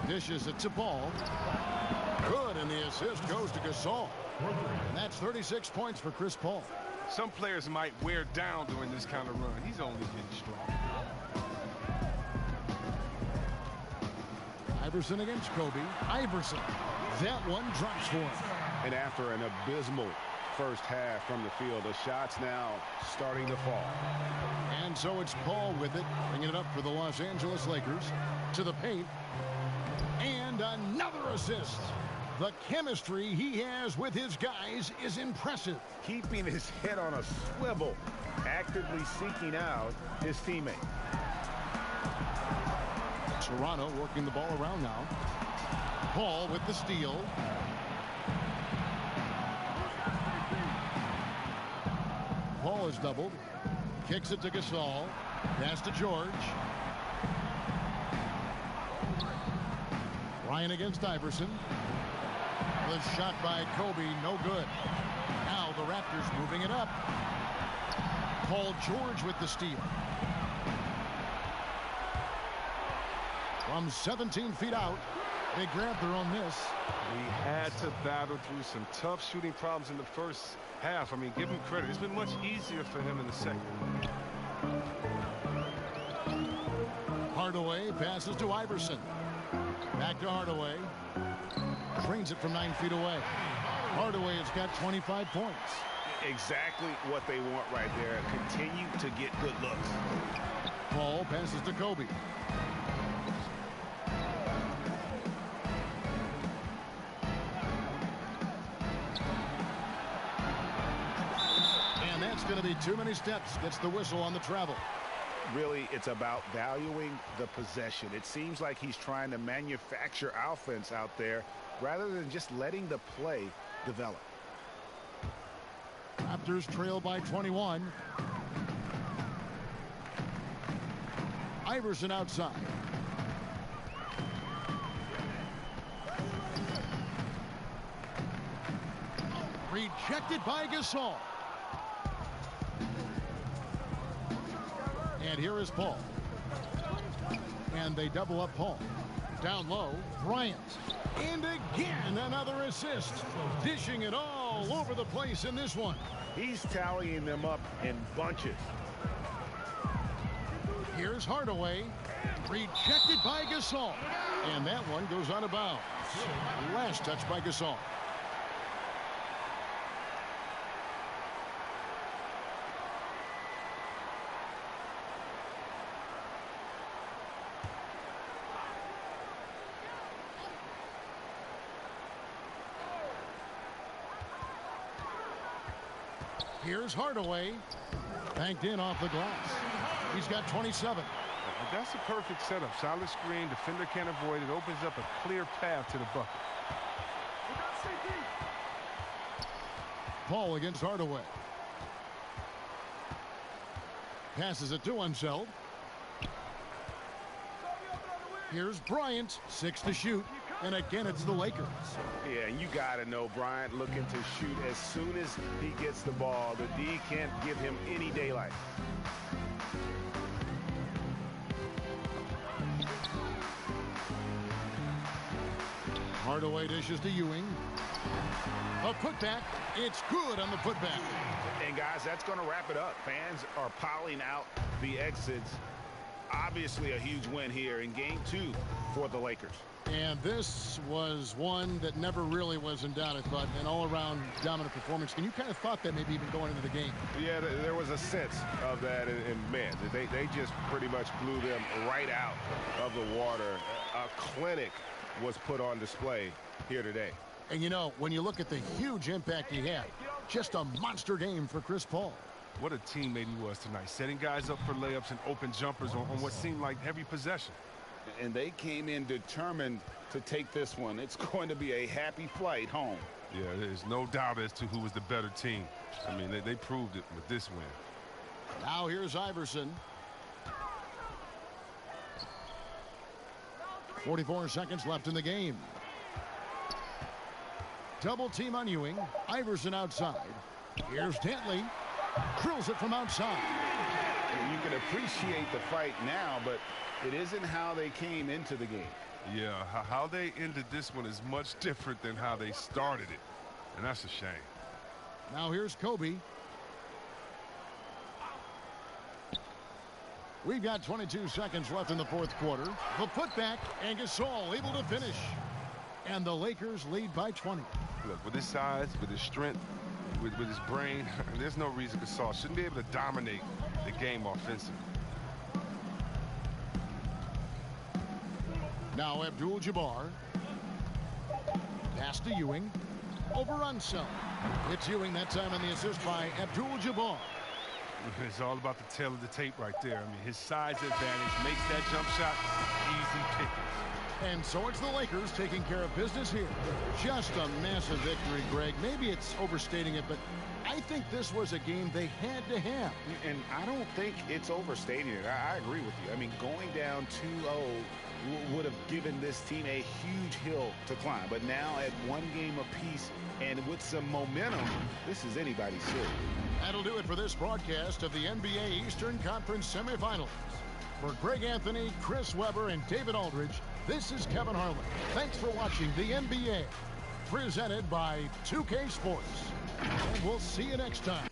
Dishes it to Ball. Good, and the assist goes to Gasol. And that's 36 points for Chris Paul. Some players might wear down during this kind of run. He's only getting strong. Iverson against Kobe. Iverson. That one drops for him. And after an abysmal first half from the field, the shots now starting to fall. And so it's Paul with it, bringing it up for the Los Angeles Lakers. To the paint. And another assist. The chemistry he has with his guys is impressive. Keeping his head on a swivel, actively seeking out his teammate. Toronto working the ball around now. Paul with the steal. Paul is doubled. Kicks it to Gasol. Pass to George. Ryan against Iverson. The shot by Kobe, no good. Now the Raptors moving it up. Paul George with the steal. From 17 feet out, they grab their own miss. We had to battle through some tough shooting problems in the first half. I mean, give him credit. It's been much easier for him in the second. Hardaway passes to Iverson. Back to Hardaway. Drains it from 9 feet away. Hardaway has got 25 points. Exactly what they want right there. Continue to get good looks. Paul passes to Kobe. And that's going to be too many steps. Gets the whistle on the travel. Really, it's about valuing the possession. It seems like he's trying to manufacture offense out there rather than just letting the play develop. Raptors trail by 21. Iverson outside. Rejected by Gasol. And here is Paul. And they double up Paul. Down low, Bryant. And again, another assist. Dishing it all over the place in this one. He's tallying them up in bunches. Here's Hardaway. Rejected by Gasol. And that one goes out of bounds. Last touch by Gasol. Here's Hardaway. Banked in off the glass. He's got 27. That's a perfect setup. Solid screen. Defender can't avoid it. Opens up a clear path to the bucket. Paul against Hardaway. Passes it to himself. Here's Bryant. 6 to shoot. And again, it's the Lakers. Yeah, you got to know Bryant looking to shoot as soon as he gets the ball. The D can't give him any daylight. Hardaway dishes to Ewing. A putback. It's good on the putback. And guys, that's going to wrap it up. Fans are piling out the exits. Obviously a huge win here in game 2 for the Lakers. And this was one that never really was in doubt, I thought, an all-around dominant performance. And you kind of thought that maybe even going into the game. Yeah, there was a sense of that. And man, they just pretty much blew them right out of the water. A clinic was put on display here today. And, you know, when you look at the huge impact he had, just a monster game for Chris Paul. What a teammate he was tonight, setting guys up for layups and open jumpers on what seemed like every possession. and they came in determined to take this one. It's going to be a happy flight home. Yeah, there's no doubt as to who was the better team. I mean, they proved it with this win. Now here's Iverson. 44 seconds left in the game. Double team on Ewing. Iverson outside. Here's Dantley. Drills it from outside. You can appreciate the fight now, but it isn't how they came into the game. Yeah, how they ended this one is much different than how they started it. And that's a shame. Now here's Kobe. We've got 22 seconds left in the fourth quarter. The putback, and Gasol able to finish. And the Lakers lead by 20. Look, with his size, with his strength, with his brain, there's no reason Gasol shouldn't be able to dominate the game offensively. Now Abdul-Jabbar. Pass to Ewing. Over Unseld. It's Ewing that time on the assist by Abdul-Jabbar. It's all about the tail of the tape right there. I mean, his size advantage makes that jump shot easy pickings. And so it's the Lakers taking care of business here. Just a massive victory, Greg. Maybe it's overstating it, but I think this was a game they had to have. And I don't think it's overstating it. I agree with you. I mean, going down 2-0 would have given this team a huge hill to climb. But now at one game apiece and with some momentum, this is anybody's series. That'll do it for this broadcast of the NBA Eastern Conference semifinals. For Greg Anthony, Chris Webber, and David Aldridge, this is Kevin Harlan. Thanks for watching the NBA, presented by 2K Sports. And we'll see you next time.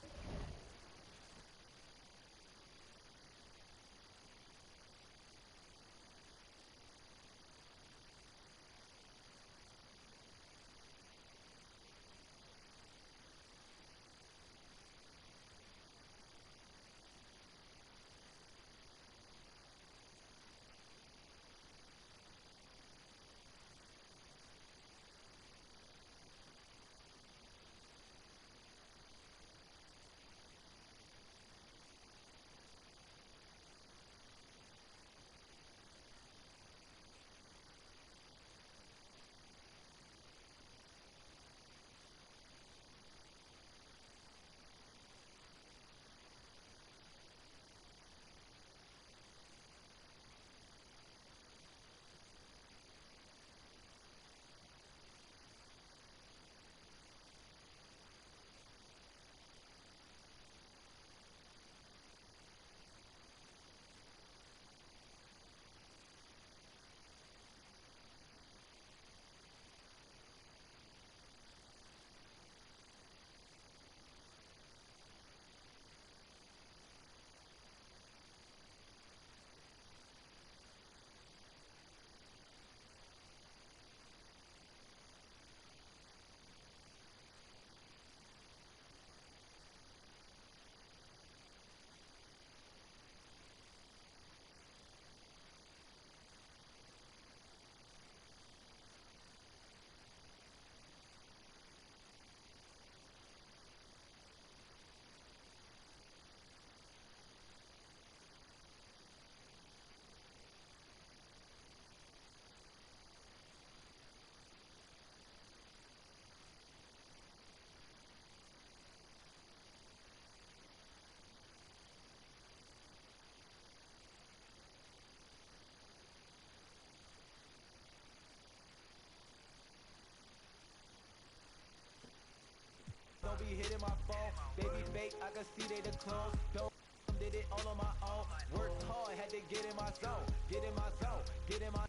Don't be hitting my phone, baby fake, I can see they the clones. Don't did it all on my own. Worked hard, had to get in my zone, get in my zone, get in my.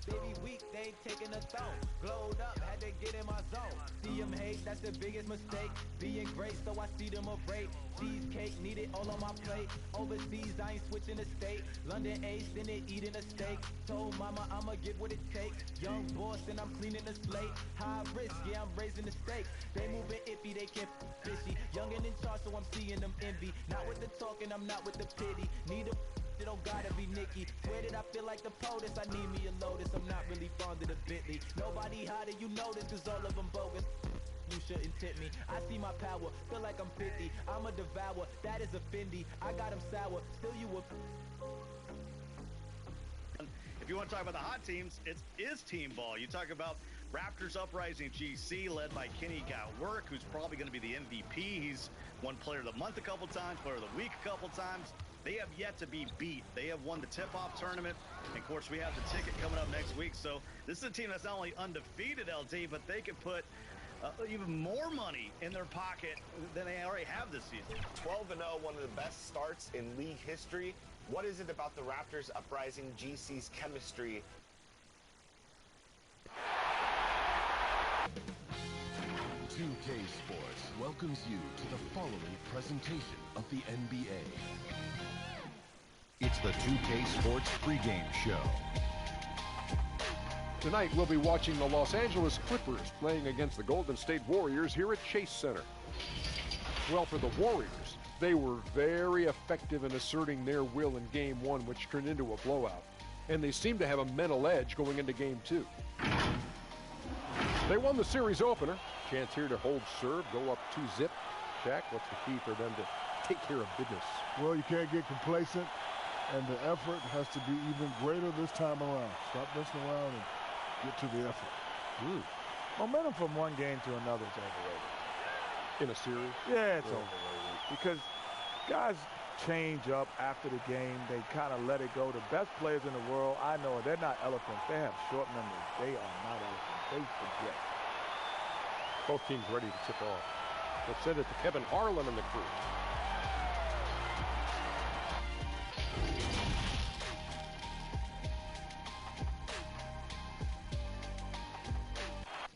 Baby weak, they ain't taking a thong. Glowed up, had to get in my zone. See them hate, that's the biggest mistake. Being great, so I see them afraid. Cheesecake, need it all on my plate. Overseas, I ain't switching the state. London ace, then it eating a steak. Told mama I'ma give what it takes. Young boss, and I'm cleaning the slate. High risk, yeah, I'm raising the stakes. They moving iffy, they can't fishy. Young and in charge, so I'm seeing them envy. Not with the talking, I'm not with the pity. Need a it don't gotta be Nicky. Swear that I feel like the POTUS. I need me a Lotus. I'm not really fond of the Bentley. Nobody hotter, you know this, cause all of them bogus. You shouldn't tip me. I see my power, feel like I'm 50. I'm a devourer, that is a Fendi. I got him sour, still you a... if you want to talk about the hot teams, it is team ball. You talk about Raptors Uprising GC, led by Kenny Gawork, who's probably going to be the MVP. He's won Player of the Month a couple times, Player of the Week a couple times. They have yet to be beat. They have won the tip-off tournament. And of course, we have the ticket coming up next week. So this is a team that's not only undefeated, LT, but they can put even more money in their pocket than they already have this season. 12-0, one of the best starts in league history. What is it about the Raptors Uprising GC's chemistry? Two-K Sports welcomes you to the following presentation of the NBA. It's the 2K Sports pregame show. Tonight, we'll be watching the Los Angeles Clippers playing against the Golden State Warriors here at Chase Center. Well, for the Warriors, they were very effective in asserting their will in Game 1, which turned into a blowout. And they seem to have a mental edge going into Game 2. They won the series opener. Chance here to hold serve, go up 2-zip. Shaq, what's the key for them to take care of business? Well, you can't get complacent, and the effort has to be even greater this time around. Stop messing around and get to the effort. Momentum from one game to another is overrated. In a series? Yeah, it's overrated. Because guys change up after the game. They kind of let it go. The best players in the world, I know, they're not elephants. They have short memories. They are not elephants. They forget. Both teams ready to tip off. Let's send it to Kevin Harlan and the crew.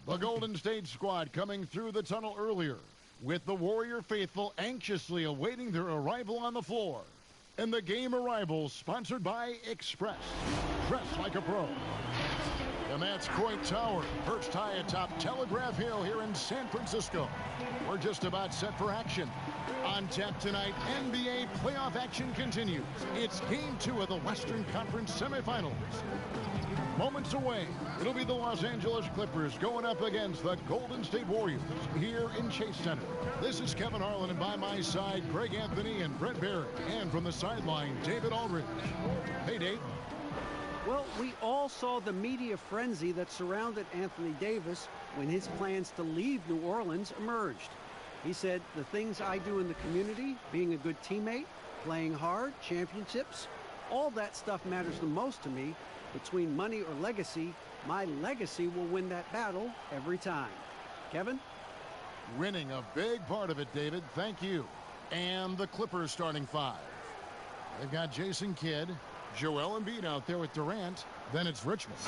The Golden State squad coming through the tunnel earlier, with the Warrior faithful anxiously awaiting their arrival on the floor. And the game arrival sponsored by Express. Dress like a pro. And that's Coit Tower, perched high atop Telegraph Hill here in San Francisco. We're just about set for action. On tap tonight, NBA playoff action continues. It's Game 2 of the Western Conference semifinals. Moments away, it'll be the Los Angeles Clippers going up against the Golden State Warriors here in Chase Center. This is Kevin Harlan, and by my side, Greg Anthony and Brent Barry. And from the sideline, David Aldridge. Hey, Dave. Well, we all saw the media frenzy that surrounded Anthony Davis when his plans to leave New Orleans emerged. He said, the things I do in the community, being a good teammate, playing hard, championships, all that stuff matters the most to me. Between money or legacy, my legacy will win that battle every time. Kevin? Winning a big part of it, David. Thank you. And the Clippers starting five. They've got Jason Kidd, Joel Embiid out there with Durant. Then it's Richmond.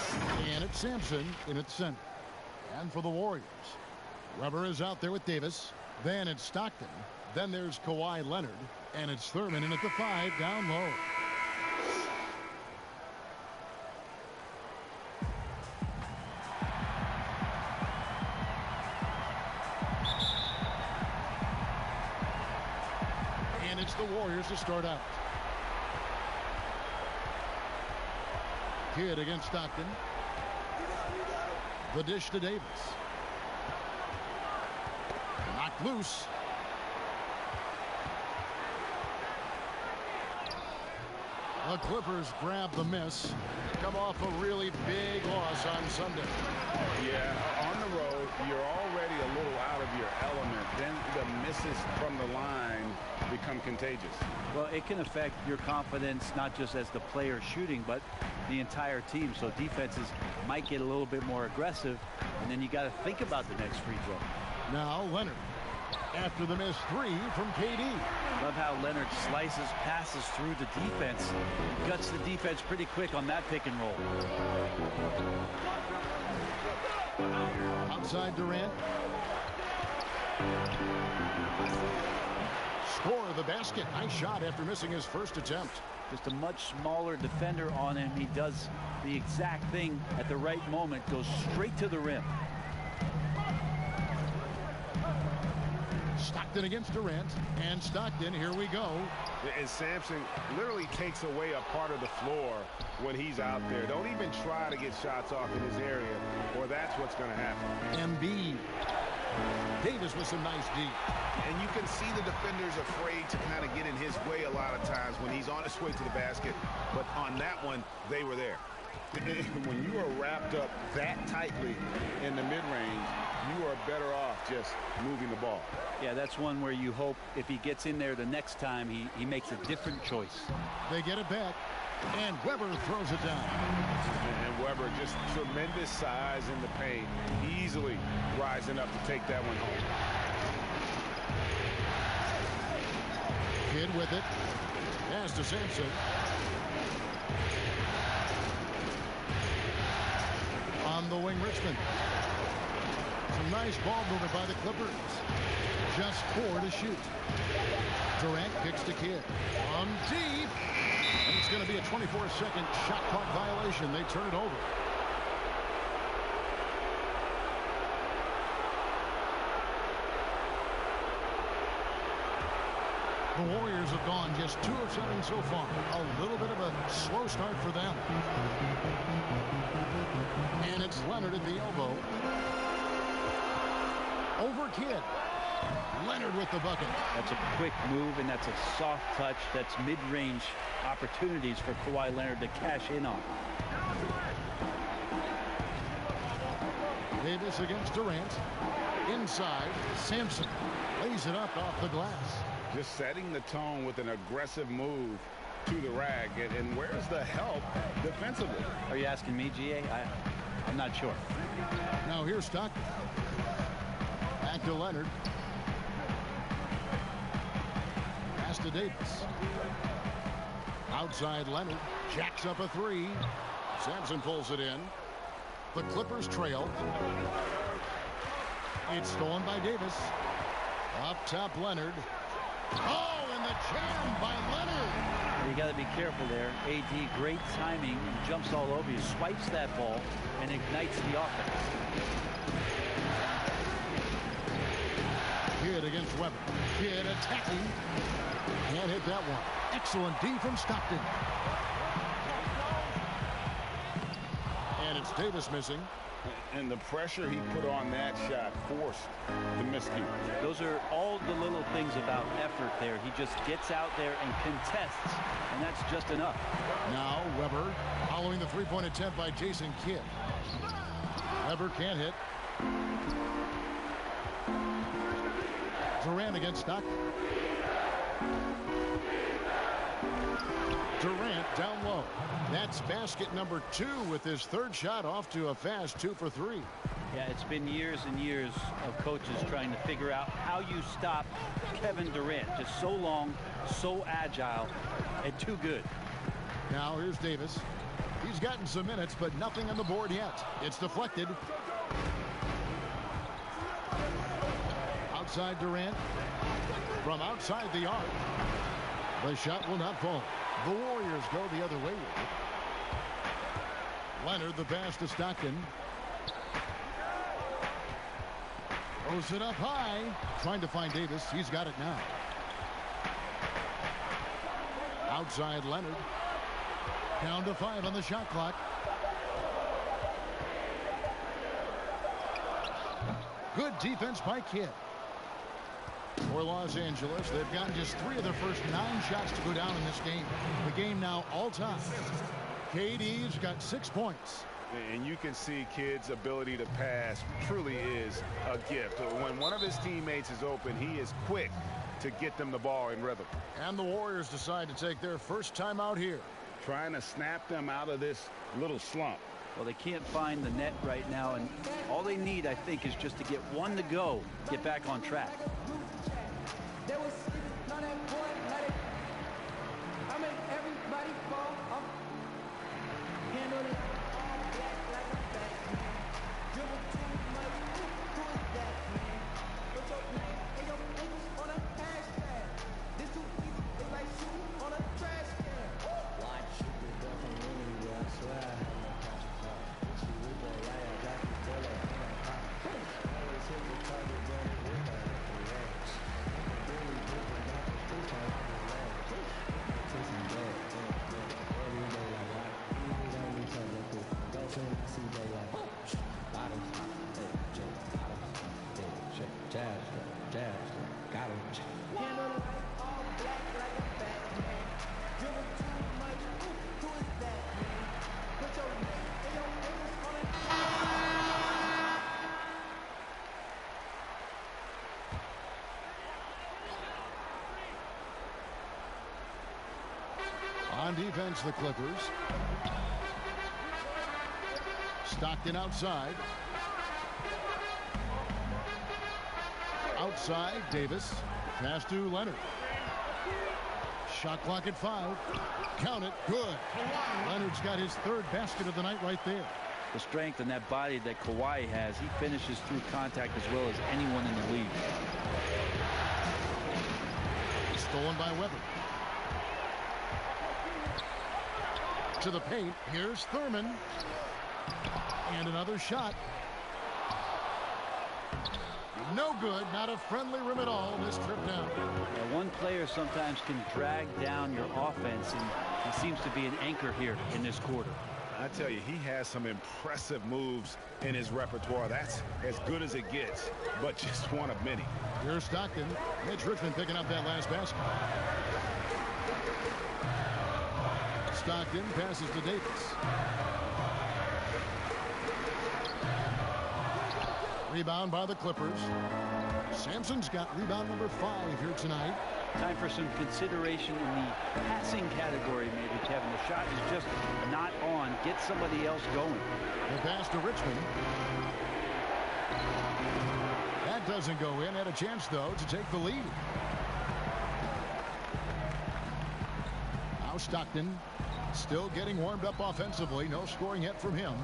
And it's Sampson in at the center. And for the Warriors, Weber is out there with Davis. Then it's Stockton. Then there's Kawhi Leonard. And it's Thurman in at the 5 down low. And it's the Warriors to start out. Kidd against Stockton. The dish to Davis. Knocked loose. The Clippers grab the miss. Come off a really big loss on Sunday. Yeah, on the road, you're already a little out of your element. Then the misses from the line become contagious. Well, it can affect your confidence, not just as the player shooting, but the entire team. So defenses might get a little bit more aggressive, and then you got to think about the next free throw. Now Leonard. After the missed 3 from KD. Love how Leonard slices, passes through the defense. Guts the defense pretty quick on that pick and roll. Outside Durant. Score the basket. Nice shot after missing his first attempt. Just a much smaller defender on him. He does the exact thing at the right moment. Goes straight to the rim. Stockton against Durant. And Stockton, here we go. And Sampson literally takes away a part of the floor when he's out there. Don't even try to get shots off in his area, or that's what's going to happen. Embiid. Davis with some nice D. And you can see the defenders afraid to kind of get in his way a lot of times when he's on his way to the basket. But on that one, they were there. When you are wrapped up that tightly in the mid-range, you are better off just moving the ball. Yeah, that's one where you hope if he gets in there the next time, he makes a different choice. They get it back, and Weber throws it down. And Weber, just tremendous size in the paint, easily rising up to take that one home. Kidd with it. Pass to Sampson. On the wing, Richmond. Some nice ball movement by the Clippers. Just 4 to shoot. Durant kicks to Kidd. On deep. And it's going to be a 24-second shot clock violation. They turn it over. The Warriors have gone just 2 of 7 so far. A little bit of a slow start for them. And it's Leonard at the elbow. Over Kidd. Leonard with the bucket. That's a quick move, and that's a soft touch. That's mid-range opportunities for Kawhi Leonard to cash in on. Davis against Durant. Inside, Sampson lays it up off the glass. Just setting the tone with an aggressive move to the rack. And where's the help defensively? Are you asking me, GA? I'm not sure. Now here's Stockton. Back to Leonard. Pass to Davis. Outside Leonard. Jacks up a 3. Sampson pulls it in. The Clippers trail. It's stolen by Davis. Up top Leonard. Oh, and the jam by Leonard. You got to be careful there. AD, great timing. He jumps all over you, swipes that ball, and ignites the offense. Kidd against Weber. Kidd attacking. Can't hit that one. Excellent D from Stockton. And it's Davis missing. And the pressure he put on that shot forced the miscue. Those are all the little things about effort there. He just gets out there and contests, and that's just enough. Now Weber following the three-point attempt by Jason Kidd. Weber can't hit. Durant against Stockton. Durant down low. That's basket number 2 with his 3rd shot off to a fast 2 for 3. Yeah, it's been years and years of coaches trying to figure out how you stop Kevin Durant. Just so long, so agile, and too good. Now here's Davis. He's gotten some minutes, but nothing on the board yet. It's deflected. Outside Durant. From outside the arc. The shot will not fall. The Warriors go the other way with it. Leonard, the pass to Stockton. Throws it up high. Trying to find Davis. He's got it now. Outside Leonard. Down to 5 on the shot clock. Good defense by Kidd. For Los Angeles, they've gotten just 3 of their first 9 shots to go down in this game. The game now all time. KD's got 6 points. And you can see Kidd's ability to pass truly is a gift. When one of his teammates is open, he is quick to get them the ball in rhythm. And the Warriors decide to take their first time out here. Trying to snap them out of this little slump. Well, they can't find the net right now, and all they need, I think, is just to get one to go, get back on track. defense, the Clippers. Stockton outside. Outside, Davis. Pass to Leonard. Shot clock at 5. Count it. Good. Leonard's got his 3rd basket of the night right there. The strength and that body that Kawhi has, he finishes through contact as well as anyone in the league. Stolen by Weber. To the paint. Here's Thurman. And another shot. No good. Not a friendly rim at all this trip down. Yeah, one player sometimes can drag down your offense, and he seems to be an anchor here in this quarter. I tell you, he has some impressive moves in his repertoire. That's as good as it gets, but just one of many. Here's Stockton. Mitch Richmond picking up that last basket. Stockton passes to Davis. Rebound by the Clippers. Sampson's got rebound number 5 here tonight. Time for some consideration in the passing category, maybe, Kevin. The shot is just not on. Get somebody else going. The pass to Richmond. That doesn't go in. Had a chance, though, to take the lead. Now Stockton still getting warmed up offensively. No scoring yet from him.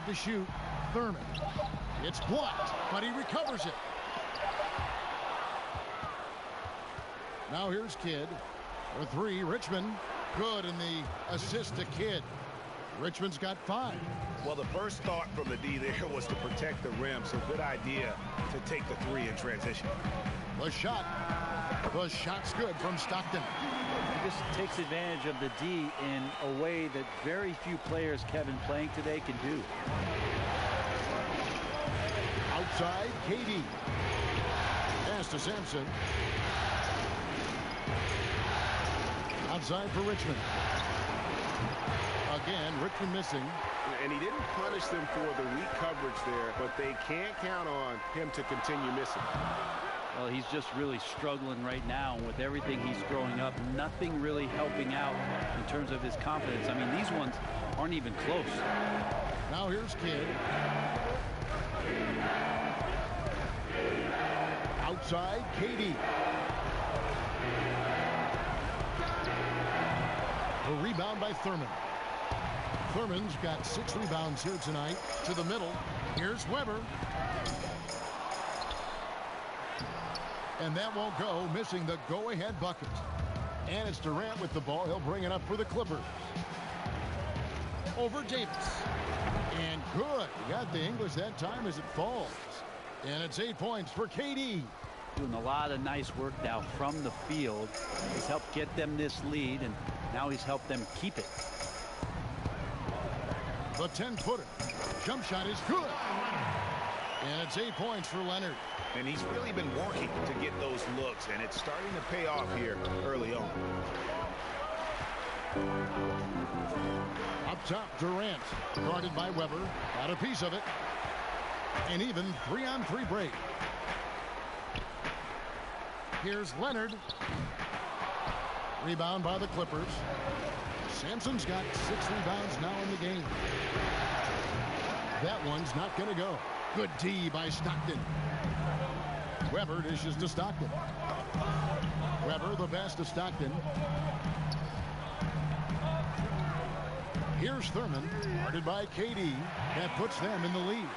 To shoot. Thurman. It's blocked, but he recovers it. Now here's Kidd. For 3, Richmond. Good, and the assist to Kidd. Richmond's got 5. Well, the first thought from the D there was to protect the rim, so good idea to take the 3 in transition. The shot. The shot's good from Stockton. He just takes advantage of the D in a way that very few players, Kevin, playing today can do. Outside, KD. Pass to Sampson. Outside for Richmond. Again, Richmond missing. And he didn't punish them for the weak coverage there, but they can't count on him to continue missing. Well, he's just really struggling right now with everything he's throwing up. Nothing really helping out in terms of his confidence. I mean, these ones aren't even close. Now here's Kidd. Outside, KD. A rebound by Thurman. Thurman's got 6 rebounds here tonight. To the middle. Here's Weber. And that won't go, missing the go-ahead bucket. And it's Durant with the ball. He'll bring it up for the Clippers. Over Davis. And good. He got the English that time as it falls. And it's 8 points for KD. Doing a lot of nice work now from the field. He's helped get them this lead, and now he's helped them keep it. The 10-footer. Jump shot is good. And it's 8 points for Leonard. And he's really been working to get those looks, and it's starting to pay off here early on. Up top, Durant. Guarded by Weber. Got a piece of it. An even 3-on-3 break. Here's Leonard. Rebound by the Clippers. Sampson's got 6 rebounds now in the game. That one's not going to go. Good D by Stockton. Weber dishes to Stockton. Weber the pass to Stockton. Here's Thurman, guarded by KD. That puts them in the lead.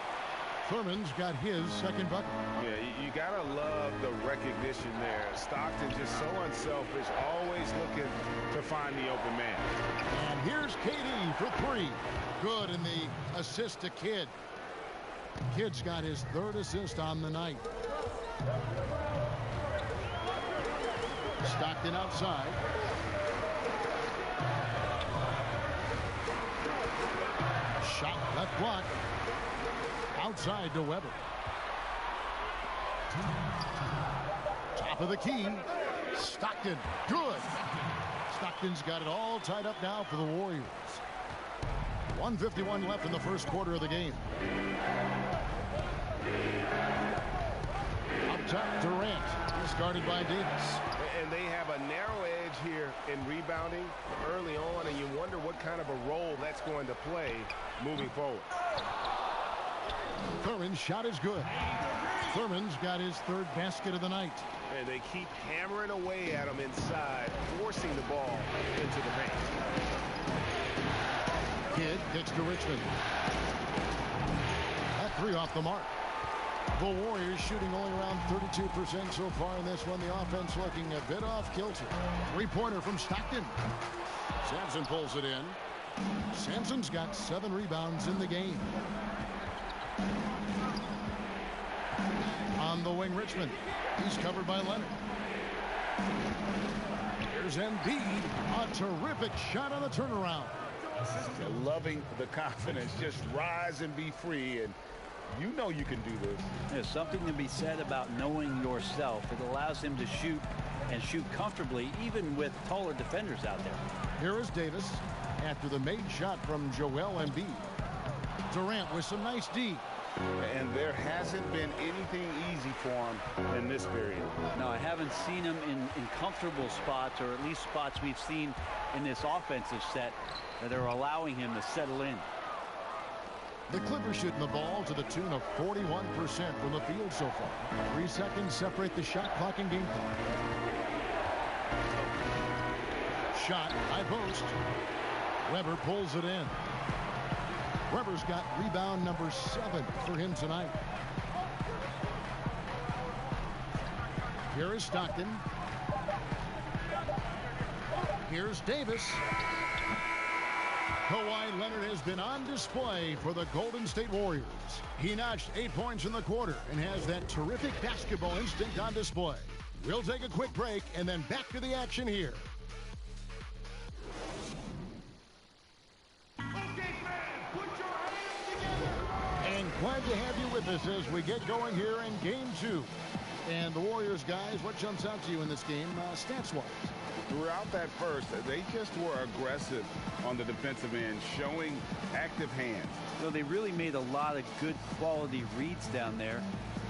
Thurman's got his 2nd bucket. Yeah, you gotta love the recognition there. Stockton just so unselfish, always looking to find the open man. And here's KD for 3. Good, and the assist to Kidd. Kidd's got his 3rd assist on the night. Stockton outside. Shot left block. Outside to Weber. Top of the key. Stockton. Good. Stockton's got it all tied up now for the Warriors. 1:51 left in the first quarter of the game. top, Durant. He's guarded by Davis. And they have a narrow edge here in rebounding early on, and you wonder what kind of a role that's going to play moving forward. Thurman's shot is good. Thurman's got his third basket of the night. And they keep hammering away at him inside, forcing the ball into the paint. Kidd kicks to Richmond. That three off the mark. The Warriors shooting only around 32% so far in this one. The offense looking a bit off kilter. Three-pointer from Stockton. Sampson pulls it in. Sampson's got 7 rebounds in the game. On the wing, Richmond. He's covered by Leonard. Here's Embiid. A terrific shot on the turnaround. Loving the confidence. Just rise and be free. And you know you can do this. There's something to be said about knowing yourself. It allows him to shoot and shoot comfortably, even with taller defenders out there. Here is Davis after the made shot from Joel Embiid. Durant with some nice D. And there hasn't been anything easy for him in this period. No, I haven't seen him in comfortable spots, or at least spots we've seen in this offensive set that are allowing him to settle in. The Clippers shooting the ball to the tune of 41% from the field so far. 3 seconds separate the shot clock and game clock. Shot, high post. Webber pulls it in. Webber's got rebound number 7 for him tonight. Here is Stockton. Here's Davis. Kawhi Leonard has been on display for the Golden State Warriors. He notched 8 points in the quarter and has that terrific basketball instinct on display. We'll take a quick break and then back to the action here. And glad to have you with us as we get going here in Game 2. And the Warriors, guys, what jumps out to you in this game stats-wise? Throughout that first, they just were aggressive on the defensive end, showing active hands. So they really made a lot of good quality reads down there.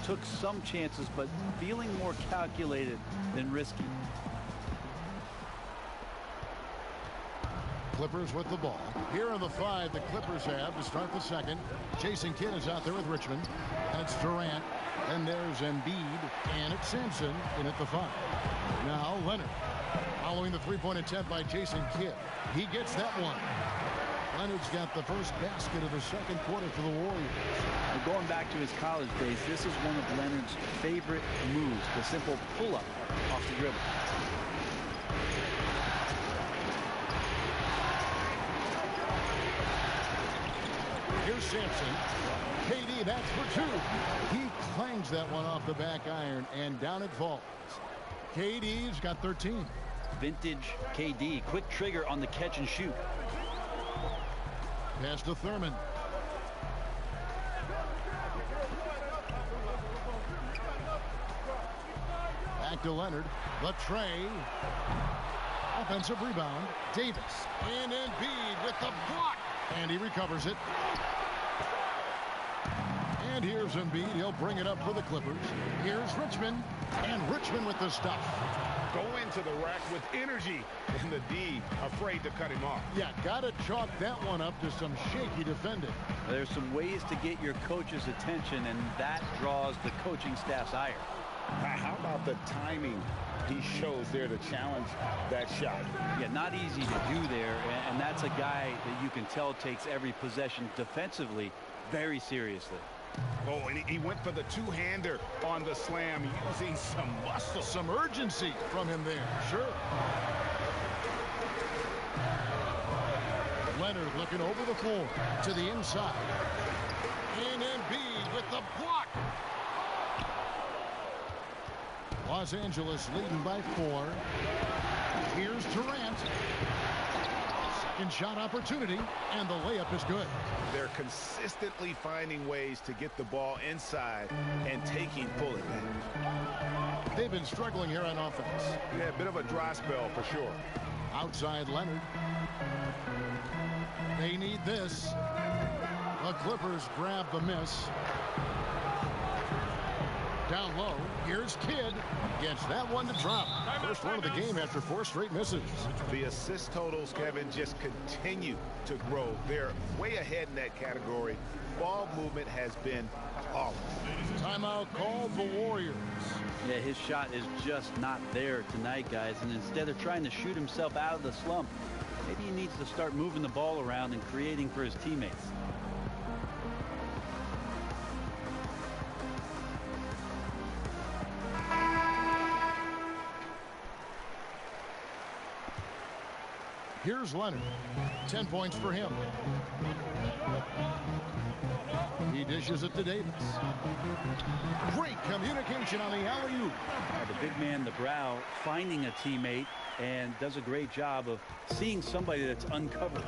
Took some chances, but feeling more calculated than risky. Clippers with the ball. Here are the 5 the Clippers have to start the second. Jason Kidd is out there with Richmond. And it's Durant. And there's Embiid. And it's Sampson in at the 5. Now Leonard. Following the three-point attempt by Jason Kidd. He gets that one. Leonard's got the first basket of the second quarter for the Warriors. And going back to his college days, this is one of Leonard's favorite moves, the simple pull-up off the dribble. Here's Sampson. KD, that's for 2. He clangs that one off the back iron, and down it falls. KD's got 13. Vintage KD, quick trigger on the catch and shoot. Pass to Thurman. Back to Leonard. The tray. Offensive rebound. Davis. And Embiid with the block. And he recovers it. And here's Embiid. He'll bring it up for the Clippers. Here's Richmond. And Richmond with the stuff. Go into the rack with energy. And the D afraid to cut him off. Yeah, got to chalk that one up to some shaky defending. There's some ways to get your coach's attention, and that draws the coaching staff's ire. How about the timing he shows there to challenge that shot? Yeah, not easy to do there, and that's a guy that you can tell takes every possession defensively very seriously. Oh, and he went for the two-hander on the slam, using some muscle. Some urgency from him there, sure. Leonard looking over the floor to the inside. And Embiid with the block. Los Angeles leading by 4. Here's Durant. Second shot opportunity, and the layup is good. They're consistently finding ways to get the ball inside and taking full advantage. They've been struggling here on offense. Yeah, a bit of a dry spell for sure. Outside Leonard. They need this. The Clippers grab the miss. Down low, here's Kidd. Gets that one to drop. First one of the game after 4 straight misses. The assist totals, Kevin, just continue to grow. They're way ahead in that category. Ball movement has been flawless. Timeout called the Warriors. Yeah, his shot is just not there tonight, guys. And instead of trying to shoot himself out of the slump, maybe he needs to start moving the ball around and creating for his teammates. Here's Leonard. 10 points for him. He dishes it to Davis. Great communication on the alley-oop. The big man, the brow, finding a teammate and does a great job of seeing somebody that's uncovered.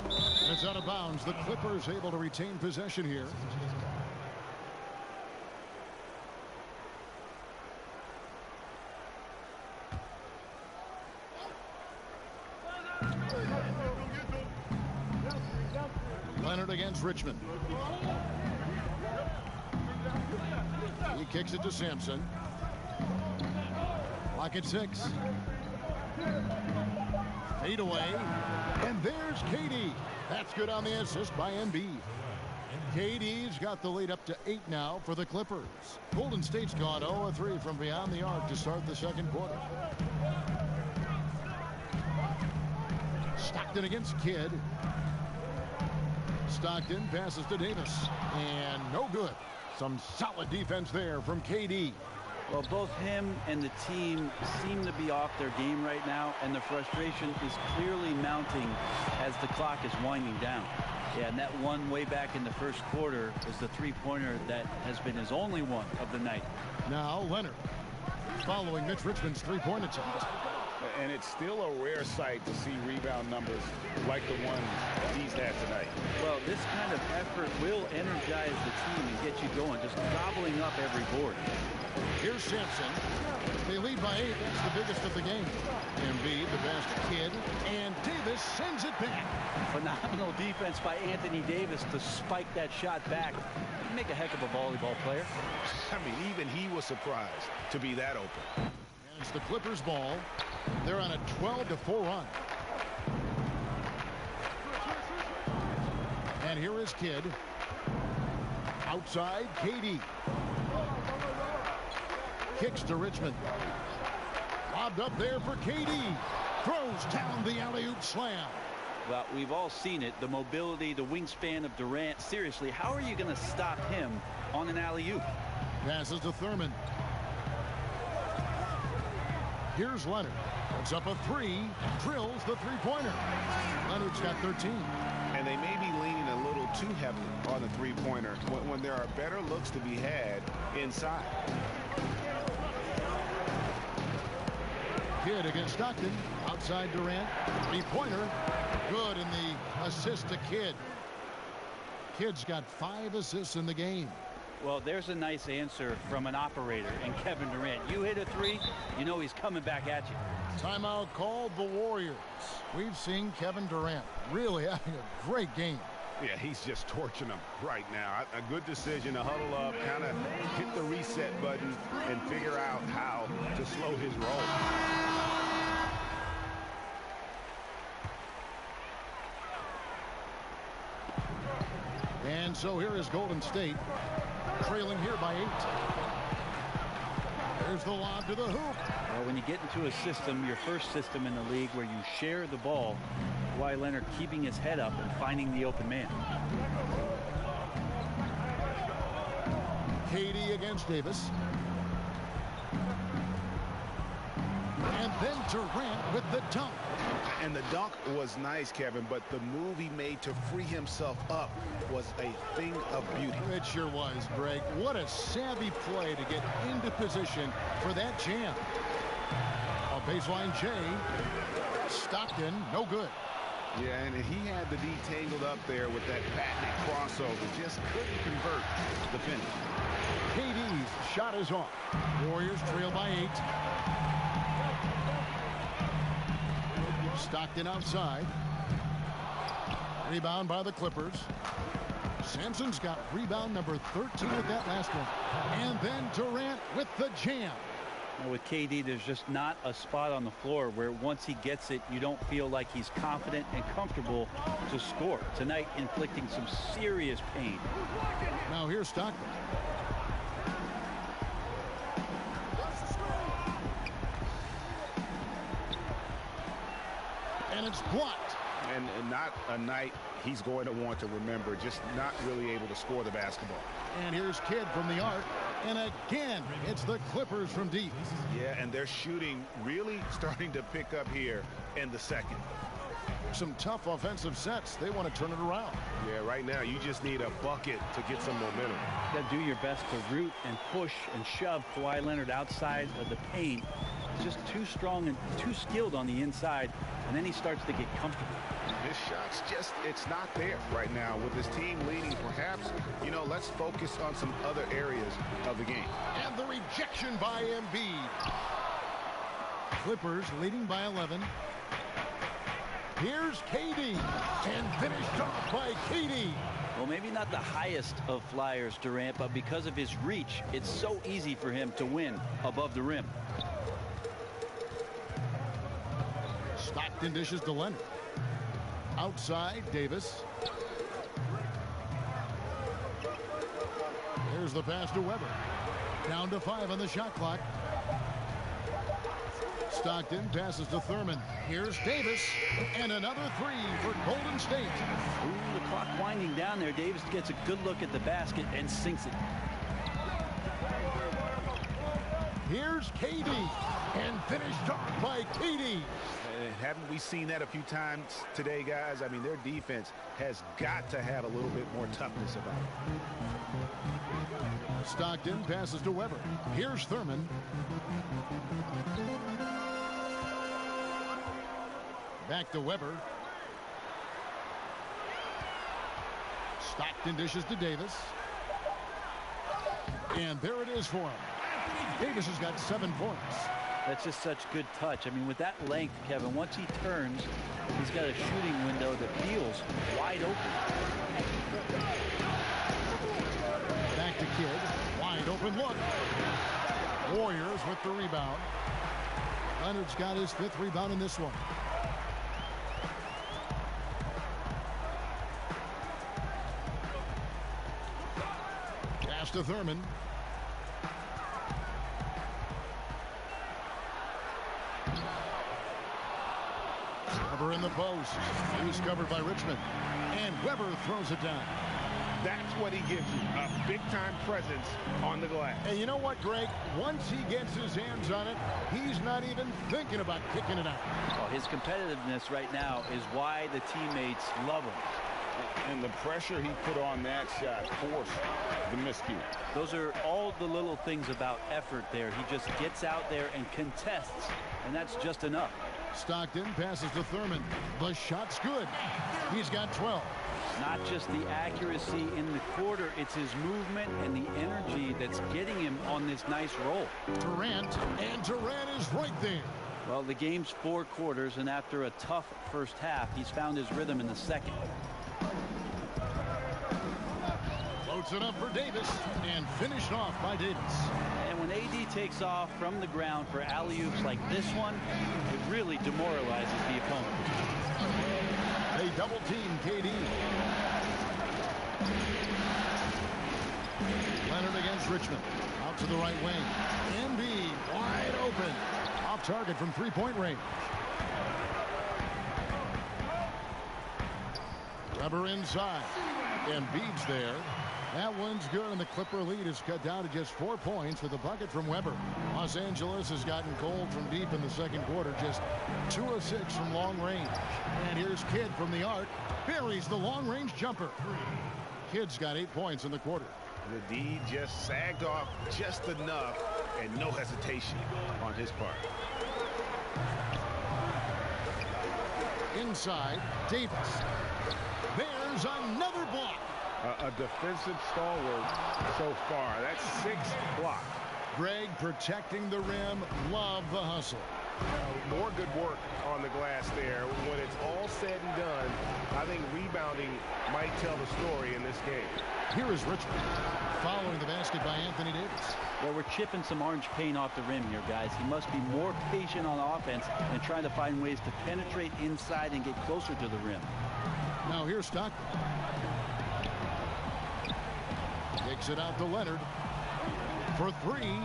And it's out of bounds. The Clippers able to retain possession here. Leonard against Richmond. He kicks it to Sampson. Lock at 6. Fade away. And there's KD. That's good on the assist by Embiid. KD's got the lead up to 8 now for the Clippers. Golden State's gone 0-3 from beyond the arc to start the second quarter. Stockton against Kidd. Stockton passes to Davis. And no good. Some solid defense there from KD. Well, both him and the team seem to be off their game right now, and the frustration is clearly mounting as the clock is winding down. Yeah, and that one way back in the first quarter is the three-pointer that has been his only one of the night. Now Leonard following Mitch Richmond's three-point attempt. And it's still a rare sight to see rebound numbers like the ones he's had tonight. Well, this kind of effort will energize the team and get you going, just gobbling up every board. Here's Sampson. They lead by 8. That's the biggest of the game. Embiid, the best Kidd, and Davis sends it back. Phenomenal defense by Anthony Davis to spike that shot back. He'd make a heck of a volleyball player. I mean, even he was surprised to be that open. And it's the Clippers' ball. They're on a 12-4 run. And here is Kidd. Outside, KD. Kicks to Richmond. Lobbed up there for KD. Throws down the alley-oop slam. Well, we've all seen it. The mobility, the wingspan of Durant. Seriously, how are you going to stop him on an alley-oop? Passes to Thurman. Here's Leonard. Puts up a 3. Drills the three-pointer. Leonard's got 13. And they may be leaning a little too heavily on the three-pointer when there are better looks to be had inside. Kidd against Stockton. Outside Durant. Three-pointer. Good in the assist to Kidd. Kidd's got 5 assists in the game. Well, there's a nice answer from an operator in Kevin Durant. You hit a 3, you know he's coming back at you. Timeout called the Warriors. We've seen Kevin Durant really having a great game. Yeah, he's just torching them right now. A good decision to huddle up, kind of hit the reset button and figure out how to slow his roll. And so here is Golden State, trailing here by 8. There's the lob to the hoop. Well, when you get into a system, your first system in the league where you share the ball, Kawhi Leonard keeping his head up and finding the open man. KD against Davis. And then Durant with the dunk. And the dunk was nice, Kevin, but the move he made to free himself up was a thing of beauty. It sure was, Greg. What a savvy play to get into position for that jam. A baseline J. Stockton, no good. Yeah, and he had the D tangled up there with that patented crossover. Just couldn't convert the finish. KD's shot is off. Warriors trail by 8. Stockton outside. Rebound by the Clippers. Sampson's got rebound number 13 with that last one. And then Durant with the jam. Now with KD, there's just not a spot on the floor where once he gets it, you don't feel like he's confident and comfortable to score. Tonight, inflicting some serious pain. Now here's Stockton. And it's blocked. And not a night he's going to want to remember, just not really able to score the basketball. And here's Kidd from the arc. And again, it's the Clippers from deep. Yeah, and their shooting really starting to pick up here in the second. Some tough offensive sets. They want to turn it around. Yeah, right now you just need a bucket to get some momentum. You got to do your best to root and push and shove Kawhi Leonard outside of the paint. He's just too strong and too skilled on the inside, and then he starts to get comfortable. His shot's just, it's not there right now. With his team leading, perhaps, you know, let's focus on some other areas of the game. And the rejection by Embiid. Clippers leading by 11. Here's KD, and finished off by KD. Well, maybe not the highest of flyers, Durant, but because of his reach, it's so easy for him to win above the rim. Stockton dishes to Leonard. Outside, Davis. Here's the pass to Weber. Down to 5 on the shot clock. Stockton passes to Thurman. Here's Davis. And another three for Golden State. Ooh, the clock winding down there. Davis gets a good look at the basket and sinks it. Here's KD. And finished off by KD. Haven't we seen that a few times today, guys? I mean, their defense has got to have a little bit more toughness about it. Stockton passes to Weber. Here's Thurman. Back to Weber. Stockton dishes to Davis. And there it is for him. Davis has got 7 points. That's just such good touch. I mean, with that length, Kevin, once he turns, he's got a shooting window that feels wide open. Back to Kidd. Wide open look. Warriors with the rebound. Leonard's got his 5th rebound in this one. Pass to Thurman. Weber in the post. He's covered by Richmond. And Weber throws it down. That's what he gives you, a big-time presence on the glass. And you know what, Greg? Once he gets his hands on it, he's not even thinking about kicking it out. Well, his competitiveness right now is why the teammates love him. And the pressure he put on that shot forced the miscue. Those are all the little things about effort there. He just gets out there and contests, and that's just enough. Stockton passes to Thurman. The shot's good. He's got 12. Not just the accuracy in the quarter, it's his movement and the energy that's getting him on this nice roll. Durant, and Durant is right there. Well, the game's 4 quarters, and after a tough first half, he's found his rhythm in the second. Floats it up for Davis, and finished off by Davis. And when AD takes off from the ground for alley-oops like this one, it really demoralizes the opponent. They double-team KD. Leonard against Richmond. Out to the right wing. Embiid wide open. Off target from 3-point range. Weber inside. Embiid's there. That one's good, and the Clipper lead is cut down to just 4 points with a bucket from Weber. Los Angeles has gotten cold from deep in the second quarter, just 2 of 6 from long range. And here's Kidd from the arc. Buries the long-range jumper. Kidd's got 8 points in the quarter. The D just sagged off just enough, and no hesitation on his part. Inside, Davis. There's another block. A defensive stalwart so far. That's 6 blocks. Greg protecting the rim. Love the hustle. More good work on the glass there. When it's all said and done, I think rebounding might tell the story in this game. Here is Richmond following the basket by Anthony Davis. Well, we're chipping some orange paint off the rim here, guys. He must be more patient on offense and trying to find ways to penetrate inside and get closer to the rim. Now here's Stockton. Takes it out to Leonard for three.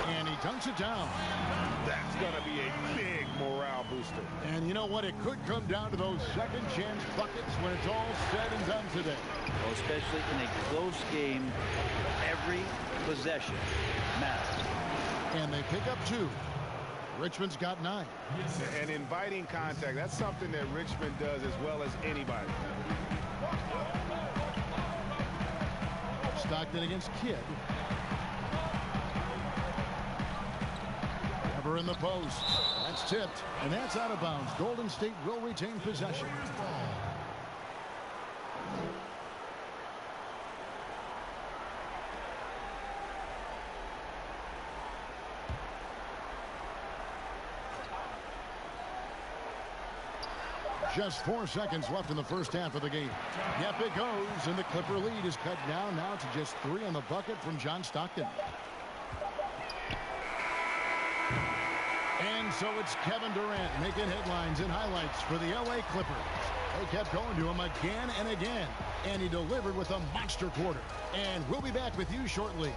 And he dunks it down. That's going to be a big morale booster. And you know what? It could come down to those second chance buckets when it's all said and done today. Well, especially in a close game, every possession matters. And they pick up 2. Richmond's got 9. And inviting contact, that's something that Richmond does as well as anybody. Stockton against Kidd. Ever in the post. That's tipped, and that's out of bounds. Golden State will retain possession. Just 4 seconds left in the first half of the game. Yep, it goes, and the Clipper lead is cut down now to just 3 on the bucket from John Stockton. And so it's Kevin Durant making headlines and highlights for the LA Clippers. They kept going to him again and again, and he delivered with a monster quarter. And we'll be back with you shortly.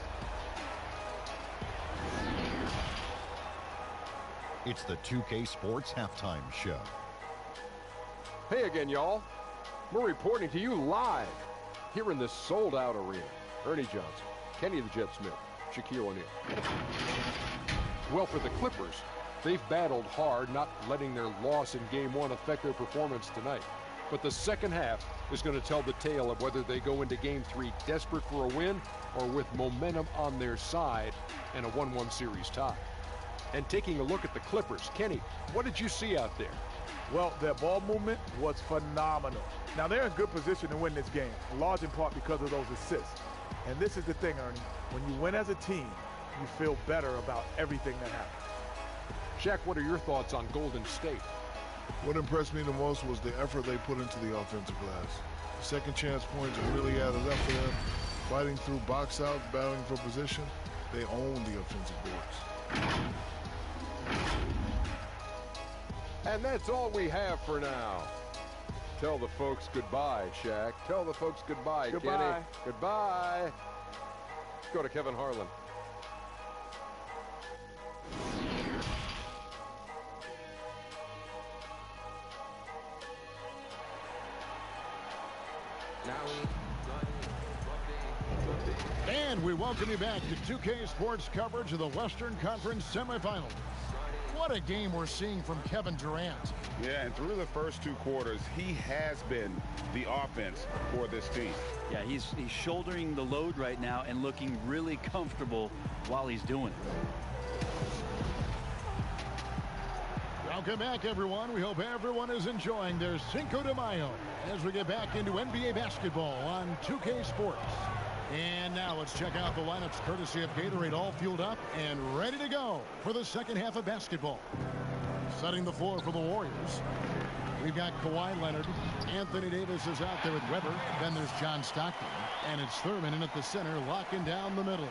It's the 2K Sports Halftime Show. Hey again, y'all. We're reporting to you live here in this sold-out arena. Ernie Johnson, Kenny the Jet Smith, Shaquille O'Neal. Well, for the Clippers, they've battled hard, not letting their loss in Game 1 affect their performance tonight. But the second half is going to tell the tale of whether they go into Game 3 desperate for a win or with momentum on their side and a 1-1 series tie. And taking a look at the Clippers, Kenny, what did you see out there? Well, their ball movement was phenomenal. Now, they're in good position to win this game, large in part because of those assists. And this is the thing, Ernie. When you win as a team, you feel better about everything that happens. Shaq, what are your thoughts on Golden State? What impressed me the most was the effort they put into the offensive glass. The second chance points really added up for them. Fighting through box outs, battling for position, they own the offensive boards. And that's all we have for now. Tell the folks goodbye, Shaq. Tell the folks goodbye, goodbye. Kenny. Goodbye. Let's go to Kevin Harlan. And we welcome you back to 2K Sports coverage of the Western Conference semifinals. What a game we're seeing from Kevin Durant. Yeah, and through the first 2 quarters, he has been the offense for this team. Yeah, he's shouldering the load right now and looking really comfortable while he's doing it. Welcome back, everyone. We hope everyone is enjoying their Cinco de Mayo as we get back into NBA basketball on 2K Sports. And now let's check out the lineups courtesy of Gatorade, all fueled up and ready to go for the second half of basketball. Setting the floor for the Warriors, we've got Kawhi Leonard. Anthony Davis is out there with Weber. Then there's John Stockton. And it's Thurman in at the center, locking down the middle.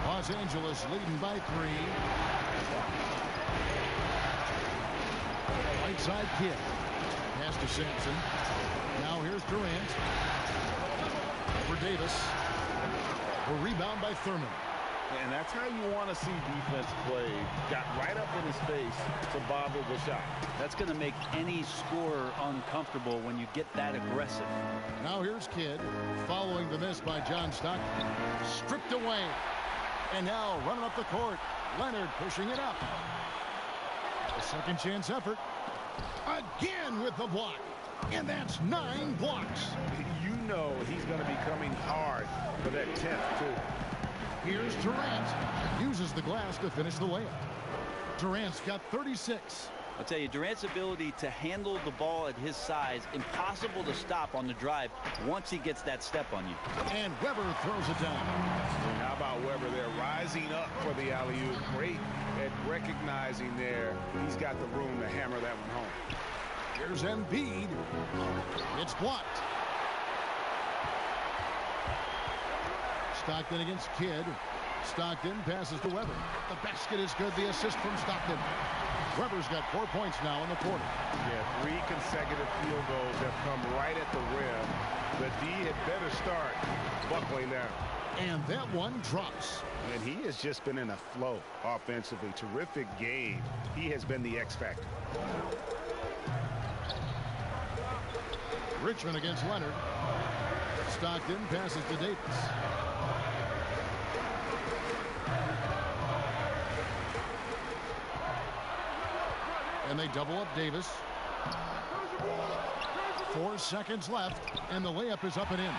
Los Angeles leading by 3. Right side Kidd. Pass to Sampson. Now here's Durant. For Davis. A rebound by Thurman. And that's how you want to see defense play. Got right up in his face to bother the shot. That's going to make any scorer uncomfortable when you get that aggressive. Now here's Kidd, following the miss by John Stockton. Stripped away. And now running up the court. Leonard pushing it up. A second chance effort. Again with the block. And that's 9 blocks. You know he's going to be coming hard for that 10th, too. Here's Durant. Uses the glass to finish the layup. Durant's got 36. I'll tell you, Durant's ability to handle the ball at his size, impossible to stop on the drive once he gets that step on you. And Weber throws it down. And how about Weber there rising up for the alley-oop? Great at recognizing there he's got the room to hammer that one home. Here's Embiid. It's blocked. Stockton against Kidd. Stockton passes to Weber. The basket is good. The assist from Stockton. Weber's got 4 points now in the quarter. Yeah, 3 consecutive field goals have come right at the rim. The D had better start buckling down. And that one drops. And he has just been in a flow offensively. Terrific game. He has been the X factor. Richmond against Leonard. Stockton passes to Davis. And they double up Davis. 4 seconds left, and the layup is up and in.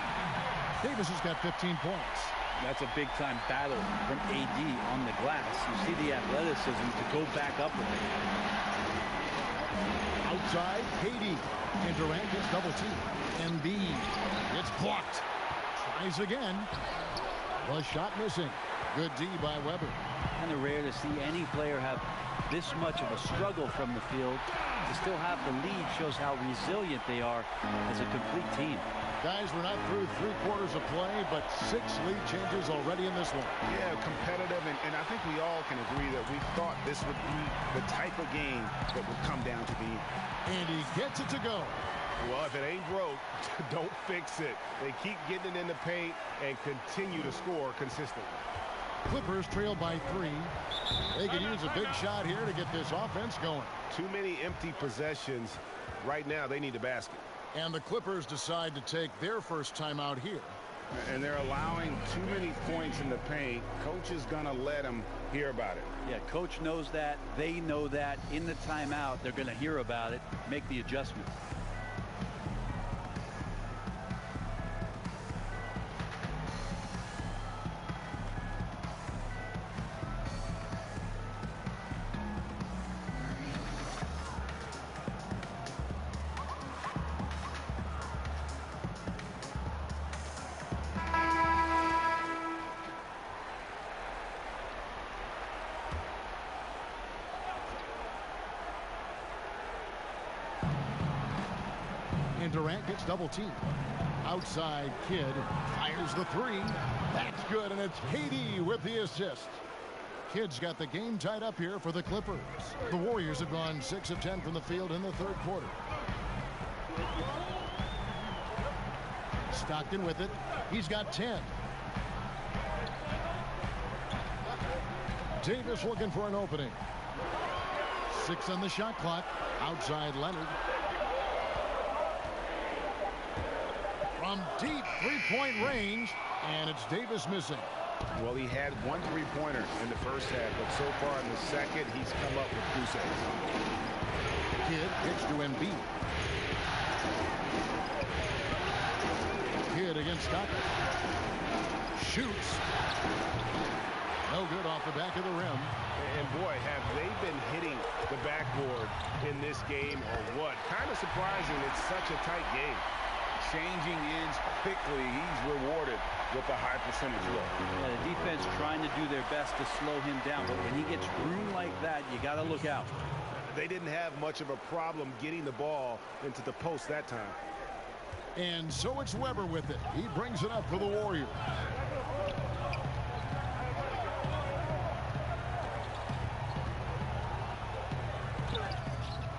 Davis has got 15 points. That's a big-time battle from AD on the glass. You see the athleticism to go back up with it. Outside, KD. And Durant gets double teamed. Embiid gets blocked. Tries again. The shot missing. Good D by Weber. Kind of rare to see any player have this much of a struggle from the field. To still have the lead shows how resilient they are as a complete team. Guys, we're not through 3 quarters of play, but 6 lead changes already in this one. Yeah, competitive, and I think we all can agree that we thought this would be the type of game that would come down to the end. And he gets it to go. Well, if it ain't broke, don't fix it. They keep getting it in the paint and continue to score consistently. Clippers trail by 3. They could use a big shot here to get this offense going. Too many empty possessions. Right now, they need a basket. And the Clippers decide to take their first timeout here. And they're allowing too many points in the paint. Coach is going to let them hear about it. Yeah, coach knows that. They know that. In the timeout, they're going to hear about it, make the adjustment. And Durant gets double teamed. Outside, Kidd fires the 3. That's good, and it's KD with the assist. Kidd's got the game tied up here for the Clippers. The Warriors have gone 6 of 10 from the field in the 3rd quarter. Stockton with it. He's got 10. Davis looking for an opening. 6 on the shot clock. Outside, Leonard. From deep 3-point range, and it's Davis missing. Well, he had 1 3-pointer in the first half, but so far in the second, he's come up with 2 saves. Kidd hits to Embiid. Kidd against Stockton. Shoots. No good off the back of the rim. And boy, have they been hitting the backboard in this game or what? Kind of surprising. It's such a tight game. Changing ends quickly. He's rewarded with a high percentage look. Yeah, the defense trying to do their best to slow him down, but when he gets room like that, you got to look out. They didn't have much of a problem getting the ball into the post that time. And so it's Weber with it. He brings it up for the Warriors.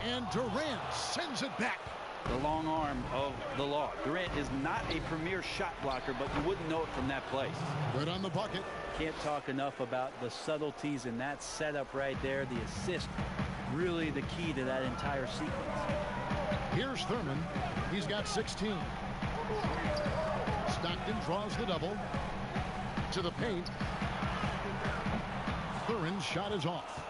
And Durant sends it back. The long arm of the law. Durant is not a premier shot blocker, but you wouldn't know it from that place. Good on the bucket. Can't talk enough about the subtleties in that setup right there. The assist, really the key to that entire sequence. Here's Thurman. He's got 16. Stockton draws the double. To the paint. Thurin's shot is off.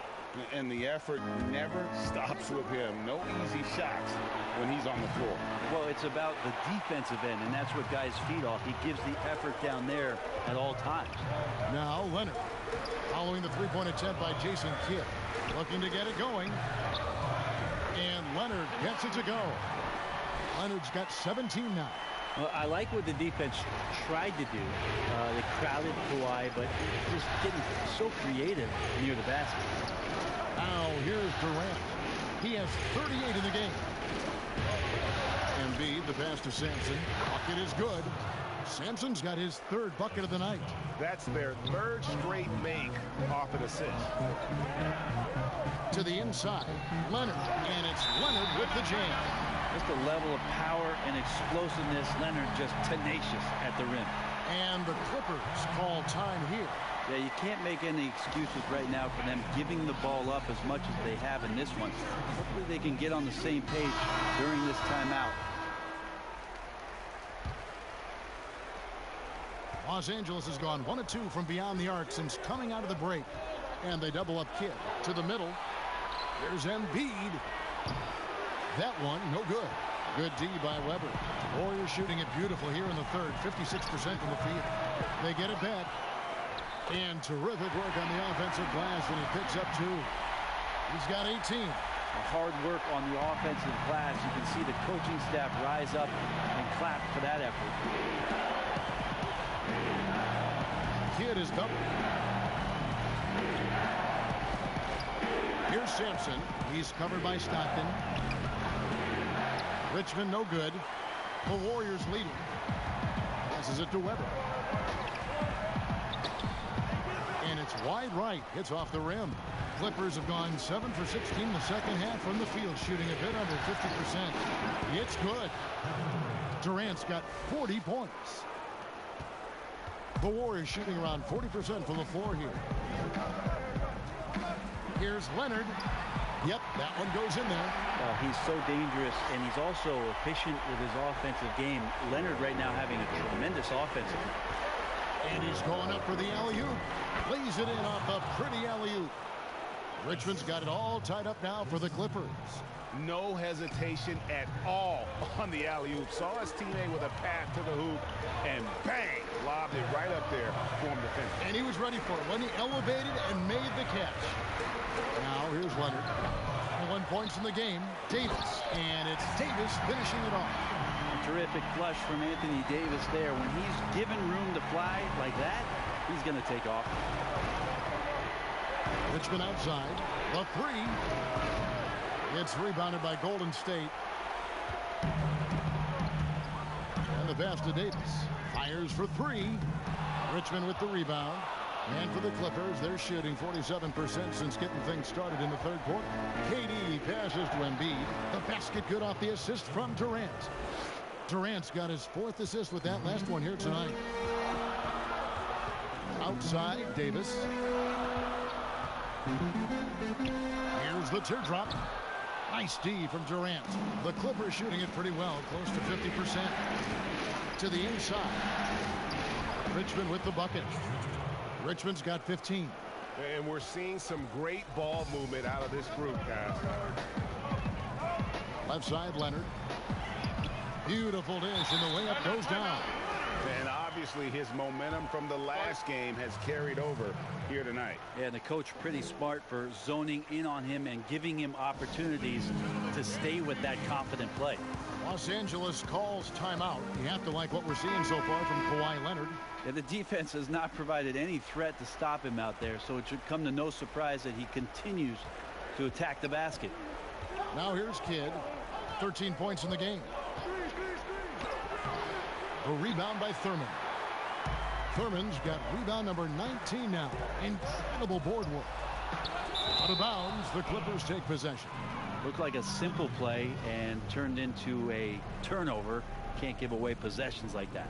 And the effort never stops with him. No easy shots when he's on the floor. Well, it's about the defensive end, and that's what guys feed off. He gives the effort down there at all times. Now Leonard, following the 3-point attempt by Jason Kidd, looking to get it going. And Leonard gets it to go. Leonard's got 17 now. Well, I like what the defense tried to do. They crowded Kawhi, but just getting so creative near the basket. Now here's Durant. He has 38 in the game. Embiid, the pass to Sampson. Bucket is good. Sampson's got his third bucket of the night. That's their third straight make off an assist. To the inside, Leonard, and it's Leonard with the jam. Just a level of power and explosiveness. Leonard just tenacious at the rim. And the Clippers call time here. Yeah, you can't make any excuses right now for them giving the ball up as much as they have in this one. Hopefully they can get on the same page during this timeout. Los Angeles has gone 1 of 2 from beyond the arc since coming out of the break. And they double up Kidd to the middle. There's Embiid. That one, no good. Good D by Weber. Warriors shooting it beautiful here in the third. 56% from the field. They get it back. And terrific work on the offensive glass, and he picks up 2. He's got 18. Hard work on the offensive glass. You can see the coaching staff rise up and clap for that effort. Kidd is doubled. Here's Sampson. He's covered by Stockton. Richmond no good. The Warriors leading. Passes it to Weber. And it's wide right. It's off the rim. Clippers have gone 7 for 16 in the second half from the field, shooting a bit under 50%. It's good. Durant's got 40 points. The Warriors shooting around 40% from the floor here. Here's Leonard. Yep, that one goes in there. He's so dangerous, and he's also efficient with his offensive game. Leonard right now having a tremendous offensive game. And he's going up for the alley-oop. Lays it in off a pretty alley-oop. Richmond's got it all tied up now for the Clippers. No hesitation at all on the alley-oop. Saw his teammate with a pass to the hoop, and bang, lobbed it right up there for him to finish. And he was ready for it when he elevated and made the catch. Now here's Leonard. 1 points in the game. Davis, and it's Davis finishing it off. A terrific flush from Anthony Davis there. When he's given room to fly like that, he's going to take off. Richmond outside. The 3. It's rebounded by Golden State. And the pass to Davis. Fires for 3. Richmond with the rebound. And for the Clippers, they're shooting 47% since getting things started in the third quarter. KD passes to Embiid. The basket good off the assist from Durant. Durant's got his 4th assist with that last one here tonight. Outside, Davis. Here's the teardrop. Nice D from Durant. The Clippers shooting it pretty well, close to 50%. To the inside. Richmond with the bucket. Richmond's got 15. And we're seeing some great ball movement out of this group, guys. Left side, Leonard. Beautiful dish, and the layup goes down. And obviously his momentum from the last game has carried over here tonight. Yeah, the coach pretty smart for zoning in on him and giving him opportunities to stay with that confident play. Los Angeles calls timeout. You have to like what we're seeing so far from Kawhi Leonard. Yeah, the defense has not provided any threat to stop him out there, so it should come to no surprise that he continues to attack the basket. Now here's Kidd. 13 points in the game. A rebound by Thurman. Thurman's got rebound number 19 now. Incredible board work. Out of bounds, the Clippers take possession. Looked like a simple play and turned into a turnover. Can't give away possessions like that.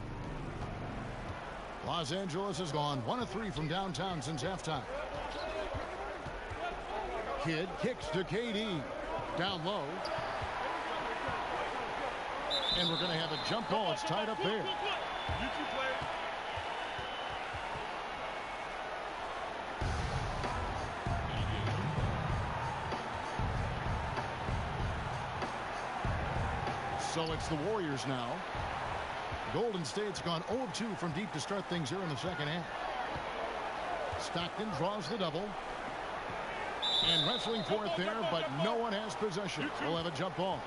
Los Angeles has gone 1 of 3 from downtown since halftime. Kidd kicks to KD. Down low. And we're going to have a jump ball. It's tied up there. So it's the Warriors now. Golden State's gone 0 of 2 from deep to start things here in the second half. Stockton draws the double. And wrestling for it there, but no one has possession. We'll have a jump ball.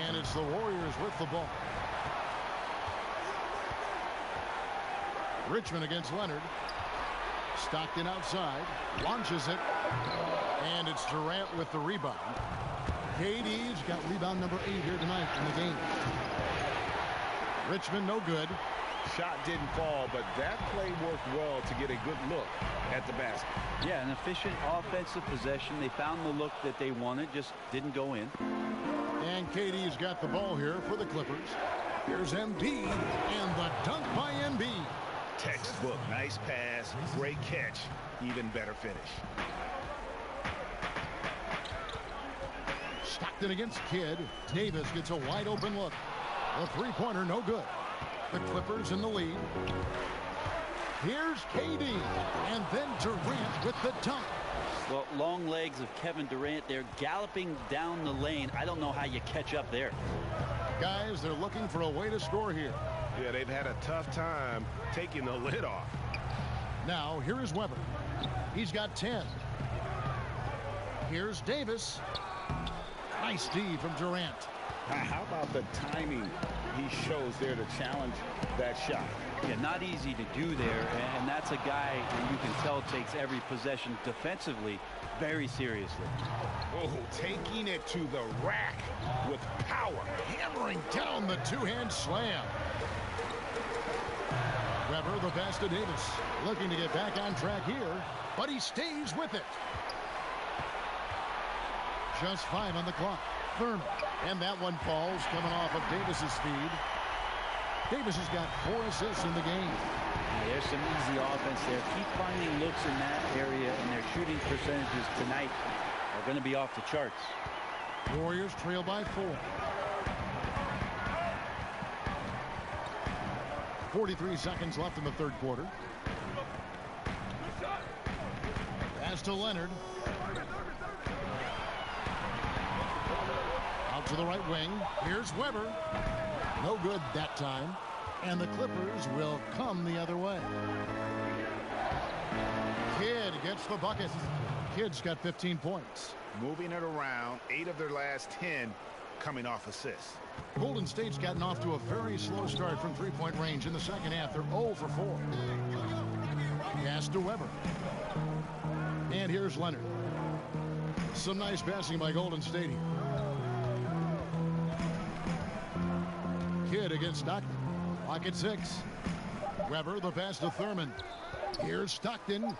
And it's the Warriors with the ball. Richmond against Leonard. Stockton outside. Launches it. And it's Durant with the rebound. KD's got rebound number 8 here tonight in the game. Richmond no good. Shot didn't fall, but that play worked well to get a good look at the basket. Yeah, an efficient offensive possession. They found the look that they wanted, just didn't go in. And KD's got the ball here for the Clippers. Here's Embiid, and the dunk by Embiid. Textbook, nice pass, great catch, even better finish. Stockton against Kidd. Davis gets a wide open look. The three-pointer no good. The Clippers in the lead. Here's KD, and then Durant with the dunk. Well, long legs of Kevin Durant. They're galloping down the lane. I don't know how you catch up there. Guys, they're looking for a way to score here. Yeah, they've had a tough time taking the lid off. Now, here is Weber. He's got 10. Here's Davis. Nice D from Durant. How about the timing he shows there to challenge that shot? Yeah, not easy to do there, and that's a guy that you can tell takes every possession defensively very seriously. Oh, taking it to the rack with power. Hammering down the two-hand slam. Weber, the pass to Davis. Looking to get back on track here, but he stays with it. Just 5 on the clock. Thurman. And that one falls, coming off of Davis's feed. Davis has got 4 assists in the game. Yeah, there's some easy offense there. Keep finding looks in that area, and their shooting percentages tonight are going to be off the charts. Warriors trail by 4. 43 seconds left in the third quarter. Pass to Leonard. Out to the right wing. Here's Weber. No good that time. And the Clippers will come the other way. Kidd gets the bucket. Kidd's got 15 points. Moving it around, 8 of their last 10 coming off assists. Golden State's gotten off to a very slow start from three-point range in the second half. They're 0 for 4. Pass to Weber. And here's Leonard. Some nice passing by Golden State here. Kidd against Stockton. Clock at 6. Weber, the pass to Thurman. Here's Stockton.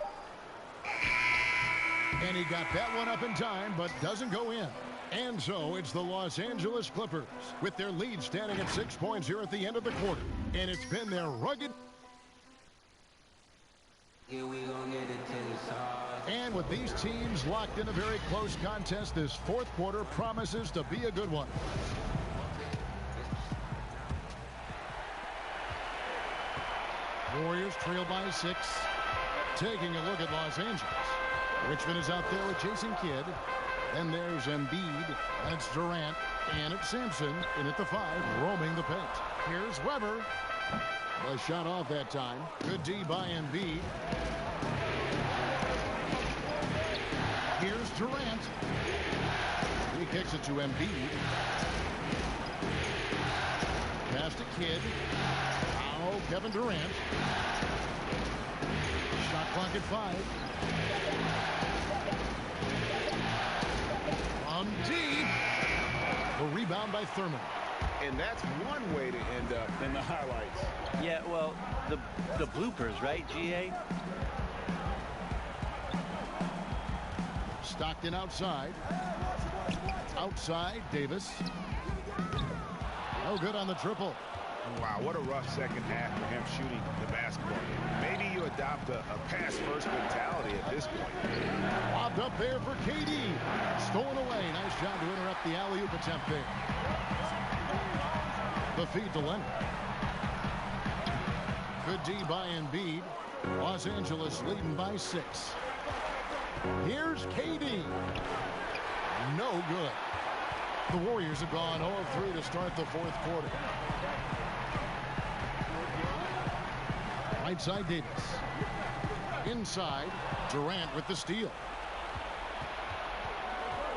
And he got that one up in time, but doesn't go in. And so it's the Los Angeles Clippers with their lead standing at 6 points here at the end of the quarter. And it's been their rugged. Here we gon' get it till it's hard. And with these teams locked in a very close contest, this fourth quarter promises to be a good one. Warriors trail by 6. Taking a look at Los Angeles. Richmond is out there with Jason Kidd. And there's Embiid. And it's Durant. And it's Sampson in at the 5, roaming the paint. Here's Weber. A shot off that time. Good D by Embiid. Here's Durant. He kicks it to Embiid. Pass to Kidd. Now Kevin Durant. Shot clock at 5. On D. A rebound by Thurman. And that's one way to end up in the highlights. Yeah, well, the bloopers, right, GA? Stockton outside. Outside, Davis. No good on the triple. Wow, what a rough second half for him shooting the basketball. Maybe you adopt a pass-first mentality at this point. Lobbed up there for KD. Stolen away. Nice job to interrupt the alley-oop attempt there. The feed to Leonard. Good D by Embiid. Los Angeles leading by 6. Here's KD. No good. The Warriors have gone 0 of 3 to start the fourth quarter. Right side Davis. Inside, Durant with the steal.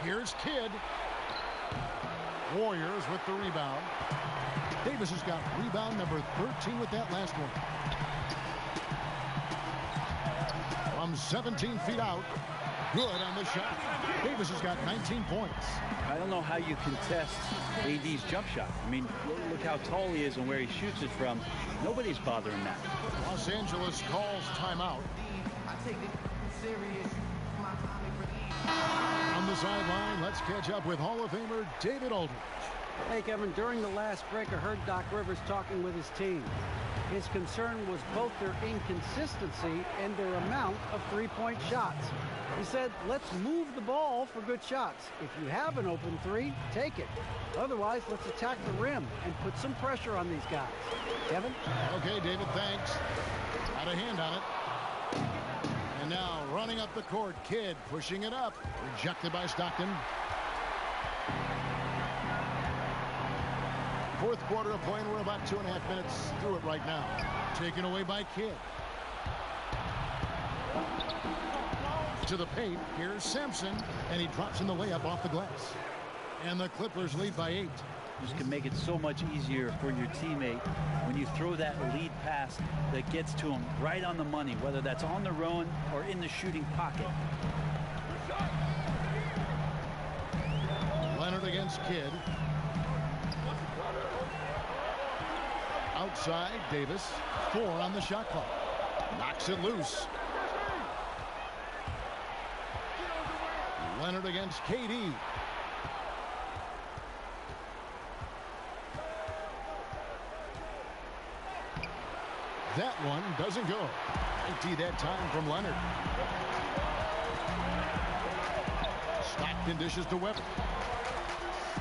Here's Kidd. Warriors with the rebound. Davis has got rebound number 13 with that last one. from 17 feet out. Good on the shot. Davis has got 19 points. I don't know how you contest AD's jump shot. I mean, look how tall he is and where he shoots it from. Nobody's bothering that. Los Angeles calls timeout. On the sideline, let's catch up with Hall of Famer David Aldridge. Hey, Kevin, during the last break, I heard Doc Rivers talking with his team. His concern was both their inconsistency and their amount of three-point shots. He said, let's move the ball for good shots. If you have an open three, take it. Otherwise, let's attack the rim and put some pressure on these guys. Kevin? Okay, David, thanks. Had a hand on it. And now running up the court, Kidd pushing it up. Rejected by Stockton. Fourth quarter of play, and we're about 2.5 minutes through it right now. Taken away by Kidd. To the paint, here's Sampson, and he drops in the layup off the glass. And the Clippers lead by 8. This can make it so much easier for your teammate when you throw that lead pass that gets to him right on the money, whether that's on the run or in the shooting pocket. Leonard against Kidd. Outside, Davis. 4 on the shot clock. Knocks it loose. Leonard against KD. That one doesn't go. Empty that time from Leonard. Stockton dishes to Webber.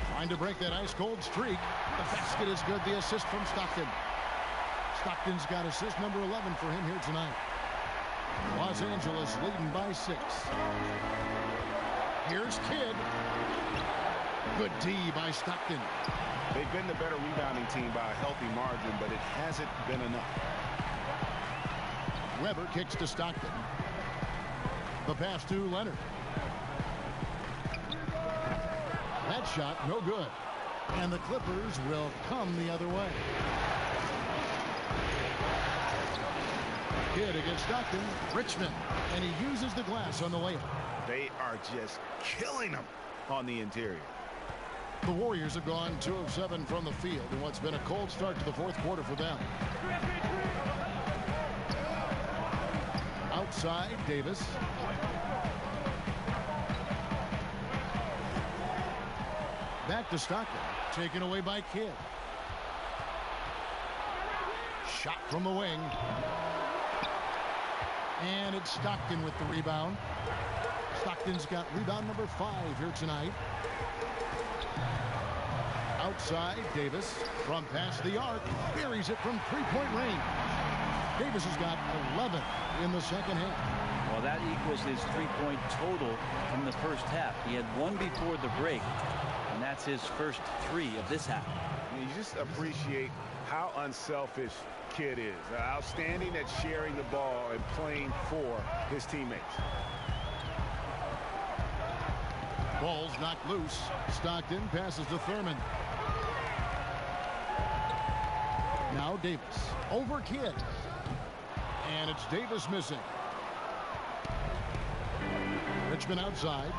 Trying to break that ice-cold streak. The basket is good. The assist from Stockton. Stockton's got assist number 11 for him here tonight. Los Angeles leading by 6. Here's Kidd. Good D by Stockton. They've been the better rebounding team by a healthy margin, but it hasn't been enough. Webber kicks to Stockton. The pass to Leonard. That shot no good. And the Clippers will come the other way. Kidd against Stockton. Richmond. And he uses the glass on the layup. They are just killing them on the interior. The Warriors have gone 2 of 7 from the field in what's been a cold start to the fourth quarter for them. Outside, Davis. Back to Stockton. Taken away by Kidd. Shot from the wing. And it's Stockton with the rebound. Stockton's got rebound number 5 here tonight. Outside, Davis from past the arc. Buries it from three-point range. Davis has got 11 in the second half. Well, that equals his three-point total from the first half. He had 1 before the break, and that's his first 3 of this half. You just appreciate how unselfish Kidd is. Outstanding at sharing the ball and playing for his teammates. Ball's knocked loose. Stockton passes to Thurman. Now Davis over Kidd. And it's Davis missing. Richmond outside.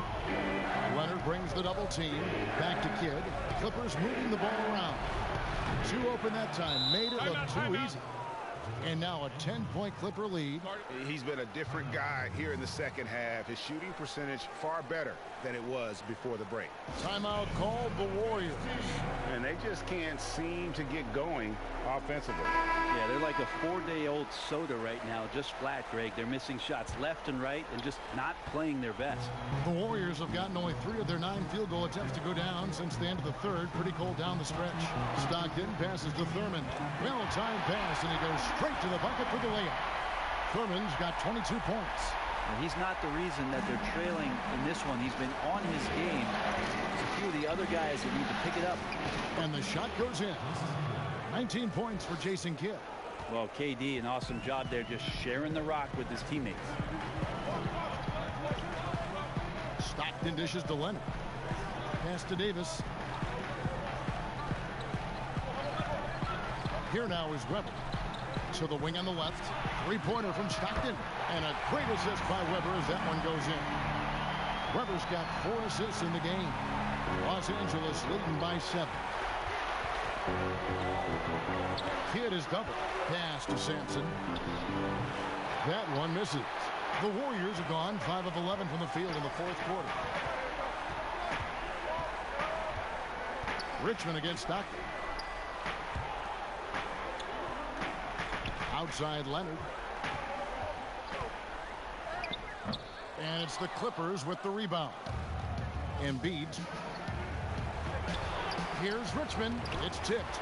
Leonard brings the double team. Back to Kidd. Clippers moving the ball around. 2 open that time. Made it look too easy. And now a 10-point Clipper lead. He's been a different guy here in the second half. His shooting percentage far better than it was before the break. Timeout called the Warriors. And they just can't seem to get going offensively. Yeah, they're like a 4-day-old soda right now, just flat, Greg. They're missing shots left and right and just not playing their best. The Warriors have gotten only 3 of their 9 field goal attempts to go down since the end of the third. Pretty cold down the stretch. Stockton passes to Thurman. Well-timed pass, and he goes straight to the bucket for the layup. Thurman's got 22 points. And he's not the reason that they're trailing in this one. He's been on his game. There's a few of the other guys that need to pick it up. And the shot goes in. 19 points for Jason Kidd. Well, KD, an awesome job there, just sharing the rock with his teammates. Stockton dishes to Leonard. Pass to Davis. Here now is Webber. To the wing on the left. 3-pointer from Stockton. And a great assist by Weber as that one goes in. Weber's got 4 assists in the game. Los Angeles leading by 7. Kidd is double. Pass to Sampson. That one misses. The Warriors have gone 5 of 11 from the field in the fourth quarter. Richmond against Stockton. Outside Leonard. And it's the Clippers with the rebound. Embiid. Here's Richmond. It's tipped.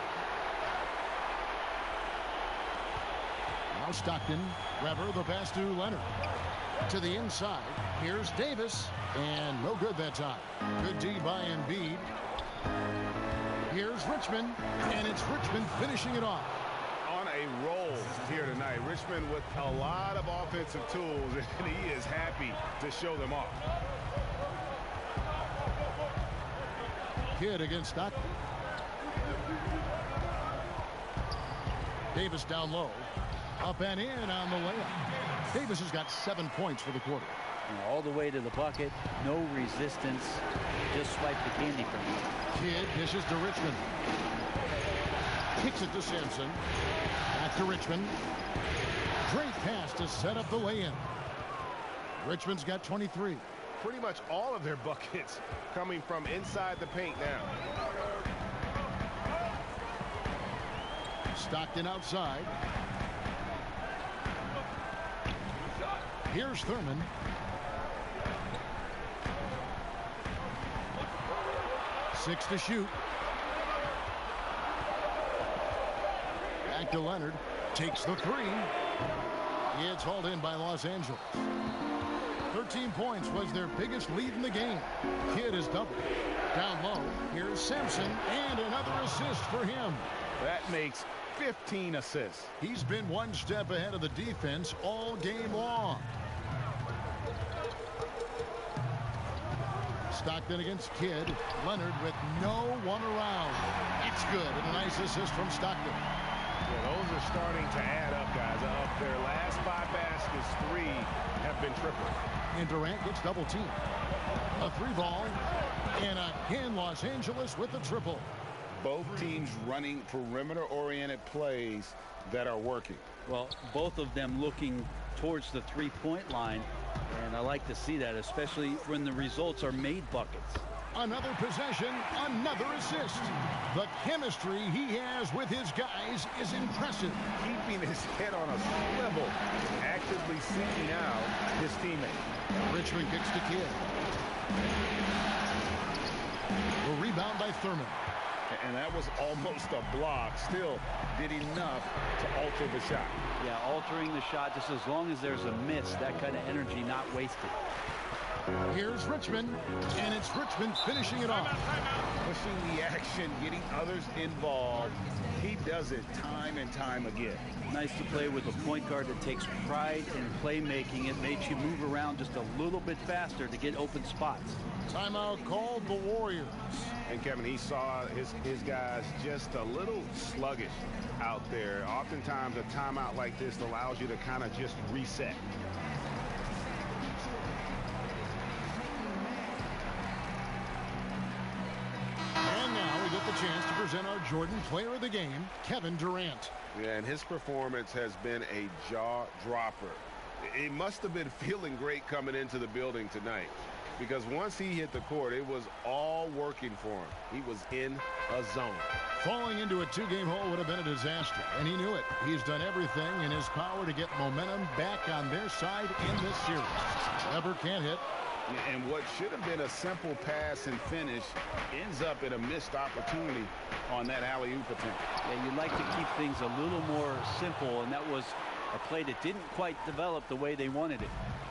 Now Stockton. Weber, the pass to Leonard. To the inside. Here's Davis. And no good that time. Good D by Embiid. Here's Richmond. And it's Richmond finishing it off. On a roll here tonight. Richmond with a lot of offensive tools, and he is happy to show them off. Kidd against Stockton. Davis down low. Up and in on the layup. Davis has got 7 points for the quarter. All the way to the bucket. No resistance. Just swipe the candy from him. Kidd dishes to Richmond. Kicks it to Sampson. Back to Richmond. Great pass to set up the lay-in. Richmond's got 23. Pretty much all of their buckets coming from inside the paint now. Stockton outside. Here's Thurman. Six to shoot. Back to Leonard. Takes the three. It's hauled in by Los Angeles. 13 points was their biggest lead in the game. Kidd is double. Down low. Here's Sampson. And another assist for him. That makes 15 assists. He's been one step ahead of the defense all game long. Stockton against Kidd. Leonard with no one around. It's good. And a nice assist from Stockton. Yeah, those are starting to add up, guys. Of their last 5 baskets, 3 have been triple. And Durant gets double teamed. A 3-ball. And again, Los Angeles with the triple. Both teams running perimeter-oriented plays that are working. Well, both of them looking towards the three-point line. And I like to see that, especially when the results are made buckets. Another possession, another assist. The chemistry he has with his guys is impressive. Keeping his head on a swivel, actively seeking out his teammate. Richmond kicks to Kidd. The rebound by Thurman. And that was almost a block. Still did enough to alter the shot. Yeah, altering the shot just as long as there's a miss. That kind of energy not wasted. Here's Richmond, and it's Richmond finishing it off. Pushing the action, getting others involved. He does it time and time again. Nice to play with a point guard that takes pride in playmaking. It makes you move around just a little bit faster to get open spots. Timeout called the Warriors. And Kevin, he saw his guys just a little sluggish out there. Oftentimes a timeout like this allows you to kind of just reset. And now we get the chance to present our Jordan Player of the Game, Kevin Durant. Yeah, and his performance has been a jaw-dropper. It must have been feeling great coming into the building tonight, because once he hit the court, it was all working for him. He was in a zone. Falling into a 2-game hole would have been a disaster, and he knew it. He's done everything in his power to get momentum back on their side in this series. Weber can't hit. And what should have been a simple pass and finish ends up in a missed opportunity on that alley-oop attempt. Yeah, you'd like to keep things a little more simple, and that was a play that didn't quite develop the way they wanted it.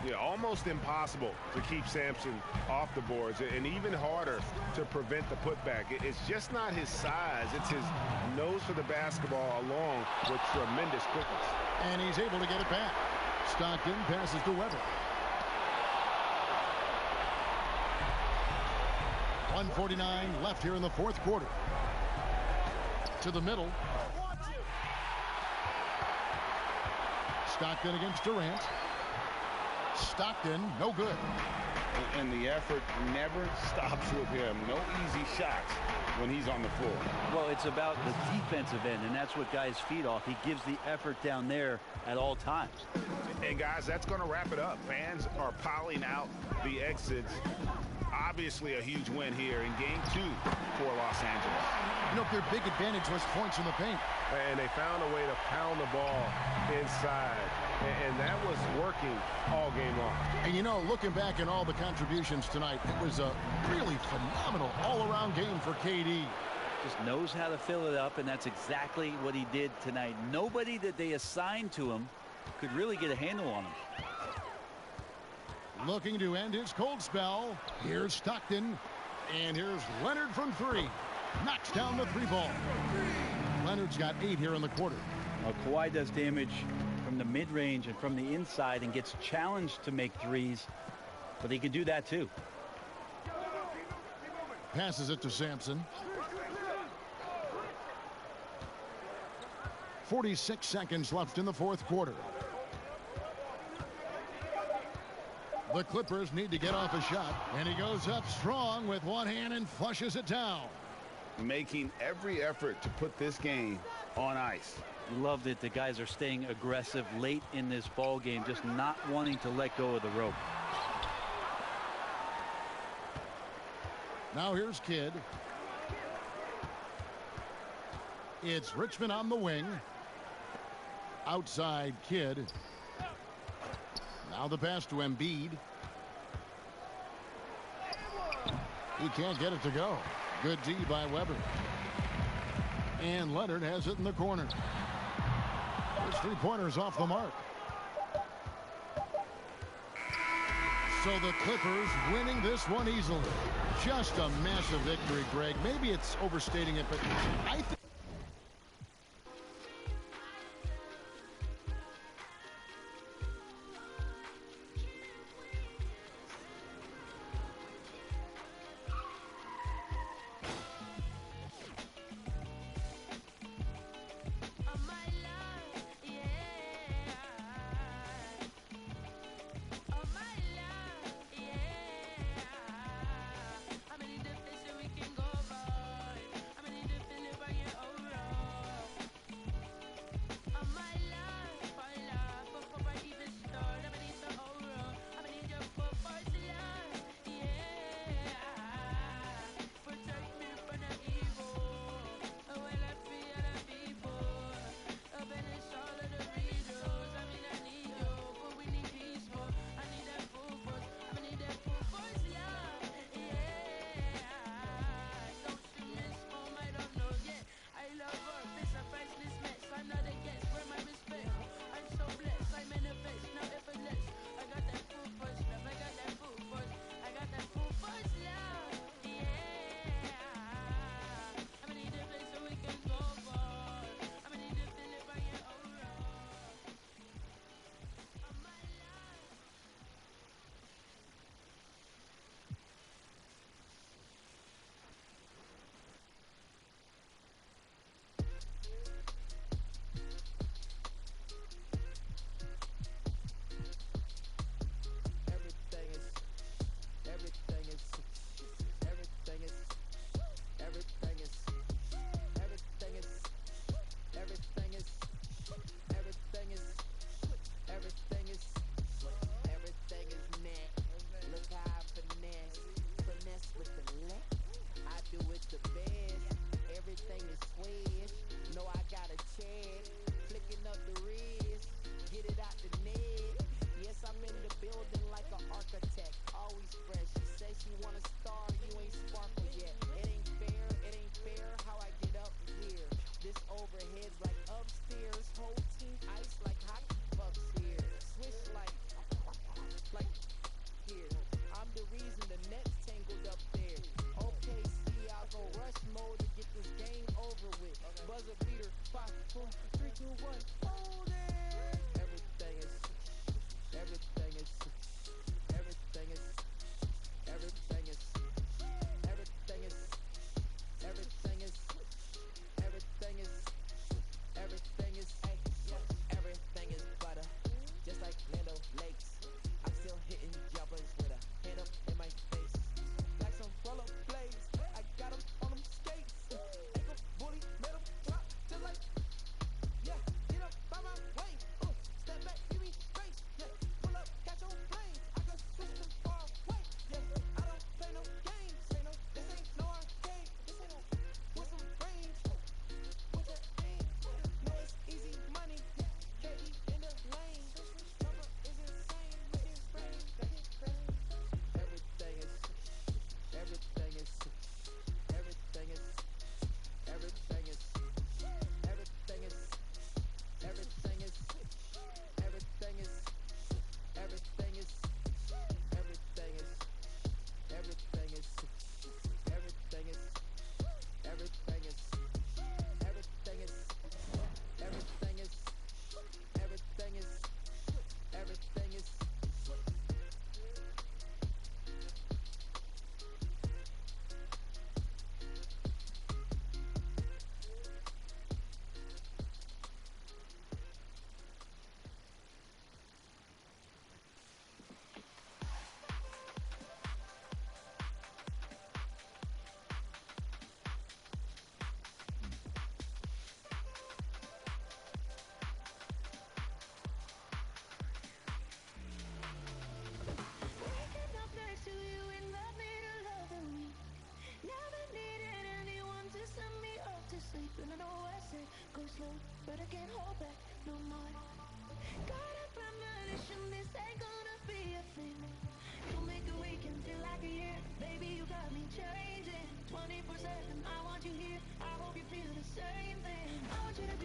Yeah, almost impossible to keep Sampson off the boards, and even harder to prevent the putback. It's just not his size. It's his nose for the basketball along with tremendous quickness. And he's able to get it back. Stockton passes to Weber. 1:49 left here in the fourth quarter. To the middle. Stockton against Durant. Stockton, no good. And the effort never stops with him. No easy shots when he's on the floor. Well, it's about the defensive end, and that's what guys feed off. He gives the effort down there at all times. And guys, that's going to wrap it up. Fans are piling out the exits. Obviously a huge win here in game 2 for Los Angeles. You know, their big advantage was points in the paint. And they found a way to pound the ball inside. And that was working all game long. And you know, looking back at all the contributions tonight, it was a really phenomenal all-around game for KD. Just knows how to fill it up, and that's exactly what he did tonight. Nobody that they assigned to him could really get a handle on him. Looking to end his cold spell. Here's Stockton. And here's Leonard from 3. Knocks down the 3 ball. Leonard's got 8 here in the quarter. Well, Kawhi does damage from the mid-range and from the inside and gets challenged to make threes, but he can do that too. Passes it to Sampson. 46 seconds left in the 4th quarter. The Clippers need to get off a shot, and he goes up strong with one hand and flushes it down. Making every effort to put this game on ice. Love that the guys are staying aggressive late in this ball game, just not wanting to let go of the rope. Now here's Kidd. It's Richmond on the wing. Outside Kidd. Now the pass to Embiid. He can't get it to go. Good D by Weber. And Leonard has it in the corner. His 3-pointers off the mark. So the Clippers winning this one easily. Just a massive victory, Greg. Maybe it's overstating it, but I think moving slow, but I can't hold back no more. Got a premonition, this ain't gonna be a thing. You'll make a week and feel like a year. Baby, you got me changing 24/7. I want you here. I hope you feel the same thing. I want you to be